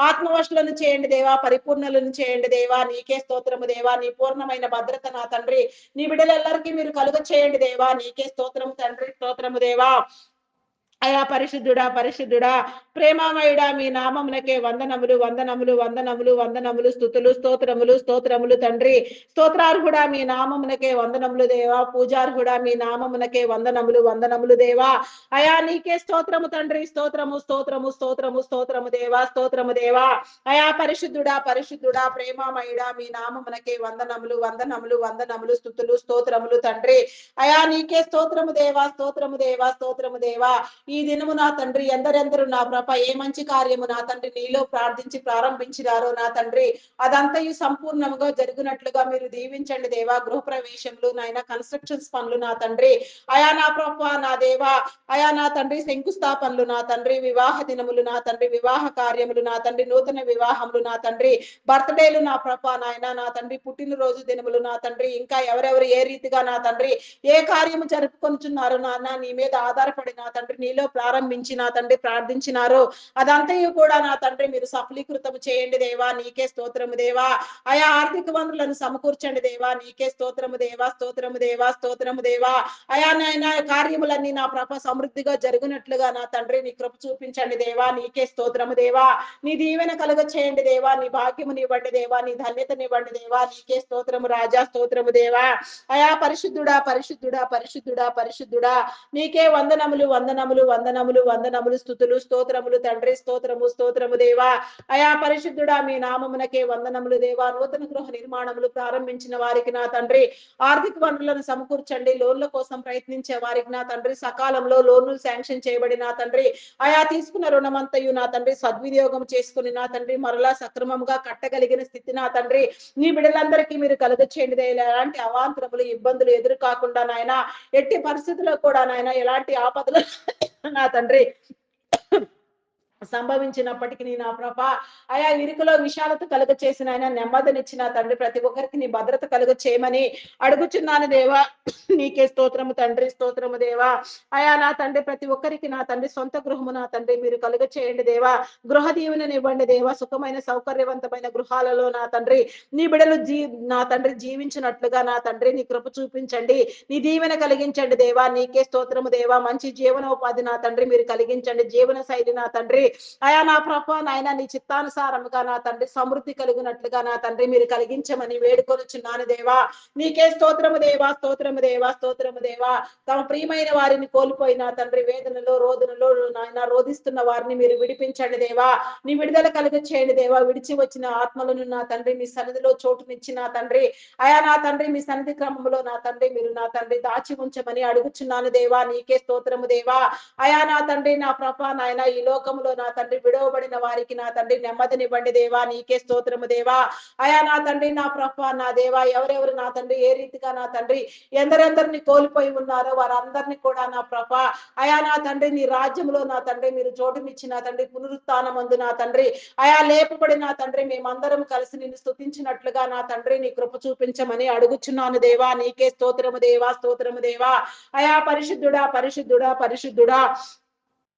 S1: ఆత్మవశులను చేయండి దేవా. పరిపూర్ణులను చేయండి దేవా. నీకే స్తోత్రము దేవా. నీ పూర్ణమైన భద్రత నా తండ్రి నీ బిడ్డలెల్లరికీ మీరు కలుగ చేయండి దేవా. నీకే స్తోత్రము తండ్రి, స్తోత్రము దేవా. అయా పరిశుద్ధుడా, పరిశుద్ధుడా, ప్రేమమయుడా, మీ నామమునకే వందనములు, వందనములు, వందనములు, వందనములు, స్తుతులు, స్తోత్రములు, స్తోత్రములు తండ్రి. స్తోత్రార్హుడా, మీ నామమునకే వందనములు దేవా. పూజార్హుడా, మీ నామమునకే వందనములు, వందనములు దేవా. అయా నీకే స్తోత్రము తండ్రి, స్తోత్రము, స్తోత్రము, స్తోత్రము, స్తోత్రము దేవా, స్తోత్రము దేవా. అయా పరిశుద్ధుడా, పరిశుద్ధుడా, ప్రేమమయుడా, మీ నామమునకే వందనములు, వందనములు, వందనములు, స్తుతులు, స్తోత్రములు తండ్రి. అయా నీకే స్తోత్రము దేవా, స్తోత్రము దేవా, స్తోత్రము దేవా. ఈ దినము నా తండ్రి ఎందరెందరు నా ప్రభ ఏ మంచి కార్యము నా తండ్రి నీలో ప్రార్థించి ప్రారంభించినారో నా తండ్రి అదంతయు సంపూర్ణంగా జరుగునట్లుగా మీరు దీవించండి దేవా. గృహ ప్రవేశములు నాయన కన్స్ట్రక్షన్స్ పనులు నా తండ్రి అయా నా ప్రభ నా దేవా. అయా నా తండ్రి శంకుస్థాపనలు నా తండ్రి వివాహ దినములు నా తండ్రి వివాహ కార్యములు నా తండ్రి నూతన వివాహములు నా తండ్రి బర్త్డేలు నా ప్రభ నాయన నా తండ్రి పుట్టినరోజు దినములు నా తండ్రి ఇంకా ఎవరెవరు ఏ రీతిగా నా తండ్రి ఏ కార్యము జరుపుకొనుచున్నారు నాన్న నీ మీద ఆధారపడి నా తండ్రి నీలో ప్రారంభించి నా తండ్రి ప్రార్థించినారో అదంతయు కూడా నా తండ్రి మీరు సఫలీకృతము చేయండి దేవా. నీకే స్తోత్రము దేవా. ఆయా ఆర్థిక వనరులను సమకూర్చండి దేవా. నీకే స్తోత్రము దేవా, స్తోత్రము దేవా, స్తోత్రము దేవా. అయా నాయన కార్యములన్నీ నా ప్రభ సమృద్ధిగా జరుగునట్లుగా నా తండ్రి నీ కృప చూపించండి దేవా. నీకే స్తోత్రము దేవా. నీ దీవెన కలుగ చేయండి దేవా. నీ భాగ్యమునివ్వండి దేవా. నీ ధన్యతనివ్వండి దేవా. నీకే స్తోత్రము రాజా, స్తోత్రము దేవా. అయా పరిశుద్ధుడా, పరిశుద్ధుడా, పరిశుద్ధుడా, పరిశుద్ధుడా, నీకే వందనములు, వందనములు, వందనములు, వందనములు, స్తుతులు, స్తోత్రములు తండ్రి, స్తోత్రము, స్తోత్రము దేవా. అయా పరిశుద్ధుడా, మీ నామమునకే వందనములు దేవా. నూతన గృహ నిర్మాణములు ప్రారంభించిన వారికి నా తండ్రి ఆర్థిక వనరులను సమకూర్చండి. లోన్ల కోసం ప్రయత్నించే వారికి నా తండ్రి సకాలంలో లోన్లు శాంక్షన్ చేయబడి నా తండ్రి అయా తీసుకున్న రుణమంతయు నా తండ్రి సద్వినియోగం చేసుకుని నా తండ్రి మరలా సక్రమంగా కట్టగలిగిన స్థితి నా తండ్రి నీ బిడ్డలందరికీ మీరు కలుగ చేయండి. ఎలాంటి అవాంతరములు ఇబ్బందులు ఎదురు కాకుండా నాయన ఎట్టి పరిస్థితుల్లో కూడా నాయన ఎలాంటి ఆపదలు నా తండ్రి సంభవించినప్పటికీ నా ప్రభ ఆయా ఇరుకులో విశాలత కలుగ చేసిన ఆయన నెమ్మదినిచ్చిన తండ్రి ప్రతి ఒక్కరికి నీ భద్రత కలుగ చేయమని అడుగుచున్నాను దేవా. నీకే స్తోత్రము తండ్రి, స్తోత్రము దేవా. అయా నా తండ్రి ప్రతి ఒక్కరికి నా తండ్రి సొంత గృహము నా తండ్రి మీరు కలుగ చేయండి దేవా. గృహ దీవెననివ్వండి దేవా. సుఖమైన సౌకర్యవంతమైన గృహాలలో నా తండ్రి నీ బిడలు నా తండ్రి జీవించినట్లుగా నా తండ్రి నీ కృప చూపించండి. నీ దీవెన కలిగించండి దేవా. నీకే స్తోత్రము దేవా. మంచి జీవనోపాధి నా తండ్రి మీరు కలిగించండి. జీవన శైలి నా తండ్రి అయా నా ప్రభ నాయన నీ చిత్తానుసారముగా నా తండ్రి సమృద్ధి కలిగినట్లుగా నా తండ్రి మీరు కలిగించమని వేడుకొనుచున్నాను దేవా. నీకే స్తోత్రము దేవా, స్తోత్రము దేవా, స్తోత్రము దేవా. తమ ప్రియమైన వారిని కోల్పోయిన తండ్రి వేదనలో రోదనలో నాయన రోధిస్తున్న వారిని మీరు విడిపించండి దేవా. నీ విడుదల కలుగ చేయండి దేవా. విడిచి వచ్చిన ఆత్మలను నా తండ్రి మీ సన్నిధిలో చోటునిచ్చి నా తండ్రి అయా నా తండ్రి మీ సన్నిధి క్రమంలో నా తండ్రి మీరు నా తండ్రి దాచి ఉంచమని అడుగుచున్నాను దేవా. నీకే స్తోత్రము దేవా. అయా నా తండ్రి నా ప్రభ నాయన ఈ లోకంలో నా తండ్రి విడవబడిన వారికి నా తండ్రి నెమ్మదినివ్వండి దేవా. నీకే స్తోత్రము దేవా. అయా నా తండ్రి నా ప్రభ నా దేవా ఎవరెవరు నా తండ్రి ఏ రీతిగా నా తండ్రి ఎందరెందరిని కోల్పోయి ఉన్నారో వారందరినీ కూడా నా ప్రభ అయా నా తండ్రి నీ రాజ్యంలో నా తండ్రి మీరు చోటునిచ్చి నా తండ్రి పునరుత్థానమందు నా తండ్రి అయా లేపబడి నా తండ్రి మేమందరం కలిసి నిన్ను స్తుతించినట్లుగా నా తండ్రి నీ కృప చూపించమని అడుగుచున్నాను దేవా. నీకే స్తోత్రము దేవా, స్తోత్రము దేవా. అయా పరిశుద్ధుడా, పరిశుద్ధుడా, పరిశుద్ధుడా,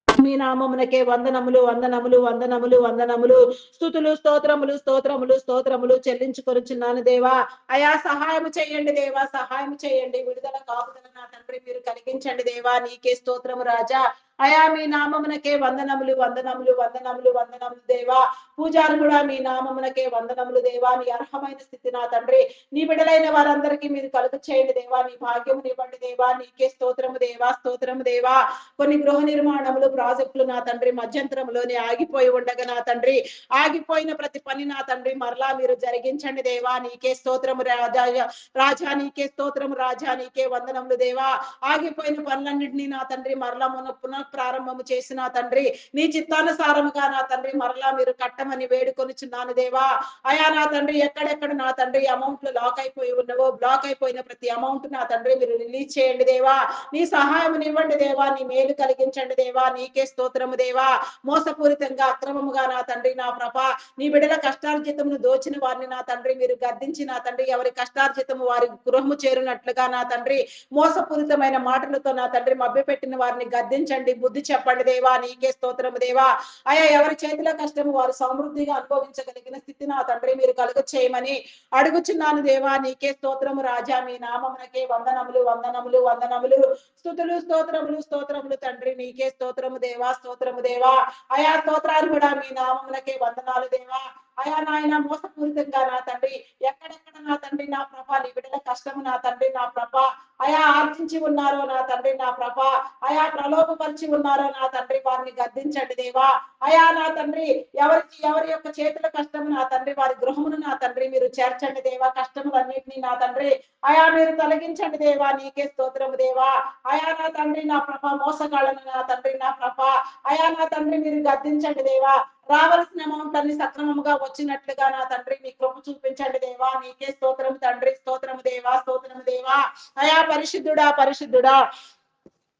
S1: మీ నామమునకే వందనములు, వందనములు, వందనములు, వందనములు, స్తుతులు, స్తోత్రములు, స్తోత్రములు, స్తోత్రములు చెల్లించుకొనుచున్నాను దేవా. అయా సహాయం చేయండి దేవా. సహాయం చేయండి. విడుదల కాపుదల నా తండ్రి మీరు కలిగించండి దేవా. నీకే స్తోత్రము రాజా. అయా మీ నామమునకే వందనములు, వందనములు, వందనములు, వందనములు దేవా. పూజారు కూడా మీ నామమునకే వందనములు దేవా. నీ అర్హమైన స్థితి నా తండ్రి నీ బిడ్డలైన వారందరికీ మీరు కలుగ చేయండి దేవా. నీ భాగ్యమునివ్వండి దేవా. నీకే స్తోత్రము దేవా, స్తోత్రము దేవా. కొన్ని గృహ నిర్మాణములు ప్రాజెక్టులు నా తండ్రి మధ్యంతరంలోనే ఆగిపోయి ఉండగా నా తండ్రి ఆగిపోయిన ప్రతి పని నా తండ్రి మరలా మీరు జరిగించండి దేవా. నీకే స్తోత్రము రాజా. రాజా నీకే స్తోత్రము రాజా. నీకే వందనములు దేవా. ఆగిపోయిన పనులన్నింటినీ నా తండ్రి మరలా పునః పునఃప్రారంభము చేసిన తండ్రి నీ చిత్తానుసారముగా నా తండ్రి మరలా మీరు కట్టమని వేడుకొనిచున్నాను దేవా. అయా నా తండ్రి ఎక్కడెక్కడ నా తండ్రి అమౌంట్లు లాక్ అయిపోయి ఉన్నవో బ్లాక్ అయిపోయిన ప్రతి అమౌంట్ నా తండ్రి మీరు రిలీజ్ చేయండి దేవా. నీ సహాయం ఇవ్వండి దేవా, నీ మేలు కలిగించండి దేవా. నీకే స్తోత్రము దేవా. మోసపూరితంగా అక్రమముగా నా తండ్రి నా ప్రభ నీ బిడ్డల కష్టార్జితమును దోచిన వారిని నా తండ్రి మీరు గద్దించి నా తండ్రి ఎవరి కష్టార్జితము వారి గృహము చేరునట్లుగా నా తండ్రి మోసపూరితమైన మాటలతో నా తండ్రి మభ్యపెట్టిన వారిని గద్దించండి, బుద్ధి చెప్పండి దేవా. నీకే స్తోత్రము దేవా. అయా ఎవరి చేతిలో కష్టము వారు సమృద్ధిగా అనుభవించగలిగిన స్థితి నా తండ్రి మీరు కలుగ చేయమని అడుగుచున్నాను దేవా. నీకే స్తోత్రము రాజా. మీ నామమునకే వందనములు వందనములు వందనములు. స్తుతులు స్తోత్రములు స్తోత్రములు తండ్రి. నీకే స్తోత్రము దేవా, స్తోత్రము దేవా. అయా స్తోత్రాలు కూడా మీ నామమునకే వందనాలు దేవా. అయా నాయన మోసపూరితంగా నా తండ్రి ఎక్కడెక్కడ నా తండ్రి నా ప్రభ నీ బిడ్డల కష్టము నా తండ్రి నా ప్రభ అయా ఆర్జించి ఉన్నారో నా తండ్రి నా ప్రభ అయా ప్రలోభపరిచి ఉన్నారో నా తండ్రి వారిని గద్దించండి దేవా. అయా నా తండ్రి ఎవరి యొక్క చేతుల కష్టము నా తండ్రి వారి గృహమును నా తండ్రి మీరు చేర్చండి దేవా. కష్టములన్నింటినీ నా తండ్రి అయా మీరు తొలగించండి దేవా. నీకే స్తోత్రము దేవా. అయా నా తండ్రి నా ప్రభ మోసగాళ్ళను నా తండ్రి నా ప్రభ అయా నా తండ్రి మీరు గద్దించండి దేవా. రావాల్సిన అమౌంట్ అన్ని సక్రమముగా వచ్చినట్లుగా నా తండ్రి మీ కృప చూపించండి దేవా. నీకే స్తోత్రం తండ్రి. స్తోత్రము దేవా, స్తోత్రము దేవా. అయా పరిశుద్ధుడా పరిశుద్ధుడా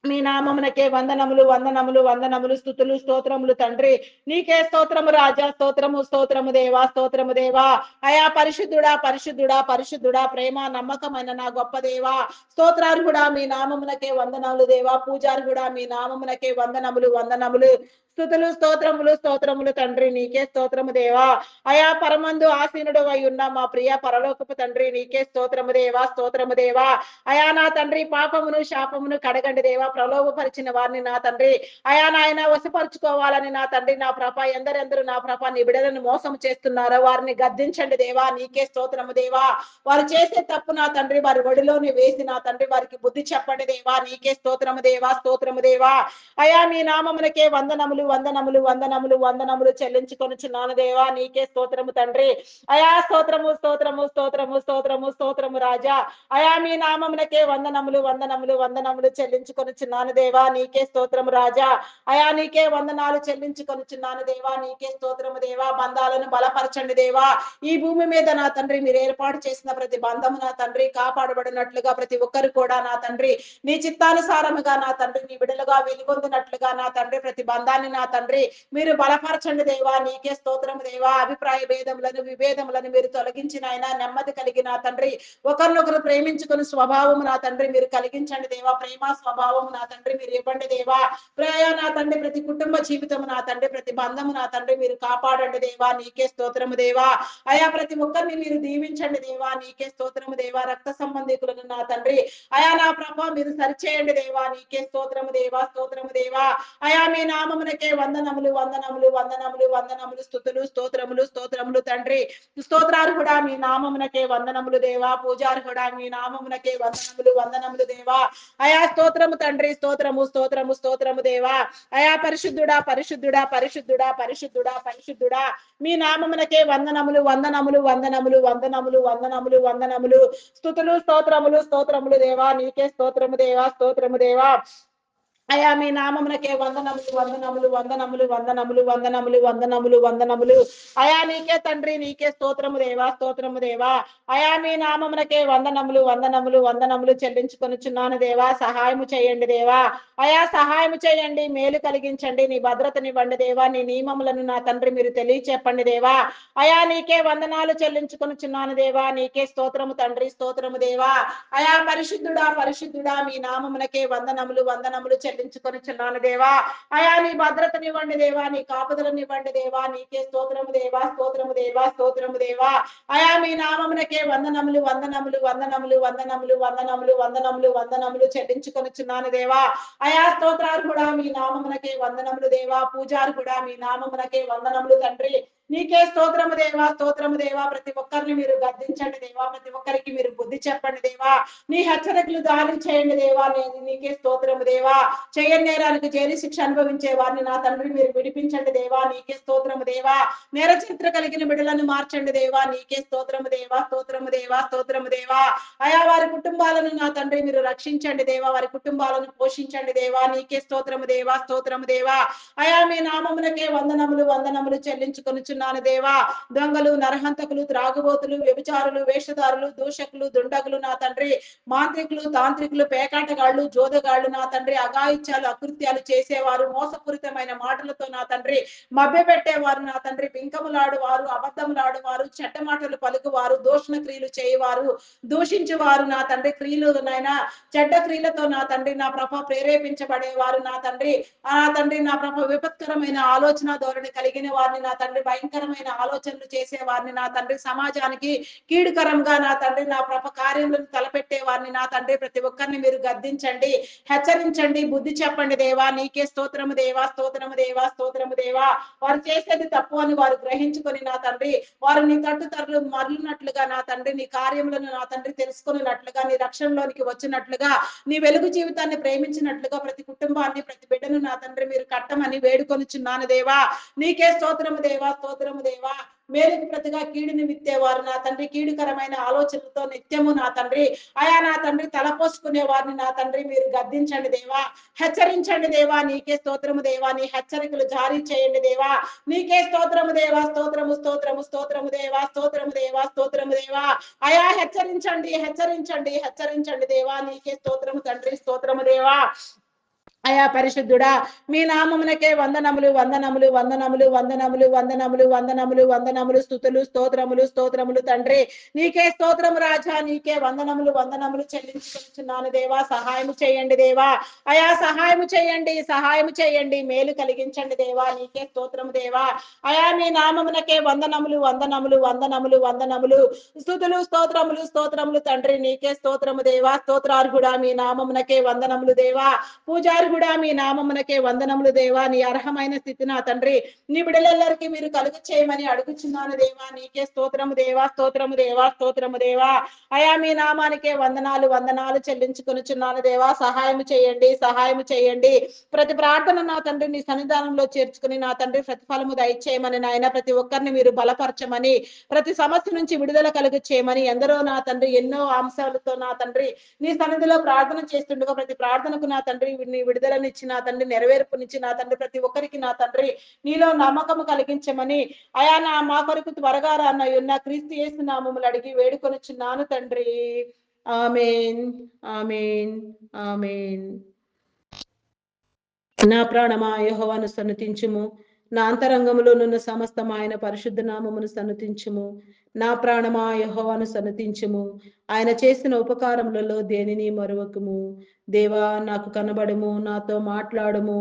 S1: మీ నామమునకే వందనములు వందనములు వందనములు. స్తుతులు స్తోత్రములు తండ్రి. నీకే స్తోత్రము రాజా. స్తోత్రము స్తోత్రము దేవా, స్తోత్రము దేవా. అయా పరిశుద్ధుడా పరిశుద్ధుడా పరిశుద్ధుడా ప్రేమ నమ్మకమైన నా గొప్ప దేవా. స్తోత్రార్హుడా మీ నామమునకే వందనములు దేవా. పూజార్హుడా మీ నామమునకే వందనములు వందనములు. స్తుతులు స్తోత్రములు స్తోత్రములు తండ్రి. నీకే స్తోత్రము దేవా. అయా పరమందు ఆసీనుడు అయి ఉన్న మా ప్రియ పరలోకపు తండ్రి. నీకే స్తోత్రము దేవా, స్తోత్రము దేవా. అయా నా తండ్రి పాపమును శాపమును కడగండి దేవా. ప్రలోభపరిచిన వారిని నా తండ్రి అయా నాయన వశపరుచుకోవాలని నా తండ్రి నా ప్రభ ఎందరెందరూ నా ప్రభ నీ బిడ్డలను మోసం చేస్తున్నారో వారిని గద్దించండి దేవా. నీకే స్తోత్రము దేవా. వారు చేసే తప్పు నా తండ్రి వారి ఒడిలోనే వేసి నా తండ్రి వారికి బుద్ధి చెప్పండి దేవా. నీకే స్తోత్రము దేవా, స్తోత్రము దేవా. అయా మీ నామమునకే వందనములు వందనములు వందనములు వందనములు చెల్లించుకొనుచున్నాను దేవా. నీకే స్తోత్రము తండ్రి. అయా స్తోత్రము స్తోత్రము స్తోత్రము స్తోత్రము స్తోత్రము రాజా. అయా మీ నామమునకే వందనములు వందనములు వందనములు చెల్లించుకొనుచున్నాను దేవా. నీకే స్తోత్రము రాజా. అయా నీకే వందనాలు చెల్లించుకొనుచున్నాను దేవా. నీకే స్తోత్రము దేవా. బంధాలను బలపరచండి దేవా. ఈ భూమి మీద నా తండ్రి మీరు ఏర్పాటు చేసిన ప్రతి బంధము నా తండ్రి కాపాడబడినట్లుగా ప్రతి ఒక్కరు కూడా నా తండ్రి నీ చిత్తానుసారముగా నా తండ్రి నీ బిడ్డలుగా వెలుగొందినట్లుగా నా తండ్రి ప్రతి బంధాన్ని నా తండ్రి మీరు బలపరచండి దేవా. నీకే స్తోత్రము దేవా. అభిప్రాయ భేదములను విభేదములను మీరు తొలగించిన ఆయన నెమ్మది కలిగి నా తండ్రి ఒకరినొకరు ప్రేమించుకుని స్వభావము నా తండ్రి మీరు కలిగించండి దేవా. ప్రేమ స్వభావము నా తండ్రి మీరు ఇవ్వండి దేవా. ప్రేయ నా తండ్రి ప్రతి కుటుంబ జీవితము నా తండ్రి ప్రతి బంధము నా తండ్రి మీరు కాపాడండి దేవా. నీకే స్తోత్రము దేవా. అయా ప్రతి ఒక్కరిని మీరు దీవించండి దేవా. నీకే స్తోత్రము దేవా. రక్త సంబంధికులను నా తండ్రి అయా నా ప్రభ మీరు సరిచేయండి దేవా. నీకే స్తోత్రము దేవా, స్తోత్రము దేవా. అయా మీ నామమునకే వందనములు వందనములు వందనములు వందనములు. స్తుతులు స్తోత్రములు స్తోత్రములు తండ్రి. స్తోత్రార్హుడా మీ నామమునకే వందనములు దేవా. పూజార్హుడా మీ నామమునకే వందనములు వందనములు దేవా. అయా స్తోత్రము తండ్రి. స్తోత్రము స్తోత్రము స్తోత్రము దేవా. అయా పరిశుద్ధుడా పరిశుద్ధుడా పరిశుద్ధుడా పరిశుద్ధుడా పరిశుద్ధుడా మీ నామమునకే వందనములు వందనములు వందనములు వందనములు వందనములు వందనములు. స్తుతులు స్తోత్రములు స్తోత్రములు దేవా. నీకే స్తోత్రము దేవా, స్తోత్రము దేవా. అయా మీ నామమునకే వందనములు వందనములు వందనములు వందనములు వందనములు వందనములు వందనములు. అయా నీకే తండ్రి. నీకే స్తోత్రము దేవా, స్తోత్రము దేవా. అయా మీ నామమునకే వందనములు వందనములు వందనములు చెల్లించుకొనుచున్నాను దేవా. సహాయము చేయండి దేవా. అయా సహాయము చేయండి, మేలు కలిగించండి, నీ భద్రతనివ్వండి దేవా. నీ నియమములను నా తండ్రి మీరు తెలియచెప్పండి దేవా. అయా నీకే వందనాలు చెల్లించుకొనుచున్నాను దేవా. నీకే స్తోత్రము తండ్రి. స్తోత్రము దేవా. అయా పరిశుద్ధుడా పరిశుద్ధుడా మీ నామమునకే వందనములు వందనములు చెల్లించుకొనుచున్నాను దేవా. అయా నీ భద్రతనివ్వండి దేవా. నీ కాపుదలనివ్వండి దేవా. నీకే స్తోత్రము దేవా, స్తోత్రము దేవా, స్తోత్రము దేవా. అయా మీ నామమునకే వందనములు వందనములు వందనములు వందనములు వందనములు వందనములు వందనములు చెల్లించుకొనుచున్నాను దేవా. అయా స్తోత్రార్హుడా మీ నామమునకే వందనములు దేవా. పూజార్హుడా మీ నామమునకే వందనములు తండ్రి.
S2: నీకే స్తోత్రము దేవా, స్తోత్రము దేవా. ప్రతి ఒక్కరిని మీరు గద్దించండి దేవా, ప్రతి ఒక్కరికి మీరు బుద్ధి చెప్పండి దేవా. నీ హెచ్చరికలు దారి చేయండి దేవా. నీకే స్తోత్రము దేవా. చేయని నేరానికి జైలు శిక్ష అనుభవించే వారిని నా తండ్రి మీరు విడిపించండి దేవా. నీకే స్తోత్రము దేవా. నేర చరిత్ర కలిగిన బిడ్డలను మార్చండి దేవా. నీకే స్తోత్రము దేవా, స్తోత్రము దేవా, స్తోత్రము దేవా. అయా వారి కుటుంబాలను నా తండ్రి మీరు రక్షించండి దేవా. వారి కుటుంబాలను పోషించండి దేవా. నీకే స్తోత్రము దేవా, స్తోత్రము దేవా. అయా మీ నామమునకే వందనములు వందనములు చెల్లించుకొనుచున్నాను దేవా. దొంగలు, నరహంతకులు, త్రాగుబోతులు, వ్యభిచారులు, వేషధారులు, దూషకులు, దుండగులు నా తండ్రి, మాంత్రికులు, తాంత్రికులు, పేకాటగాళ్ళు, జోదగాళ్ళు నా తండ్రి, అఘాయిత్యాలు, అకృత్యాలు చేసేవారు, మోసపూరితమైన మాటలతో నా తండ్రి మభ్యపెట్టేవారు నా తండ్రి, బింకములాడు వారు, అబద్ధములాడు వారు, చెడ్డ మాటలు పలుకువారు, దూషణ క్రియలు చేయవారు, దూషించువారు నా తండ్రి, క్రియలు నాయన చెడ్డ క్రియలతో నా తండ్రి నా ప్రభ ప్రేరేపించబడేవారు నా తండ్రి, నా ప్రభ విపత్కరమైన ఆలోచన ధోరణి కలిగిన వారిని నా తండ్రి, భయంకరమైన ఆలోచనలు చేసే వారిని నా తండ్రి, సమాజానికి కీడుకరంగా నా తండ్రి నా ప్రభ కార్యములను తలపెట్టే వారిని నా తండ్రి ప్రతి ఒక్కరిని మీరు గద్దించండి, హెచ్చరించండి, బుద్ధి చెప్పండి దేవా. నీకే స్తోత్రము దేవా, స్తోత్రము దేవా, స్తోత్రము దేవా. వారు చేసేది తప్పు అని వారు గ్రహించుకొని నా తండ్రి వారు నీ తట్టు తరలు మరలినట్లుగా నా తండ్రి, నీ కార్యములను నా తండ్రి తెలుసుకున్నట్లుగా, నీ రక్షణలోనికి వచ్చినట్లుగా, నీ వెలుగు జీవితాన్ని ప్రేమించినట్లుగా ప్రతి కుటుంబాన్ని ప్రతి బిడ్డను నా తండ్రి మీరు కట్టమని వేడుకొనిచున్నాను దేవా. నీకే స్తోత్రము దేవా, స్తోత్రము దేవా. మేలుకు ప్రతిగా కీడుని విత్తేవారు నా తండ్రి, కీడుకరమైన ఆలోచనలతో నిత్యము నా తండ్రి అయా నా తండ్రి తలపోసుకునే వారిని నా తండ్రి మీరు గద్దించండి దేవా, హెచ్చరించండి దేవా. నీకే స్తోత్రము దేవా. నీ హెచ్చరికలు జారీ చేయండి దేవా. నీకే స్తోత్రము దేవా, స్తోత్రము స్తోత్రము స్తోత్రము దేవా, స్తోత్రము దేవా, స్తోత్రము దేవా. అయా హెచ్చరించండి, హెచ్చరించండి, హెచ్చరించండి దేవా. నీకే స్తోత్రము తండ్రి, స్తోత్రము దేవా. అయా పరిశుద్ధుడా మీ నామమునకే వందనములు వందనములు వందనములు వందనములు వందనములు వందనములు వందనములు స్తుతులు స్తోత్రములు స్తోత్రములు తండ్రి. నీకే స్తోత్రము రాజా. నీకే వందనములు వందనములు చెల్లించుకుంటున్నాను దేవా. సహాయం చేయండి దేవా. అయా సహాయం చేయండి, సహాయం చేయండి, మేలు కలిగించండి దేవా. నీకే స్తోత్రము దేవా. అయా మీ నామమునకే వందనములు వందనములు వందనములు వందనములు స్తుతులు స్తోత్రములు స్తోత్రములు తండ్రి. నీకే స్తోత్రము దేవా. స్తోత్రార్హుడా మీ నామమునకే వందనములు దేవా. పూజారి కూడా మీ నామమునకే వందనములు దేవా. నీ అర్హమైన స్థితి నా తండ్రి నీ బిడ్డలందరికీ మీరు కలుగు చేయమని అడుగుచున్నాను దేవా. నీకే స్తోత్రము దేవా, స్తోత్రము దేవా, స్తోత్రము దేవా. అయా మీ నామానికే వందనాలు వందనాలు చెల్లించుకొనుచున్నాను దేవా. సహాయం చేయండి, సహాయం చేయండి. ప్రతి ప్రార్థన నా తండ్రి నీ సన్నిధానంలో చేర్చుకుని నా తండ్రి ప్రతిఫలము దయచేయమని నాయన ప్రతి ఒక్కరిని మీరు బలపరచమని, ప్రతి సమస్య నుంచి విడుదల కలుగు చేయమని, ఎందరో నా తండ్రి ఎన్నో అంశాలతో నా తండ్రి నీ సన్నిధిలో ప్రార్థన చేస్తుండగా ప్రతి ప్రార్థనకు నా తండ్రి నీ విడుదలనిచ్చి నా తండ్రి నెరవేర్పునిచ్చి నా తండ్రి ప్రతి ఒక్కరికి నా తండ్రి నీలో నమ్మకము కలిగించమని అయా నా మా కొరకు త్వరగా రానయ్యున్న క్రీస్తు యేసు నామములు అడిగి వేడుకొనుచున్నాను తండ్రి. ఆమేన్, ఆమేన్, ఆమేన్. నా ప్రాణమా యెహోవాను సన్నతించుము, నా అంతరంగములోనున్న సమస్తం ఆయన పరిశుద్ధ నామమును సన్నతించుము. నా ప్రాణమా యెహోవాను సన్నతించుము, ఆయన చేసిన ఉపకారములలో దేనిని మరువకుము. దేవా నాకు కనబడుము, నాతో మాట్లాడుము.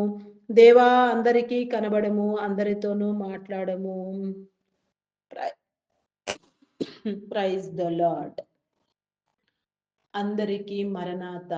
S2: దేవా అందరికీ కనబడుము, అందరితోనూ మాట్లాడము. Praise the Lord. అందరికీ మరణాత.